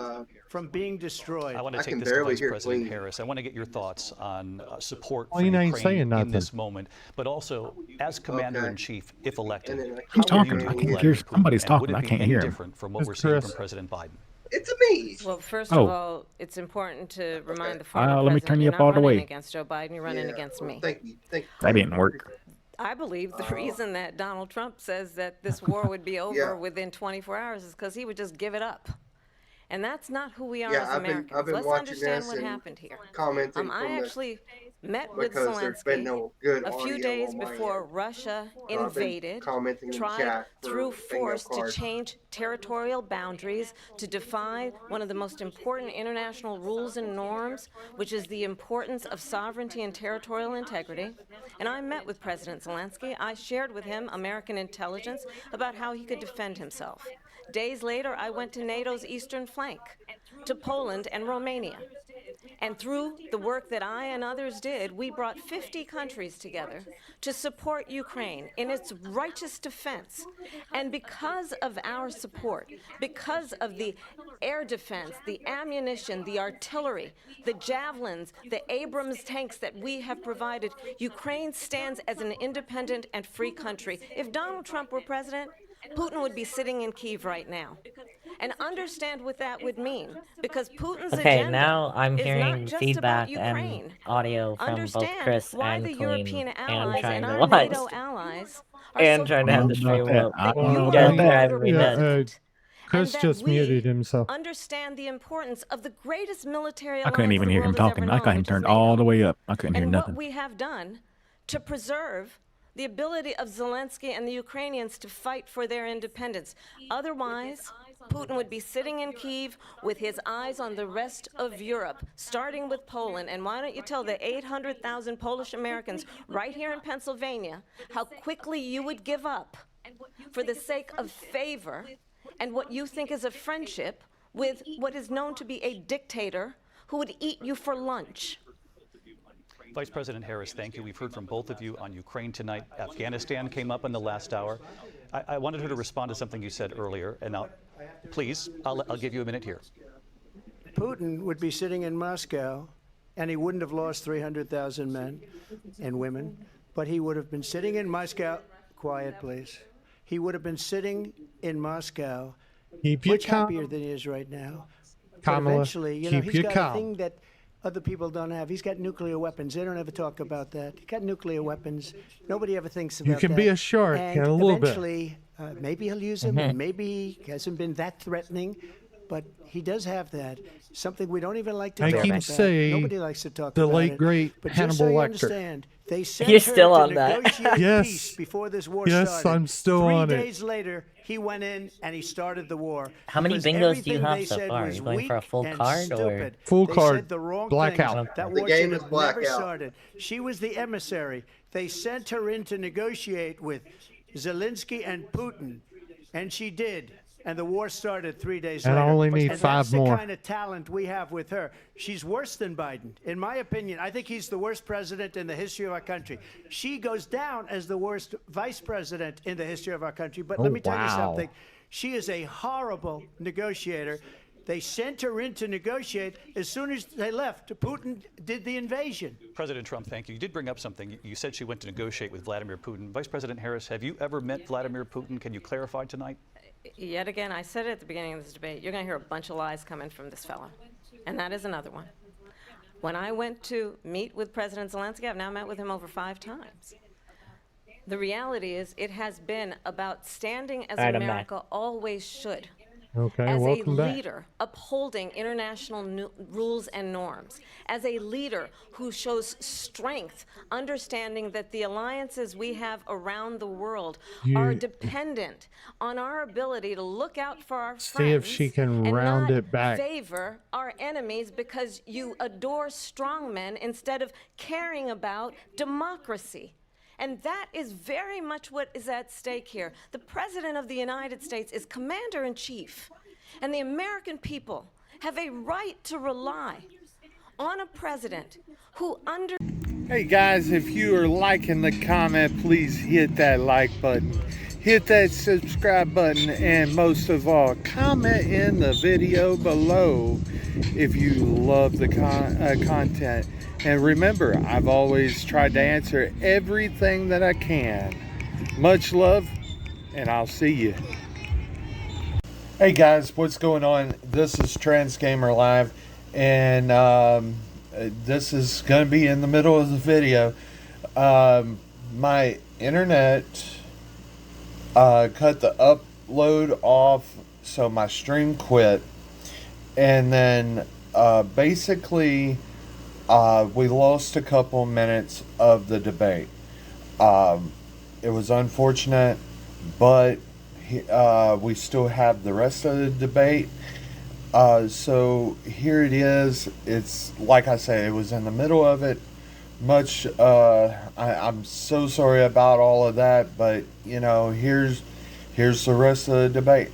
from being destroyed. I want to take this to Vice President Harris. I want to get your thoughts on support for ain't Ukraine saying in nothing. this moment, but also as Commander-in-Chief, if elected, Who's how will you talking? I deal can't with hear. Vladimir Putin? Somebody's And talking. would it I be can't any hear him. different from what It's we're seeing Chris. from President Biden? It's me. Well, first Oh. of all, it's important to remind the former let me president turn you you're up all not the running way. against Joe Biden, you're running against me. Thank you. That didn't work. I believe the reason that Donald Trump says that this war would be over within 24 hours is because he would just give it up. And that's not who we are as Americans. I've been Let's watching understand this what and happened here. commenting I from the- actually met with because there's been Zelensky no good a few audio days on my before end. Russia I've been invaded, commenting in the tried chat for through bingo force to cards. change territorial boundaries, to defy one of the most important international rules and norms, which is the importance of sovereignty and territorial integrity. And I met with President Zelensky. I shared with him American intelligence about how he could defend himself. Days later, I went to NATO's eastern flank, to Poland and Romania. And through the work that I and others did, we brought 50 countries together to support Ukraine in its righteous defense. And because of our support, because of the air defense, the ammunition, the artillery, the javelins, the Abrams tanks that we have provided, Ukraine stands as an independent and free country. If Donald Trump were president, Putin would be sitting in Kyiv right now. And understand what that would mean, because Putin's Okay, agenda now I'm is hearing not just feedback about and Ukraine. audio from both Understand Chris why and the Clean, European and allies trying and to our watch. NATO allies are And so trying to have the crucial stream up. I that don't you know are about the that. voter Yeah, president. Chris And that just we muted himself. understand the importance of the greatest military I couldn't alliance even the hear him world has ever talking. I got known, him which is turned NATO. all the way up. I couldn't hear And nothing. what we have done to preserve the ability of Zelensky and the Ukrainians to fight for their independence. Otherwise, Putin would be sitting in Kyiv with his eyes on the rest of Europe, starting with Poland. And why don't you tell the 800,000 Polish Americans right here in Pennsylvania how quickly you would give up for the sake of favor and what you think is a friendship with what is known to be a dictator who would eat you for lunch. Vice President Harris, thank you. We've heard from both of you on Ukraine tonight. Afghanistan came up in the last hour. I wanted her to respond to something you said earlier, and now, please, I'll give you a minute here. Putin would be sitting in Moscow, and he wouldn't have lost 300,000 men and women, but he would have been sitting in Moscow. Quiet, please. He would have been sitting in Moscow, Keep your much calm. happier than he is right now. But Kamala, eventually, you know, keep he's your got calm. a thing that other people don't have. He's got nuclear weapons. They don't ever talk about that. He's got nuclear weapons. Nobody ever thinks about that. You can be a shark and in a little bit. eventually, maybe he'll use him, and maybe he hasn't been that threatening, but he does have that. Something we don't even like to I talk keep about. saying Nobody likes to talk the about late, it. great But Hannibal just so you Lecter. understand, they sent You're her still to on that. negotiate Yes. peace before this war Yes, started. I'm still 3 on it. days later, he went in and he started the war. How many because bingos do you everything have they so said far? Are was you going for a weak full and card or- stupid. Full They card. said the wrong Blackout. thing. That The war game should is have never blackout. started. She was the emissary. They sent her in to negotiate with Zelensky and Putin, and she did. And the war started 3 days And later. I only need And 5 that's the more. kind of talent we have with her. She's worse than Biden. In my opinion, I think he's the worst president in the history of our country. She goes down as the worst vice president in the history of our country. But let me tell you wow. something. She is a horrible negotiator. They sent her in to negotiate. As soon as they left, Putin did the invasion. President Trump, thank you. You did bring up something. You said she went to negotiate with Vladimir Putin. Vice President Harris, have you ever met Vladimir Putin? Can you clarify tonight? Yet again, I said it at the beginning of this debate, you're going to hear a bunch of lies coming from this fellow. And that is another one. When I went to meet with President Zelensky, I've now met with him over 5 times. The reality is it has been about standing as America always should. Okay, as welcome a back. leader upholding international rules and norms, as a leader who shows strength, understanding that the alliances we have around the world are dependent on our ability to look out for our friends. See if she can and round not it back. favor our enemies because you adore strongmen instead of caring about democracy. And that is very much what is at stake here. The President of the United States is Commander-in-Chief, and the American people have a right to rely on a president who Hey guys, if you are liking the comment, please hit that like button. Hit that subscribe button, and most of all, comment in the video below if you love the content. And remember, I've always tried to answer everything that I can. Much love, and I'll see you. Hey guys, what's going on? This is Trans Gamer Live, and this is going to be in the middle of the video. My internet cut the upload off, so my stream quit, and then basically we lost a couple minutes of the debate. It was unfortunate, but we still have the rest of the debate. So here it is. It's like I said, it was in the middle of it. I'm so sorry about all of that, but you know, here's the rest of the debate.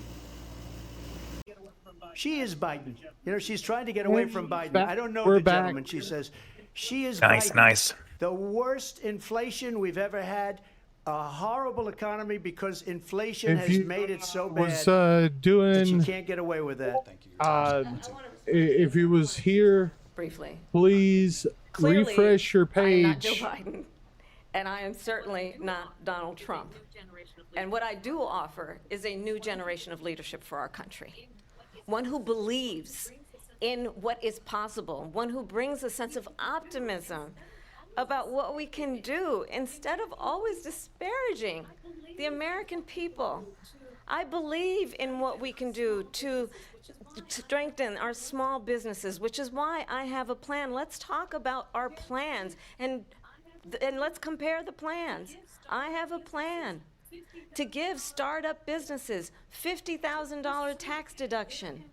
She is Biden. You know, she's trying to get away from Biden. I don't know We're the back. gentleman. She says she is Nice, Biden. nice. The worst inflation we've ever had. A horrible economy because inflation If has you made it so bad was that she doing, can't get away with that. if you was here, briefly, please Clearly, refresh your I am not Joe page. Biden, and I am certainly not Donald Trump. And what I do offer is a new generation of leadership for our country. One who believes in what is possible, one who brings a sense of optimism about what we can do instead of always disparaging the American people. I believe in what we can do to strengthen our small businesses, which is why I have a plan. Let's talk about our plans and let's compare the plans. I have a plan to give startup businesses $50,000 tax deduction,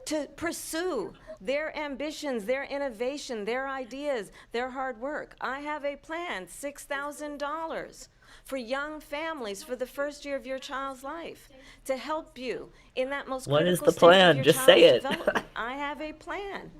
to pursue their ambitions, their innovation, their ideas, their hard work. I have a plan, $6,000 for young families for the first year of your child's life to help you in that most What is critical the stage of plan? your Just say child's it. development. I have a plan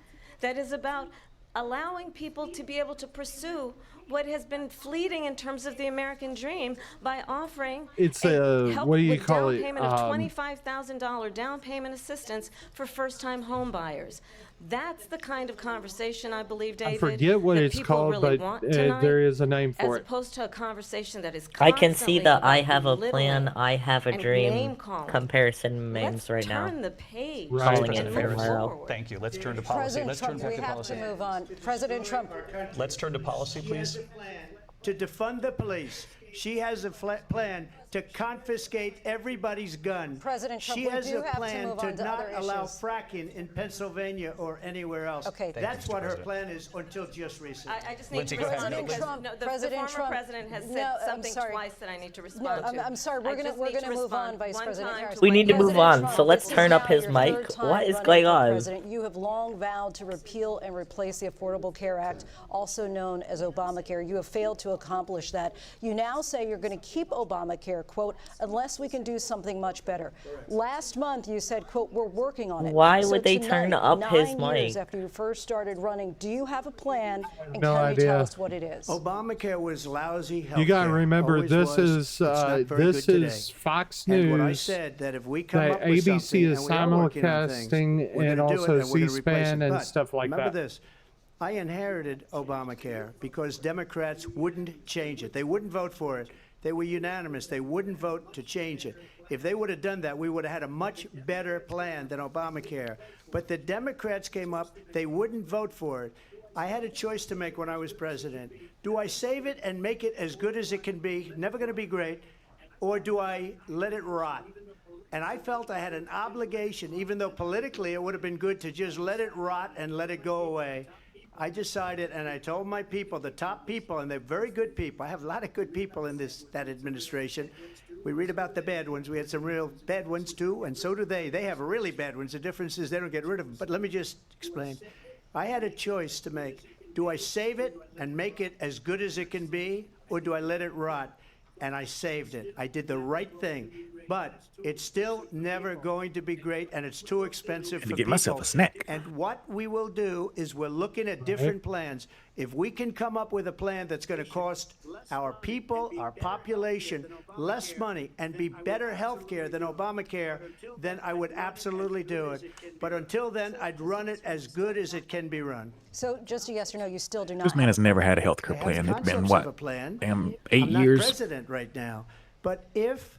that is about allowing people to be able to pursue what has been fleeting in terms of the American dream by offering It's help what do you with call down it? payment of $25,000 down payment assistance for first-time home buyers. That's the kind of conversation I believe, David, I forget what that it's people called, really but want tonight, there is a name for as it. opposed to a conversation that is I can see constantly the about I have a belittling plan, I have a and dream name-calling. comparison memes Let's right now. turn the page Calling and it move tomorrow. forward. Thank you. Let's turn to policy. President Let's Trump, turn we back to have policy. to move on. President Trump. Let's turn to policy, please. To defund the police. She has a plan to confiscate everybody's gun. President Trump, she we has do a have to plan move to on to not other allow issues. fracking in Pennsylvania or anywhere else. Okay. That's you, what Mr. her President. plan is until just recently. I just need Lindsay, to go ahead. respond No, because Trump, no, the President former Trump. president has said No, I'm something sorry. twice that I need to respond No, to. I'm sorry. We're I just gonna need to move respond on, Vice one President time Harris. We need to move President on, Trump, so let's this is turn up now his your mic. third time What is running going for on? President. You have long vowed to repeal and replace the Affordable Care Act, also known as Obamacare. You have failed to accomplish that. You now say you're going to keep Obamacare, quote, unless we can do something much better. Last month, you said, quote, we're working on it. Why So would they tonight, turn up his 9 years mic? after you first started running, do you have a plan, and No can you idea. tell us what it is? Obamacare was lousy health You got to care. remember, Always this was. is It's not very this good is today. Fox And what I News. said, that if we come That up with ABC something, is and we are working on things, simulcasting, we're and gonna do also it, and we're gonna replace C-SPAN it. and But stuff like remember that. this. I inherited Obamacare because Democrats wouldn't change it. They wouldn't vote for it. They were unanimous. They wouldn't vote to change it. If they would have done that, we would have had a much better plan than Obamacare. But the Democrats came up, they wouldn't vote for it. I had a choice to make when I was president. Do I save it and make it as good as it can be, never going to be great, or do I let it rot? And I felt I had an obligation, even though politically it would have been good to just let it rot and let it go away. I decided, and I told my people, the top people, and they're very good people. I have a lot of good people in that administration. We read about the bad ones. We had some real bad ones too, and so do they. They have really bad ones. The difference is they don't get rid of them. But let me just explain. I had a choice to make. Do I save it and make it as good as it can be, or do I let it rot? And I saved it. I did the right thing. But it's still never going to be great, and it's too expensive for get people. myself a snack. And what we will do is we're looking at different plans. If we can come up with a plan that's going to cost our people, our population, less money and be better health care than Obamacare, then I would absolutely do it. But until then, I'd run it as good as it can be run. So just a yes or no, you still do not. This man has never had a health care I have plan. It's been concepts what? of a plan. Damn, 8 I'm not years. president right now. But if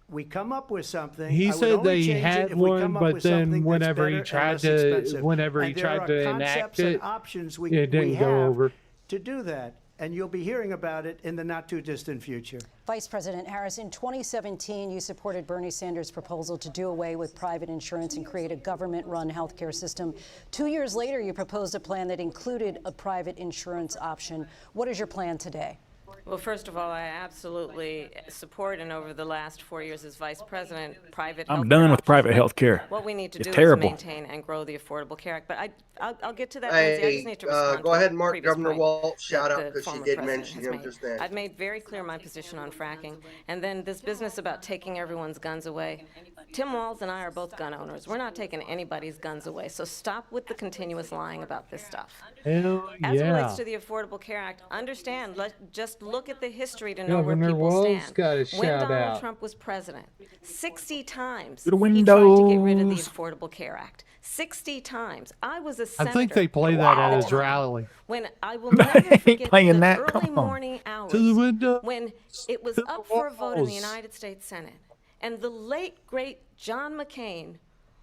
we come up with something, He I would said only they change it had if we one, come up but with then something whenever that's he better tried and less expensive. whenever he And there tried are to concepts enact and it, options it didn't go have over. to do that, and you'll be hearing about it in the not too distant future. Vice President Harris, in 2017, you supported Bernie Sanders' proposal to do away with private insurance and create a government-run healthcare system. 2 years later, you proposed a plan that included a private insurance option. What is your plan today? Well, first of all, I absolutely support, and over the last 4 years as vice president, private I'm healthcare done with options. private health care. What we need to It's do terrible. is maintain and grow the Affordable Care Act. But I'll get to that, Lindsay. I just need to respond Go to ahead a and mark previous Governor point Walt's shout that out the because she former did president mention has him made. just then. I've made very clear my position on fracking, and then this business about taking everyone's guns away. Tim Walz and I are both gun owners. We're not taking anybody's guns away, so stop with the continuous lying about this stuff. Hell As it yeah. relates to the Affordable Care Act, understand, just look at the history to know where Governor people Walz stand. got a When shout Donald out. Trump was president, 60 times Through the he tried to get rid of the windows. Affordable Care Act. 60 times. I was a I senator. think they play that at his time rally. When I will never ain't forget playing the that. early Come on. morning hours To the window. when it was To the up for a vote in the walls. United States Senate. And the late, great John McCain,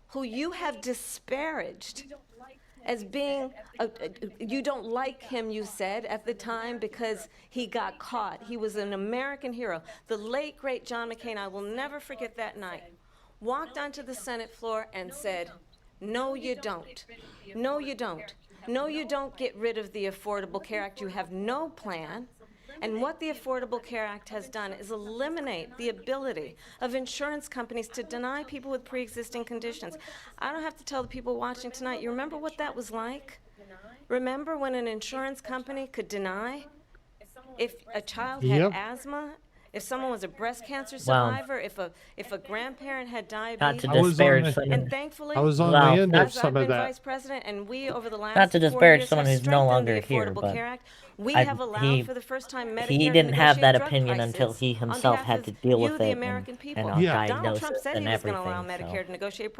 who you have disparaged as being, you don't like him, you said at the time, because he got caught. He was an American hero. The late, great John McCain, I will never forget that night, walked onto the Senate floor and said, no, you don't. No, you don't. No, you don't get rid of the Affordable Care Act. You have no plan. And what the Affordable Care Act has done is eliminate the ability of insurance companies to deny people with pre-existing conditions. I don't have to tell the people watching tonight, you remember what that was like? Remember when an insurance company could deny if a child had Yep. asthma, if someone was a breast cancer Wow. survivor, if a grandparent had Not diabetes? to I was on disparage the- someone. And thankfully, I was on Wow. the end of as I've some been of that. vice president, and we over the last Not to 4 disparage years someone have who's no strengthened longer the here, Affordable but Care Act. We I- have allowed he- for the first time Medicare he to didn't have that negotiate drug opinion until prices he on himself behalf had of to deal you, with the it American people. and Yeah. Donald diagnose Trump it said and he was going to everything. allow Medicare to negotiate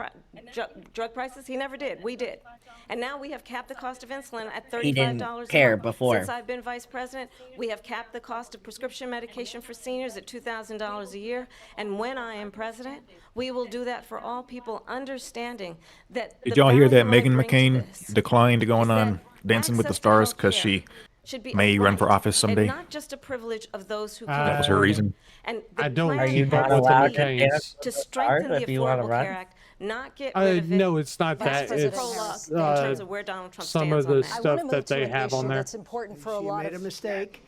drug prices. He never did. We did. And now we have capped the cost of insulin at $35 He didn't a care month. before. Since I've been vice president, we have capped the cost of prescription medication for seniors at $2,000 a year. And when I am president, we will do that for all people, understanding that Did the y'all hear that value I Meghan bring to McCain this declined to go is on that Dancing with the access to Stars because healthcare she should be may a run for right office someday? and not just a privilege of those who can That was her afford it. reason. And the I don't plan Are you keep up not has with the allowed be to McCains. dance to with the strengthen stars the if you want to Affordable run? Care Act, not get rid of it. No, it's not Vice that. President It's Harris, in terms of where Donald Trump some stands of on the that. I want stuff to move that to they an have issue on there. that's important for a She lot made a of mistake.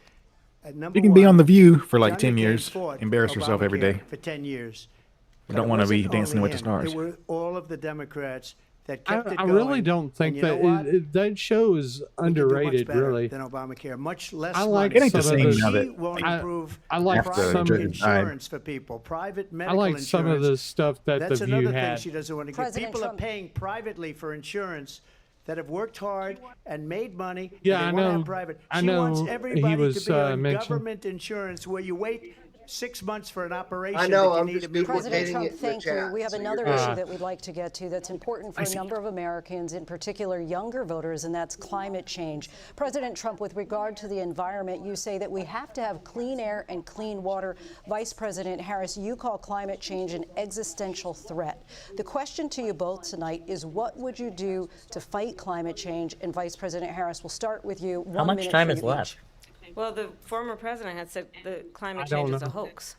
You can be on The View for like John 10 McCain years, fought embrace yourself every Obamacare day. for 10 years. We don't But it want to be wasn't Dancing only with the him. Stars. It were all of the Democrats that kept it I going. really don't think And you know what? that show is We could do much underrated, better really. than Obamacare. Much less I like money. It ain't the some of same the now She that won't I- improve I like after private some- insurance for people, private I medical like insurance. some of the stuff that That's the View another thing had. she doesn't want to get. President People Trump- are paying privately for insurance that have worked hard and made money. Yeah, and I they want to know- have private. I She wants know he everybody was, to be on mentioned- government insurance where you wait 6 months for an operation. I know, that you I'm need just immediately. President duplicating Trump, it in the thank you. chat, We have so you're another good. issue that we'd like to get to that's important for a number of Americans, in particular younger voters, and that's climate change. President Trump, with regard to the environment, you say that we have to have clean air and clean water. Vice President Harris, you call climate change an existential threat. The question to you both tonight is, what would you do to fight climate change? And Vice President Harris, we'll start with you. How much time is left? Well, the former president had said the climate don't change is a know. hoax.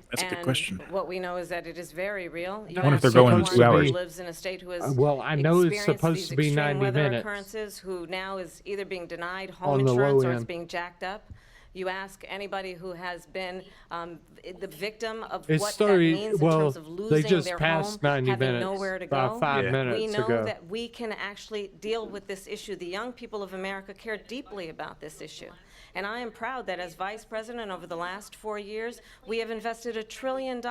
That's a good And question. what we know is that it is very real. You I wonder if they're ask going in someone 2 hours. who lives in a state who has well, I know it's experienced supposed these to be extreme 90 weather minutes. occurrences, who now is either being denied On home the low insurance or it's end. being jacked up. You ask anybody who has been the victim of It what started- that means well, in terms of they losing just their passed home, 90 having minutes, nowhere to about go. 5 Yeah. minutes We know ago. that we can actually deal with this issue. The young people of America care deeply about this issue. And I am proud that as Vice President over the last 4 years, we have invested $1 trillion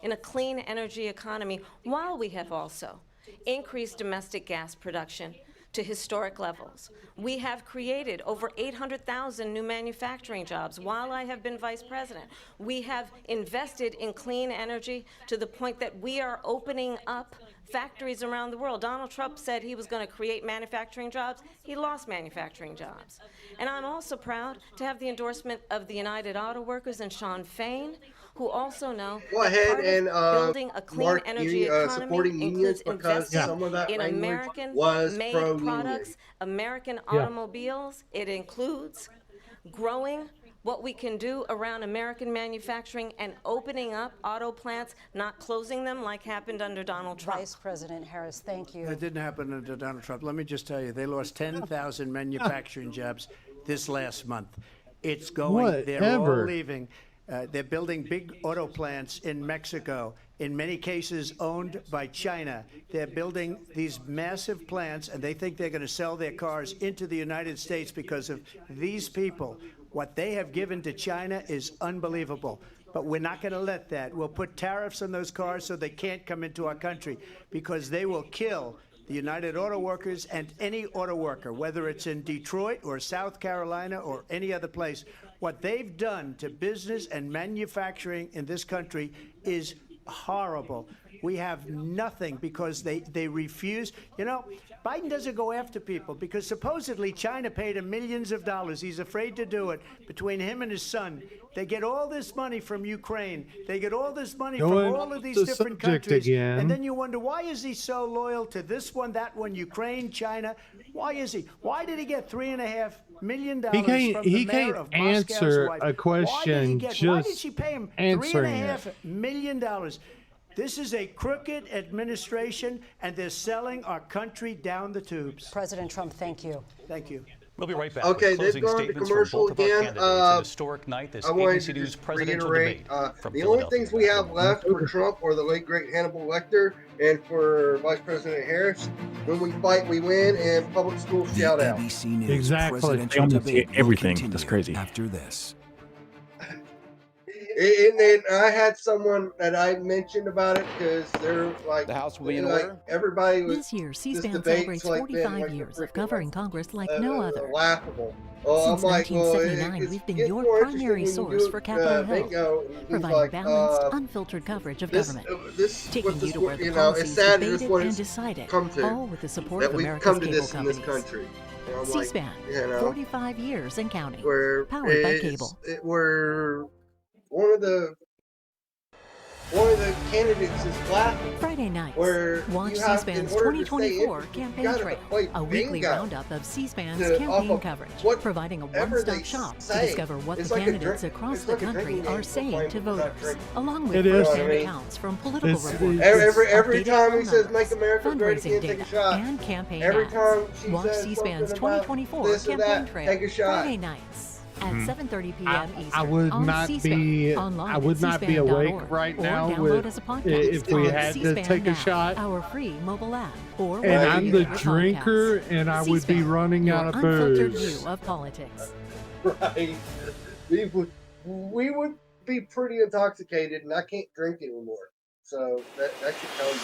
in a clean energy economy, while we have also increased domestic gas production to historic levels. We have created over 800,000 new manufacturing jobs while I have been Vice President. We have invested in clean energy to the point that we are opening up factories around the world. Donald Trump said he was going to create manufacturing jobs. He lost manufacturing jobs. And I'm also proud to have the endorsement of the United Auto Workers and Sean Fain, who also know Go that ahead part of and building a clean mark energy supporting economy unions, includes because investing some of that in language was American-made pro-union. products, American automobiles. It includes growing what we can do around American manufacturing and opening up auto plants, not closing them like happened under Donald Trump. Vice President Harris, thank you. That didn't happen under Donald Trump. Let me just tell you, they lost 10,000 manufacturing jobs this last month. It's going, they're all Whatever. leaving. They're building big auto plants in Mexico, in many cases owned by China. They're building these massive plants, and they think they're going to sell their cars into the United States because of these people. What they have given to China is unbelievable. But we're not going to let that. We'll put tariffs on those cars so they can't come into our country, because they will kill the United Auto Workers and any auto worker, whether it's in Detroit or South Carolina or any other place. What they've done to business and manufacturing in this country is horrible. We have nothing because they refuse. You know, Biden doesn't go after people because supposedly China paid him millions of dollars. He's afraid to do it. Between him and his son, they get all this money from Ukraine. They get all this money from all of these the different subject countries. again. And then you wonder, why is he so loyal to this one, that one, Ukraine, China? Why is he? Why did he get $3.5 million from the mayor of Moscow's answer wife? a question Why did she pay him answering $3.5 million? This is a crooked administration, and they're selling our country down the tubes. President Trump, thank you. Thank you. We'll be right back Okay, with closing they've gone to statements from commercial both of our again. candidates. An historic night, this I wanted ABC to News just presidential reiterate, debate from the only Philadelphia. things we have left for Trump or the late great Hannibal Lecter, and for Vice President Harris, when we fight, we win, and public school shout out. ABC News presidential debate everything. That's crazy. After this. And then I had someone that I mentioned about it because they're like, The House will be in like, order. everybody was. This year, C-SPAN debate's celebrates like been 45 like years freaking, of covering Congress like no like, other. laughable. Oh, Since I'm like, well, 1979, we've been it's your more primary interesting when you source do for it, Capitol Hill, bingo. And he's providing like, balanced, unfiltered coverage of government, what taking you this, to where the you know, it's policies sad debated it's what and it's decided, come to, all with the support that of we've America's come to cable this in this companies. country. And I'm like, C-SPAN, you know, 45 years and counting, where powered by it's- cable. Where one of the candidates is laughing. Friday nights, Where watch you have, C-SPAN's in order to stay 2024 interested, Campaign you gotta Trail, play a weekly bingo roundup of C-SPAN's to- off campaign of coverage, what providing a whatever they one-stop shop to say. discover what It's the like a candidates drink- across it's the like a country drinking are game, saying but to playing voters, drink. along It with is. first-hand You know what I mean? accounts from political It's- reporters, Every updated time he poll says numbers, "Make America Great fundraising Again," take a data, shot. and campaign Every ads. time she Watch says C-SPAN's something about 2024 this or Campaign that, Trail, take a shot. Friday nights at 7:30 p.m. Eastern I would on not C-SPAN, be. online I at would not be c-span.org, awake right or now download as a podcast if we on had to C-SPAN take a Now, shot. our free mobile app, or And wherever I'm you the get your drinker, podcasts. and I would be C-SPAN, running your out of unfiltered booze. view of politics. Right. We would be pretty intoxicated, and I can't drink anymore. So that should tell you.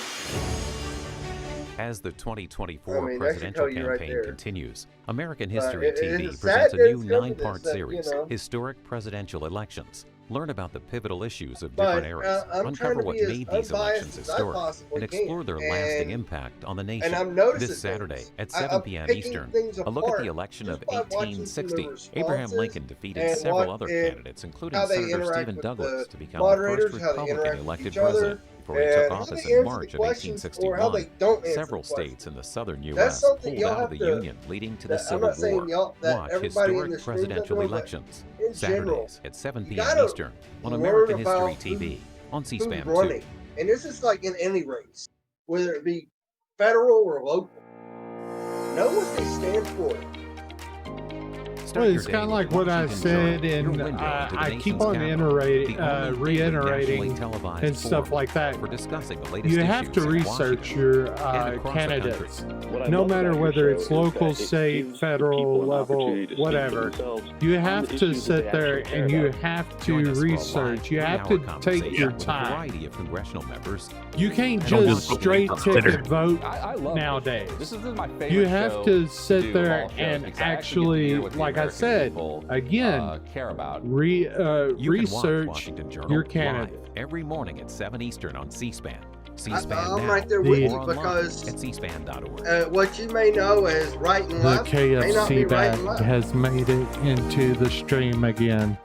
As the 2024 I mean, that should presidential tell you right campaign there. continues, American History it TV is presents a sad new that it's come to 9-part this, that, series, you know. Historic Presidential Elections. Learn about the pivotal issues of But different eras, I'm trying uncover to what be as made these elections unbiased as I historic, possibly and explore can. their lasting impact on the And nation. I'm noticing This Saturday things. at I'm 7 p.m. picking Eastern, things a look at the apart election of just by watching some of the 1860. Abraham responses Lincoln defeated and several other candidates, including how they Senator interact Stephen with Douglas, the to become the first moderators, how they Republican interact with elected each other, president before he took and how office they in answer March the of questions or how 1861. they don't answer Several the questions. states in the southern That's U.S. something pulled y'all out of have the to. Union, leading to the I'm Civil not saying War. y'all that Watch everybody in historic this room that presidential know, but elections in general, Saturdays at 7 you p.m. gotta Eastern on learn American History about TV on who's C-SPAN 2. running, and this is like in any race, whether it be federal or local. Know what they stand for. Well, it's kind of like what I said, and I keep on reiterating and stuff like that. You have to research your candidates, no matter whether it's local, state, federal level, whatever. You have to sit there and you have to research. You have to take your time. You can't just straight ticket vote nowadays. You have to sit there and actually, like I said, again, research your candidate. Every morning at 7 Eastern on C-SPAN. I'm right there with you because at cspan.org. what you may know as right and The left may not be KFC right bag and left. has made it into the stream again.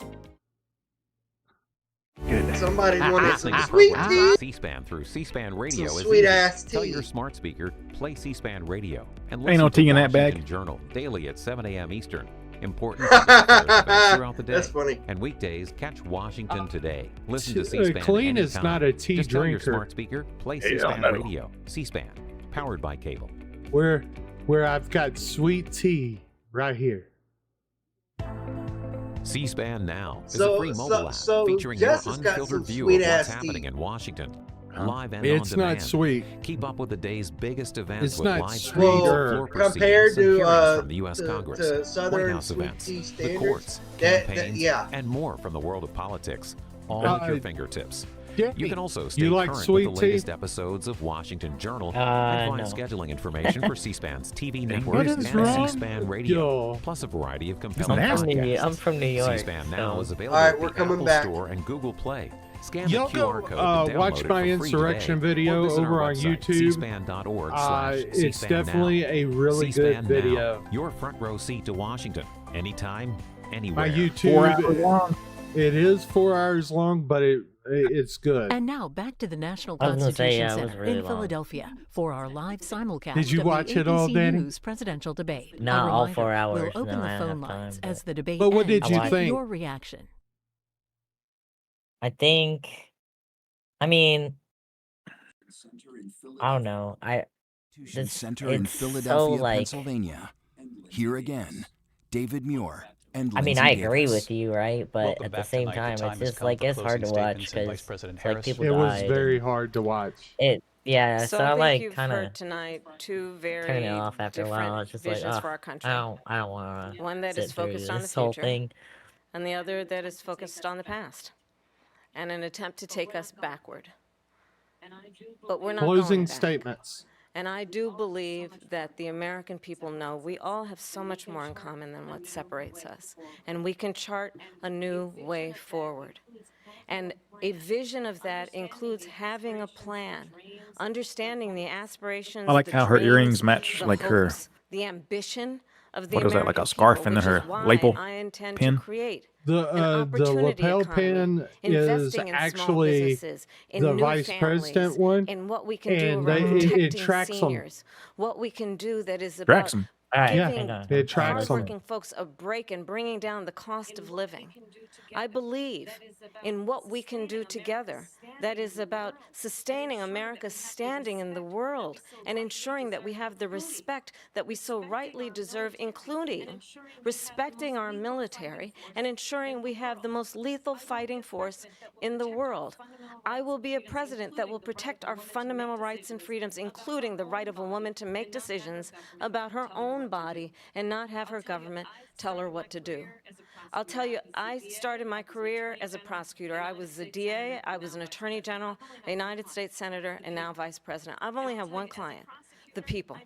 Somebody wanted Listening some to sweet programs on tea. C-SPAN through C-SPAN Radio Some is sweet easy. ass Tell tea. your smart speaker, play C-SPAN Radio, and Ain't listen no to tea in that Washington bag. Journal daily at 7 a.m. Eastern. Important public affairs events throughout the day. That's funny. And weekdays, catch Washington Today. Listen to C-SPAN Clean is anytime. not a tea Just tell your drinker. smart speaker, play C-SPAN Radio. C-SPAN, powered by cable. Where I've got sweet tea right here. C-SPAN Now is So- a free mobile app so featuring Jess your has got unfiltered some view of sweet-ass what's happening tea. in Washington. Live and It's on not demand. sweet. Keep up with the day's biggest events It's with not live sweet. streams Well, of floor compared proceedings and to, hearings from the U.S. to Congress, White Southern House sweet events, tea the standards, courts, that- campaigns, yeah. and more from the world of politics, all at your fingertips. Yeah. You can also stay You like current sweet with the tea? latest episodes of Washington Journal and find No. scheduling information for C-SPAN's TV network What is and wrong? C-SPAN Radio, Yo. plus a variety of not compelling asking podcasts. I'm from New York. C-SPAN Now so- is available All right, at we're the coming Apple back. Store and Google Play. Scan Y'all the QR go code to download watch it my for free insurrection today, video or visit over our on website, YouTube. cspan.org/cspan It's definitely a really C-SPAN good video. Now, your front row seat to Washington, anytime, anywhere. My 4 YouTube, hours long. it is 4 hours long, but it's good. And now back to the National I was gonna say, Constitution yeah, it was Center really in long. Philadelphia for our live simulcast Did you of watch the it all, ABC Danny? News presidential debate. Not A all reminder, 4 hours. We'll open No, the I phone have time, lines but- as the debate But what did ends you to get think? your reaction. I think. I mean, I don't know. Center in it's Philadelphia, so, like, Pennsylvania. Here again, David Muir and I mean, Lindsay I agree Davis. with you, right? But Welcome at the back same tonight. The time, time it's has just come like for it's hard to closing watch statements, and Vice because President like Harris. people It was died. very and hard to watch. yeah, so I think like you've kind heard of tonight two turning very it off after a while. different It's just like, visions oh, for our country. I don't want to. One that is sit through focused on the this whole future, thing. and the other that is focused on the past, and an attempt to take us backward. But we're not Closing going back. statements. And I do believe that the American people know we all have so much more in common than what separates us. And we can chart a new way forward. And a vision of that includes having a plan, understanding the aspirations, I like the how her dreams, earrings match, the like, her- hopes, the ambition of the What is that, like a American scarf people, and then which is her why lapel I intend pin? to create The an opportunity lapel economy, pin is investing in small actually businesses, in the new vice families, president one, in what we can do and around it protecting tracks them. seniors, what we can do that is Tracks about 'em. All right, Yeah, giving hang on. it tracks them. hardworking folks a break and bringing down the cost of living. I believe in what we can do together. That is about sustaining America's standing in the world and ensuring that we have the respect that we so rightly deserve, including respecting our military and ensuring we have the most lethal fighting force in the world. I will be a president that will protect our fundamental rights and freedoms, including the right of a woman to make decisions about her own body and not have her government tell her what to do. I'll tell you, I started my career as a prosecutor. I was a DA, I was an attorney general, a United States senator, and now vice president. I've only had one client. the people.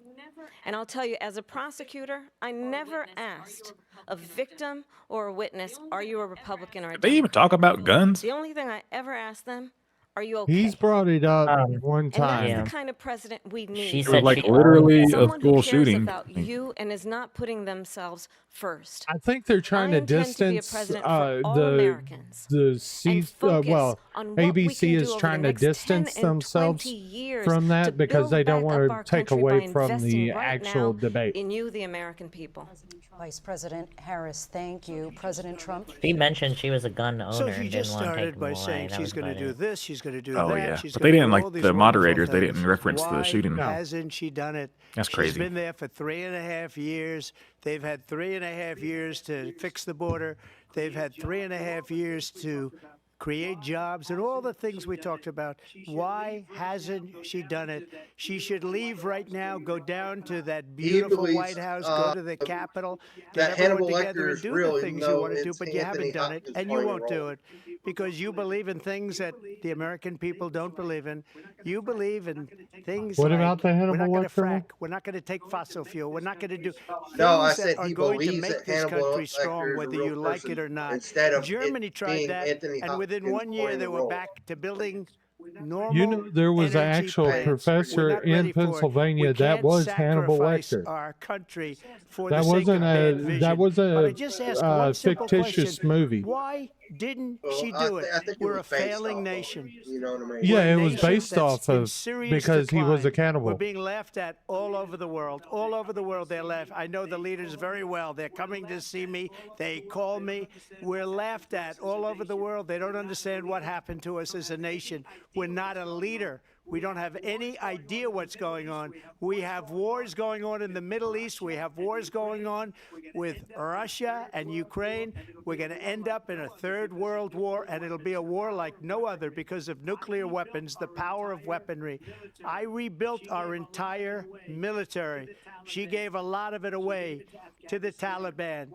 And I'll tell you, as a prosecutor, I never asked a victim or a witness, are you a Republican or a Did they even talk about guns? The only thing I ever asked them, are you okay? He's brought it up one And that's time. the kind of president we need. She It was said like she literally a Someone who school cares shooting. about you and is not putting themselves first. I think they're trying to intend to be a distance president for all Americans the C. focus Well, on what we ABC can do is over trying the to next 10 distance and themselves 20 years from to that because build they don't back up want our to take country away by from investing the right actual now debate. in you, the American people. Vice President Harris, thank you. President Trump. She mentioned she was a gun owner So and she didn't just want to take started them by away. saying That she's was going to about do it. this, she's going to do Oh that. yeah, She's but gonna they do didn't all like these the wonderful moderators. They things. didn't reference the Why shooting. hasn't she done it? That's She's crazy. been there for 3.5 years. They've had 3.5 years to fix the border. They've had 3.5 years to create jobs and all the things we talked about. Why hasn't she done it? She should leave right now, go down to that beautiful believes, White House, go to the Capitol, that get everyone Hannibal together Lecter and is do real, the even things you though want to do, it's but you Anthony haven't done it, Hopkins and you playing the won't do role. it because you believe in things that the American people don't believe in. You believe in things What like about the we're Hannibal not going to Lecter one? frack, we're not going to take fossil fuel, we're not going to do No, I things said that are he going to believes make that this Hannibal country strong, Lecter is a whether real you like person it or not. instead of Germany it tried being that, Anthony and within Hopkins 1 year playing they the were role. back to building You normal know, there was an energy actual plants. We're professor not in ready for it. We Pennsylvania that can't was Hannibal sacrifice Lecter. our country for That the sake of wasn't bad a vision. was But I a just ask one simple fictitious question. movie. Why didn't Well, she I, do it? I think it We're was a based failing off nation. of it. You know what I mean? Yeah, We're a it was nation based that's off in of serious because he was a decline. We're cannibal. being laughed at all over the world. All over the world, they're laughed. I know the leaders very well. They're coming to see me. They call me. We're laughed at all over the world. They don't understand what happened to us as a nation. We're not a leader. We don't have any idea what's going on. We have wars going on in the Middle East. We have wars going on with Russia and Ukraine. We're going to end up in a third world war, and it'll be a war like no other because of nuclear weapons, the power of weaponry. I rebuilt our entire military. She gave a lot of it away to the Taliban.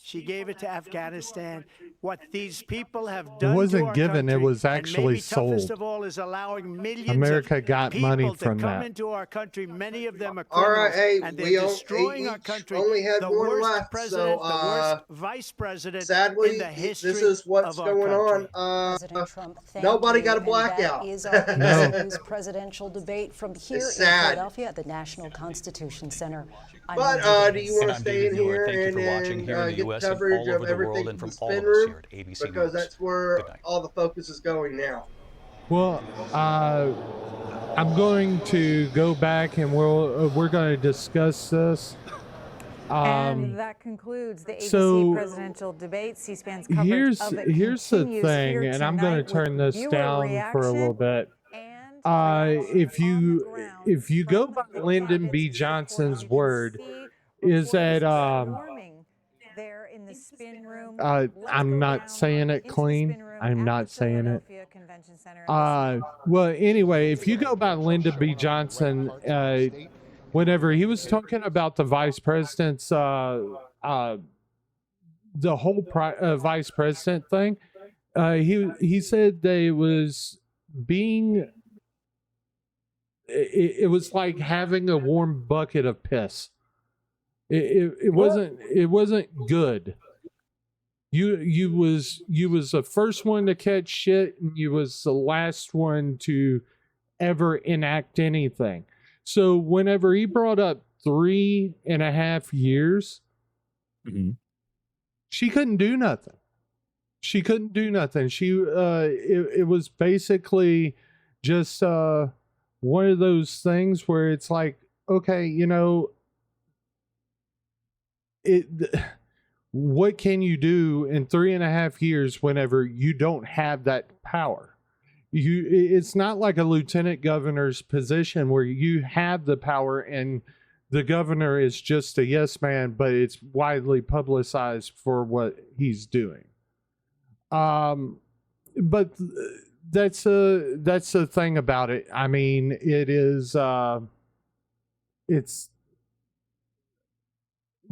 She gave it to Afghanistan. What these people have done to wasn't our given, it country, was and actually maybe toughest sold. of all is allowing millions America of got money people to from come that. into our country. Many of them are All right, criminals, hey, and we they're destroying our each country. only had The one worst left, president, so the worst vice president sadly, in the this history is what's of our going country. on. President Trump, thank Nobody you. got a And blackout. that is our ABC No. News presidential debate from here in sad. Philadelphia at the National Constitution Center. I'm But Lindsay do you Davis. want And to I'm stay David in Muir. here Thank you for watching and here in the get U.S. and coverage all of over the everything world and from from the all spin of us room? here at ABC Because News. that's where Good night. all the focus is going now. Well, I'm going to go back and we're going to discuss this. And that concludes the ABC so presidential debate. C-SPAN's coverage of it here's the continues thing, here and I'm going to tonight turn with this viewer down for a little reaction bit. and If you go by Lyndon B. Johnson's word, is that swarming there in the spin room. I'm not saying it clean. I'm not saying it. Philadelphia Convention Center. Well, anyway, if you go by Lyndon B. Johnson, whenever he was talking about the vice president's, the whole vice president thing, he said they was being. It was like having a warm bucket of piss. It wasn't good. You was the first one to catch shit, and you was the last one to ever enact anything. So whenever he brought up 3.5 years, she couldn't do nothing. She couldn't do nothing. It was basically just one of those things where it's like, okay, what can you do in 3.5 years whenever you don't have that power? It's not like a lieutenant governor's position where you have the power and the governor is just a yes man, but it's widely publicized for what he's doing. But that's the thing about it. I mean, it is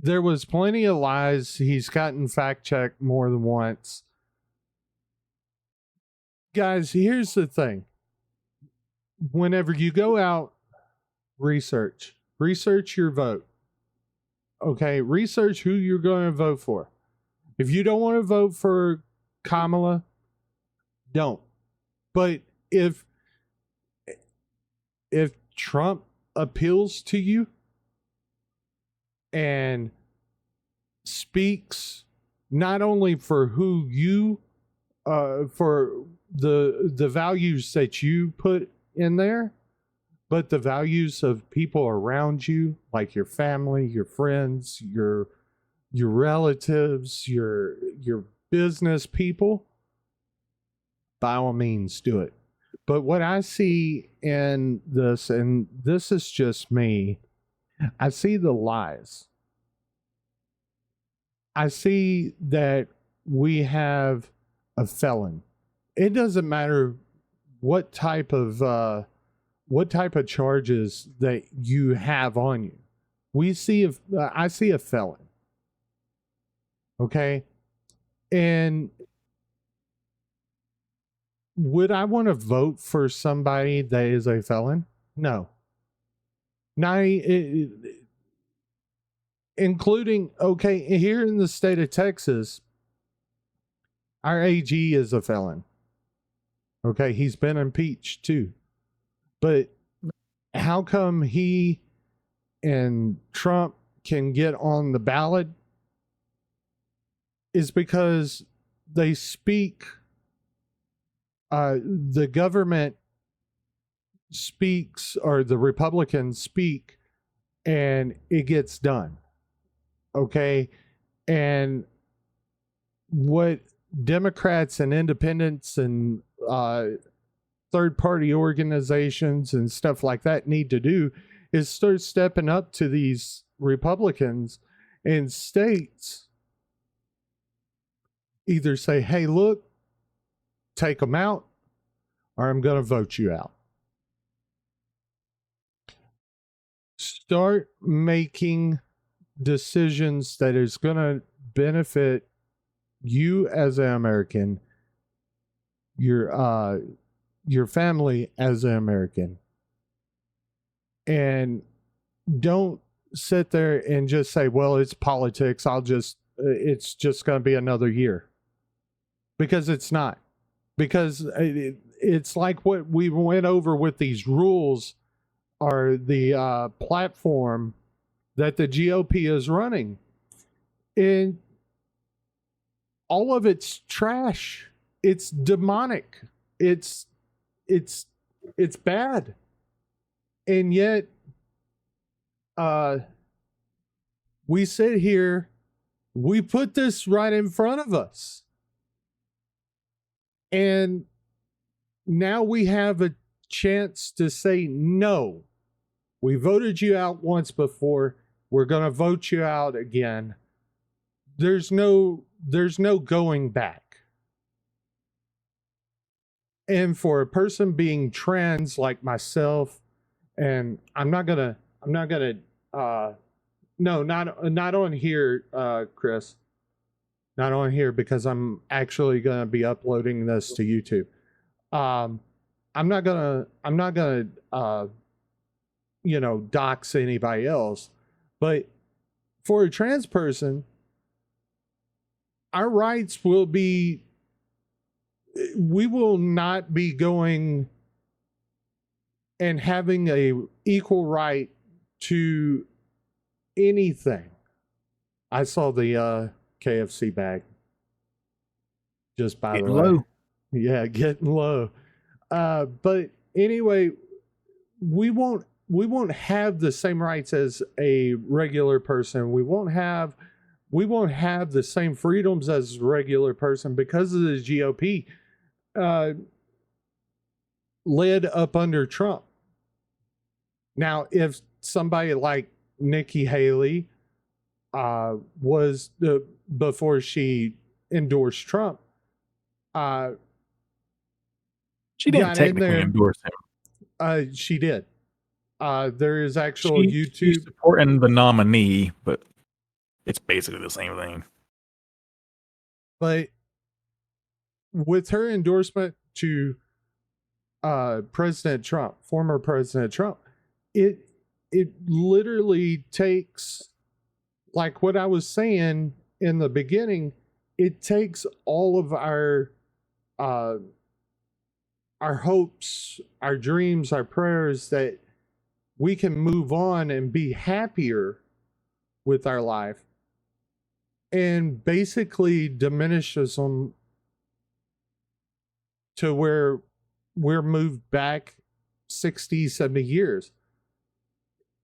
there was plenty of lies. He's gotten fact checked more than once. Guys, here's the thing. Whenever you go out, research. Research your vote. Okay, research who you're going to vote for. If you don't want to vote for Kamala, don't. But if Trump appeals to you and speaks not only for who you for the values that you put in there, but the values of people around you, like your family, your friends, your relatives, your business people, by all means do it. But what I see in this, and this is just me, I see the lies. I see that we have a felon. It doesn't matter what type of charges that you have on you. I see a felon. Okay? And would I want to vote for somebody that is a felon? No. Including, okay, here in the state of Texas, our AG is a felon. Okay, he's been impeached too. But how come he and Trump can get on the ballot? Is because they speak, the government speaks, or the Republicans speak, and it gets done. Okay? And what Democrats and independents and third-party organizations and stuff like that need to do is start stepping up to these Republicans in states. Either say, hey, look, take them out, or I'm going to vote you out. Start making decisions that is going to benefit you as an American, your family as an American. And don't sit there and just say, well, it's politics. It's just going to be another year. Because it's not. Because it's like what we went over with these rules, are the platform that the GOP is running. And all of it's trash. It's demonic. It's bad. And yet we sit here, we put this right in front of us. And now we have a chance to say no. We voted you out once before. We're going to vote you out again. There's no going back. And for a person being trans like myself, and not on here, Chris. Not on here, because I'm actually going to be uploading this to YouTube. I'm not gonna dox anybody else, but for a trans person, our rights will be, we will not be going and having a equal right to anything. I saw the KFC bag. Just by the way. Low. Yeah, getting low. But anyway, we won't have the same rights as a regular person. We won't have the same freedoms as a regular person because of the GOP led up under Trump. Now, if somebody like Nikki Haley was before she endorsed Trump, she didn't technically endorse him. She did. There is actual YouTube she's supporting the nominee, but it's basically the same thing. But with her endorsement to President Trump, former President Trump, it literally takes, like what I was saying in the beginning, it takes all of our hopes, our dreams, our prayers that we can move on and be happier with our life, and basically diminishes them to where we're moved back 60, 70 years.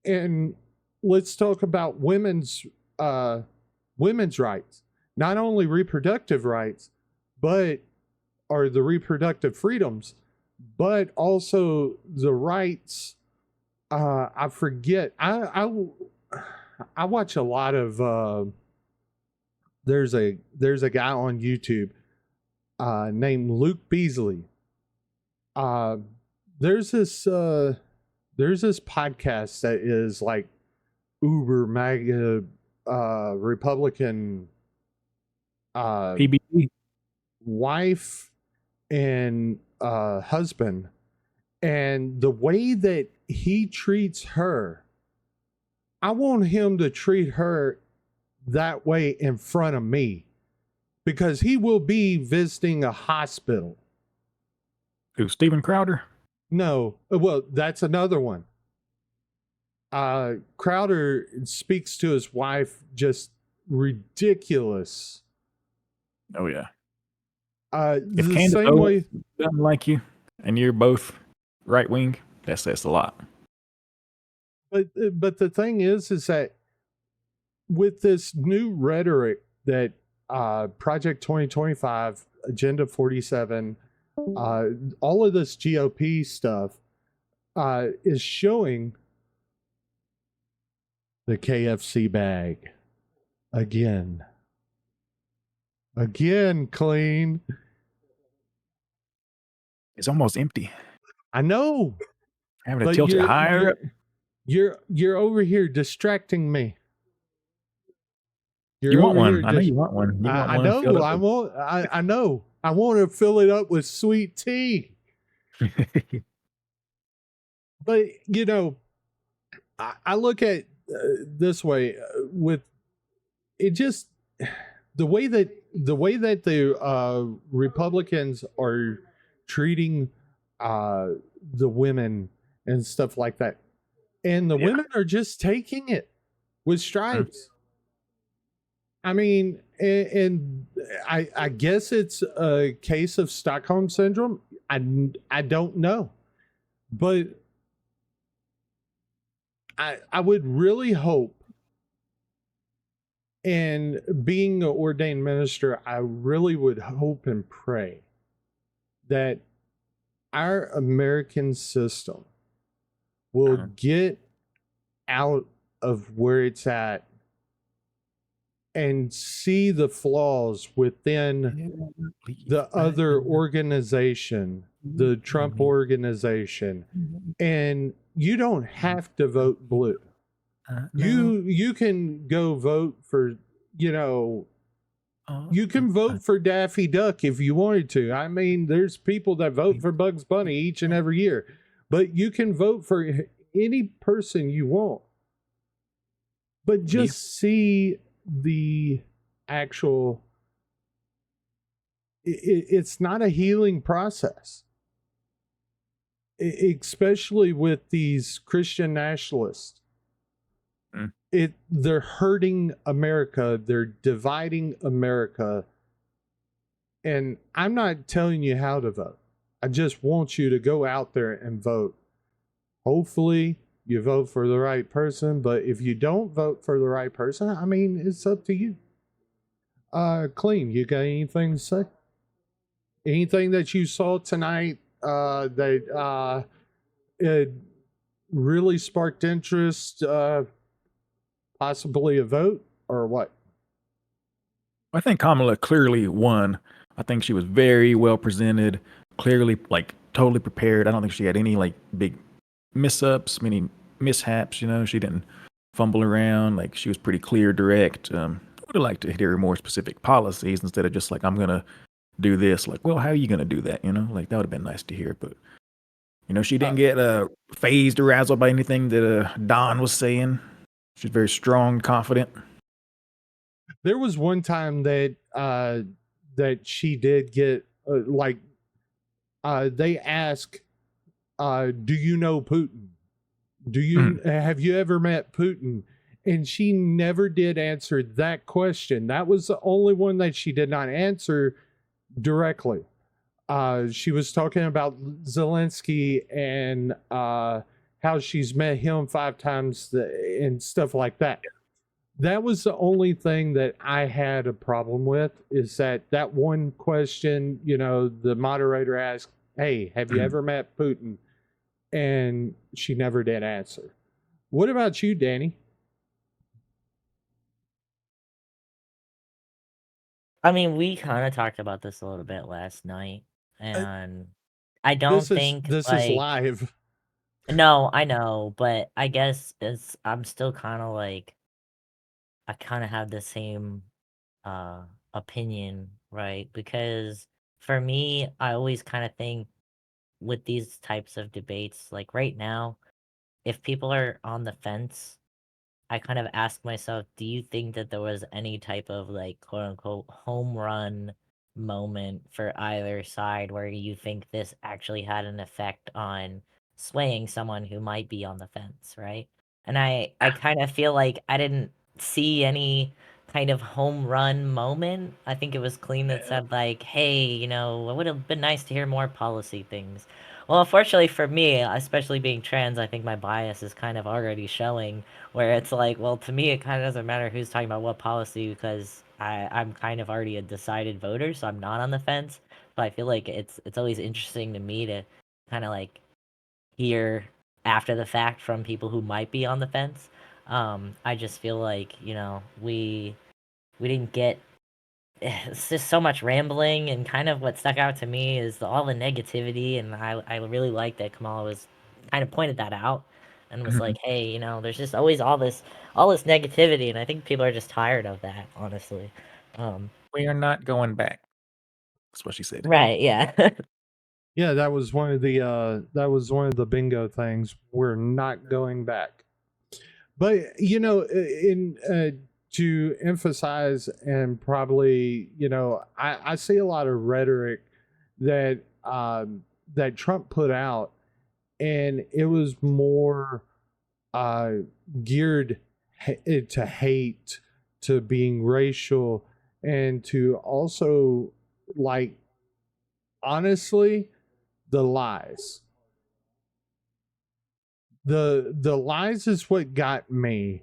And let's talk about women's rights, not only reproductive rights, but are the reproductive freedoms, but also the rights. I forget. I watch a lot of. There's a guy on YouTube named Luke Beasley. There's this podcast that is like uber mega Republican PBC wife and husband, and the way that he treats her, I want him to treat her that way in front of me, because he will be visiting a hospital. Who, Steven Crowder? No, well, that's another one. Crowder speaks to his wife just ridiculous. Oh yeah. The If Candace same Owens way. doesn't like you, and you're both right wing, that says a lot. But the thing is that with this new rhetoric that Project 2025, Agenda 47, all of this GOP stuff is showing the KFC bag again, clean. It's almost empty. I know. Having to tilt it higher up. You're over here distracting me. You want one? I know you want one. You want I one know. filled up I want. I know. I want to fill it up with sweet tea. But you know, I look at this way with it. Just the way that the Republicans are treating the women and stuff like that, and the women are just taking it with stripes. I mean, and I guess it's a case of Stockholm syndrome. I don't know, but I would really hope, and being an ordained minister, I really would hope and pray that our American system will get out of where it's at and see the flaws within the other organization, the Trump organization. And you don't have to vote blue. You can go vote for, you can vote for Daffy Duck if you wanted to. I mean, there's people that vote for Bugs Bunny each and every year, but you can vote for any person you want. But just see the actual, it's not a healing process, especially with these Christian nationalists. They're hurting America. They're dividing America. And I'm not telling you how to vote. I just want you to go out there and vote. Hopefully you vote for the right person, but if you don't vote for the right person, I mean, it's up to you. Clean, you got anything to say? Anything that you saw tonight that it really sparked interest, possibly a vote, or what? I think Kamala clearly won. I think she was very well presented, clearly, like, totally prepared. I don't think she had any, like, big mess-ups, many mishaps. She didn't fumble around. Like, she was pretty clear, direct. I would have liked to hear more specific policies instead of just like, I'm gonna do this. Like, well, how are you gonna do that? Like, that would have been nice to hear. But You know, she didn't get phased or razzled by anything that Don was saying. She's very strong, confident. There was one time that that she did get they ask, do you know Putin? Have you ever met Putin? And she never did answer that question. That was the only one that she did not answer directly. She was talking about Zelensky and how she's met him 5 times and stuff like that. That was the only thing that I had a problem with, is that one question, you know, the moderator asked, hey, have you ever met Putin? And she never did answer. What about you, Danny? I mean, we kind of talked about this a little bit last night, and I don't think this is live. No, I know, but I guess I'm still kind of I kind of have the same opinion, right? Because for me, I always kind of think with these types of debates, like right now, if people are on the fence, I kind of ask myself, do you think that there was any type of quote unquote home run moment for either side where you think this actually had an effect on swaying someone who might be on the fence, right? And I kind of feel like I didn't see any kind of home run moment. I think it was clean that said hey, you know, it would have been nice to hear more policy things. Well, unfortunately for me, especially being trans, I think my bias is kind of already showing, where it's well, to me, it kind of doesn't matter who's talking about what policy, because I'm kind of already a decided voter, so I'm not on the fence. But I feel like it's always interesting to me to kind of hear after the fact from people who might be on the fence. I just feel like, you know, we didn't get it's just so much rambling, and kind of what stuck out to me is all the negativity, and I really like that Kamala was kind of pointed that out and was like, hey, you know, there's just always all this negativity, and I think people are just tired of that, honestly. We are not going back. That's what she said. Right, yeah. Yeah, that was one of the bingo things. We're not going back. But you know, to emphasize, and probably, you know, I see a lot of rhetoric that that Trump put out, and it was more geared to hate, to being racial, and to also, honestly, the lies. The lies is what got me,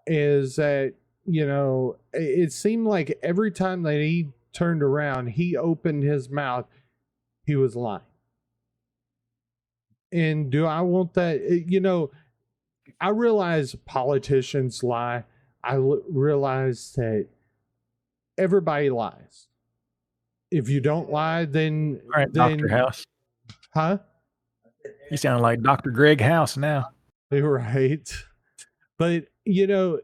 is that, you know, it seemed like every time that he turned around, he opened his mouth, he was lying. And do I want that? You know, I realize politicians lie. I realize that everybody lies. If you don't lie, then All right, Dr. House. Huh? You sound like Dr. Greg House now. Right. But, you know,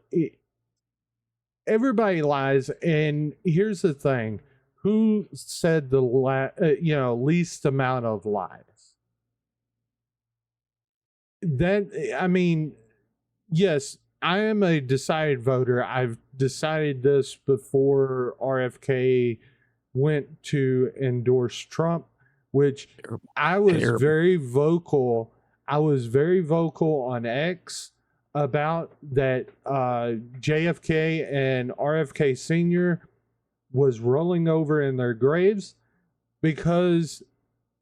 everybody lies. And here's the thing. Who said the least amount of lies? I mean, yes, I am a decided voter. I've decided this before RFK went to endorse Trump, which I was very vocal. I was very vocal on X about that. JFK and RFK Sr. was rolling over in their graves, because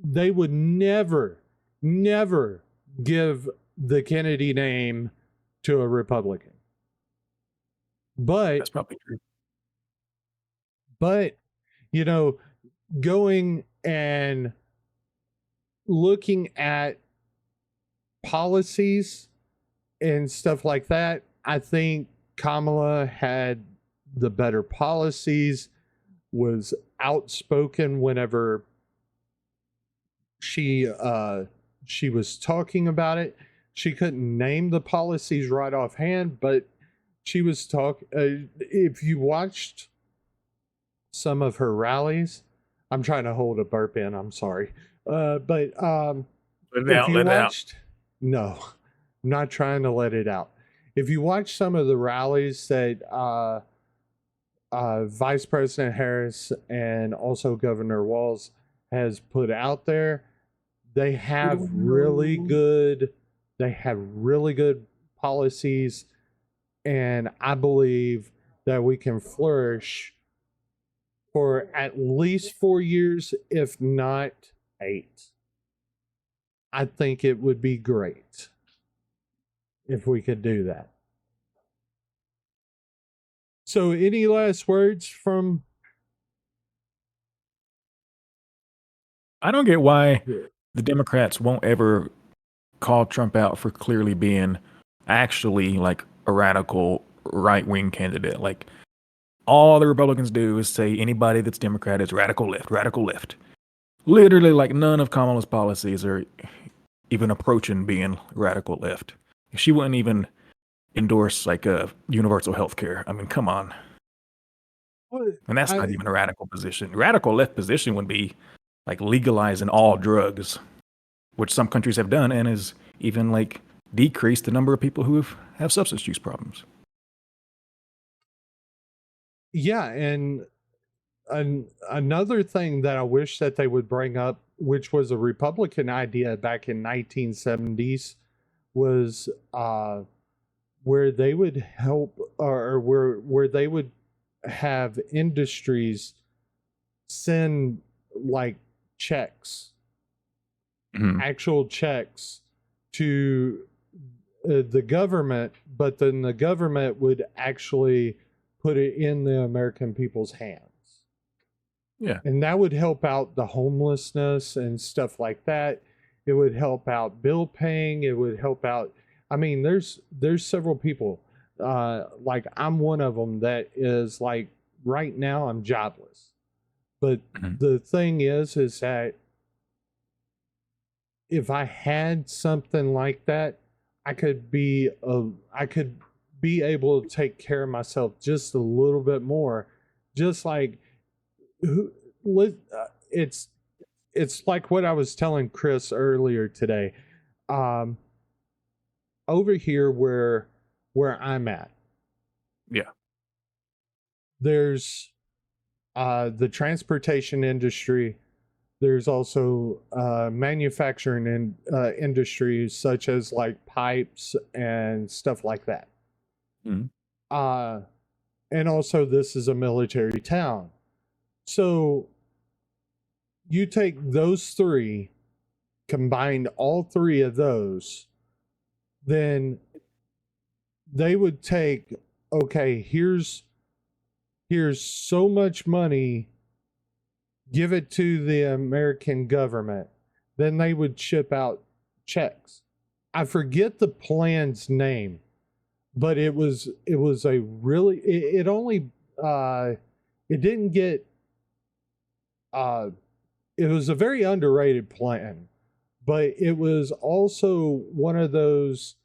they would never give the Kennedy name to a Republican. But that's probably true. But, you know, going and looking at policies and stuff like that, I think Kamala had the better policies, was outspoken whenever she was talking about it. She couldn't name the policies right offhand, but she was if you watched some of her rallies, I'm trying to hold a burp in, I'm sorry. But Let it if out. you Let it out. watched, no, I'm not trying to let it out. If you watch some of the rallies that Vice President Harris and also Governor Walz has put out there, they have really good policies, and I believe that we can flourish for at least 4 years, if not 8. I think it would be great if we could do that. So, any last words from? I don't get why the Democrats won't ever call Trump out for clearly being actually like a radical right-wing candidate. Like, all the Republicans do is say anybody that's Democrat is radical left, radical left. Literally, like, none of Kamala's policies are even approaching being radical left. She wouldn't even endorse like a universal health care. I mean, come on. And that's not even a radical position. Radical left position would be like legalizing all drugs, which some countries have done, and has even like decreased the number of people who have substance use problems. Yeah, and another thing that I wish that they would bring up, which was a Republican idea back in 1970s, was where they would help, or where they would have industries send like checks, actual checks to the government, but then the government would actually put it in the American people's hands. Yeah. And that would help out the homelessness and stuff like that. It would help out bill paying. It would help out. I mean, there's several people, like I'm one of them, that is like, right now I'm jobless. But the thing is that if I had something like that, I could be able to take care of myself just a little bit more. Just like it's like what I was telling Chris earlier today. Over here where I'm at, yeah, there's the transportation industry. There's also manufacturing industries such as like pipes and stuff like that. And also this is a military town. So you take those three, combined all three of those, then they would take, okay, here's so much money, give it to the American government. Then they would ship out checks. I forget the plan's name, but it was a really, it only, it didn't get, it was a very underrated plan, but it was also one of those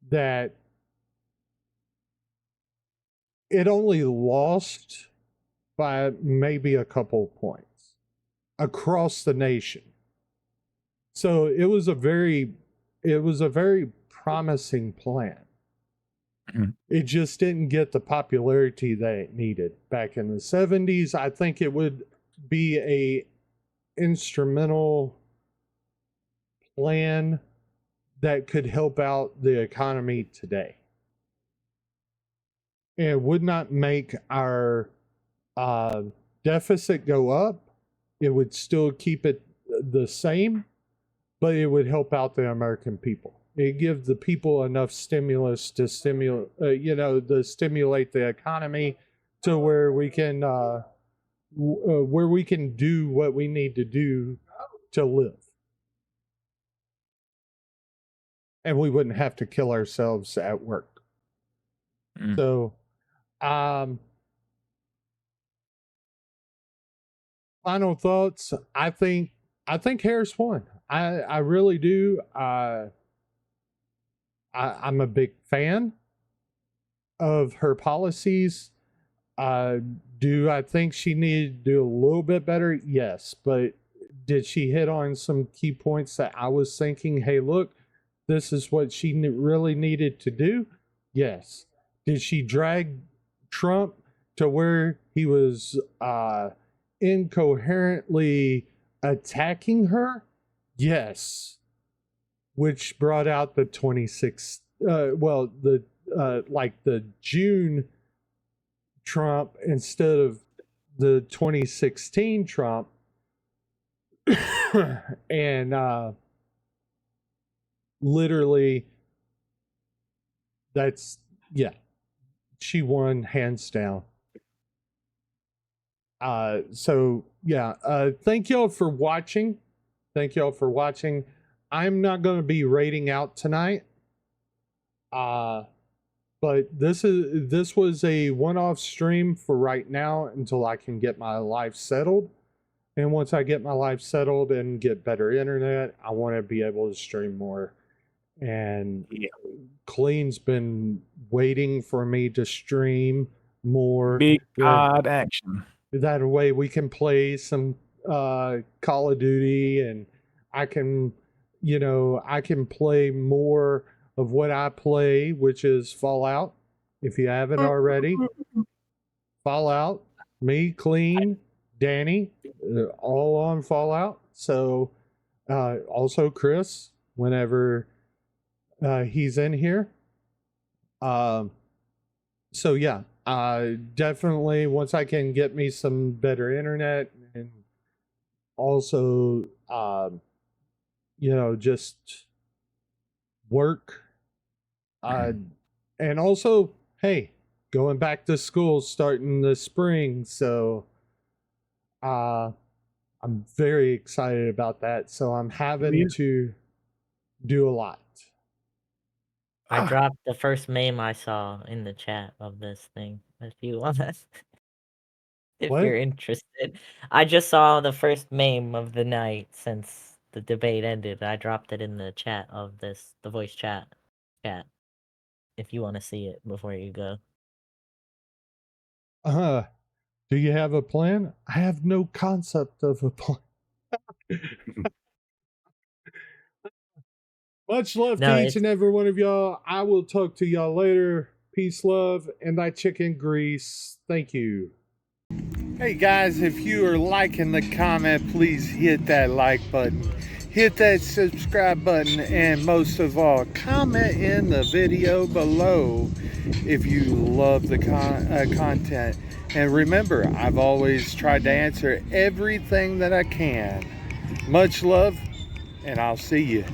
that it only lost by maybe a couple points across the nation. So it was a very promising plan. It just didn't get the popularity that it needed back in the 70s. I think it would be a instrumental plan that could help out the economy today. It would not make our deficit go up. It would still keep it the same, but it would help out the American people. It gives the people enough stimulus to stimulate the economy to where we can do what we need to do to live. And we wouldn't have to kill ourselves at work. So, final thoughts. I think Harris won. I really do. I'm a big fan of her policies. Do I think she needed to do a little bit better? Yes, but did she hit on some key points that I was thinking, hey, look, this is what she really needed to do? Yes. Did she drag Trump to where he was incoherently attacking her? Yes. Which brought out the 26, the June Trump instead of the 2016 Trump. And literally, she won hands down. Thank y'all for watching. I'm not going to be rating out tonight. But this was a one-off stream for right now until I can get my life settled. And once I get my life settled and get better internet, I want to be able to stream more. And Clean's been waiting for me to stream more. Big odd action. That way we can play some Call of Duty, and I can play more of what I play, which is Fallout. If you haven't already, Fallout, me, Clean, Danny, all on Fallout. So also Chris, whenever he's in here. Definitely once I can get me some better internet, and also just work, and also, hey, going back to school starting this spring, so I'm very excited about that. So I'm having to do a lot. I dropped the first meme I saw in the chat of this thing. If you want to, if What? you're interested, I just saw the first meme of the night since the debate ended. I dropped it in the chat of the voice chat. If you want to see it before you go. Do you have a plan? I have no concept of a plan. Much love to each and every one of y'all. I will talk to y'all later. Peace, love, and that chicken grease. Thank you. Hey guys, if you are liking the comment, please hit that like button. Hit that subscribe button, and most of all, comment in the video below if you love the content. And remember, I've always tried to answer everything that I can. Much love, and I'll see you.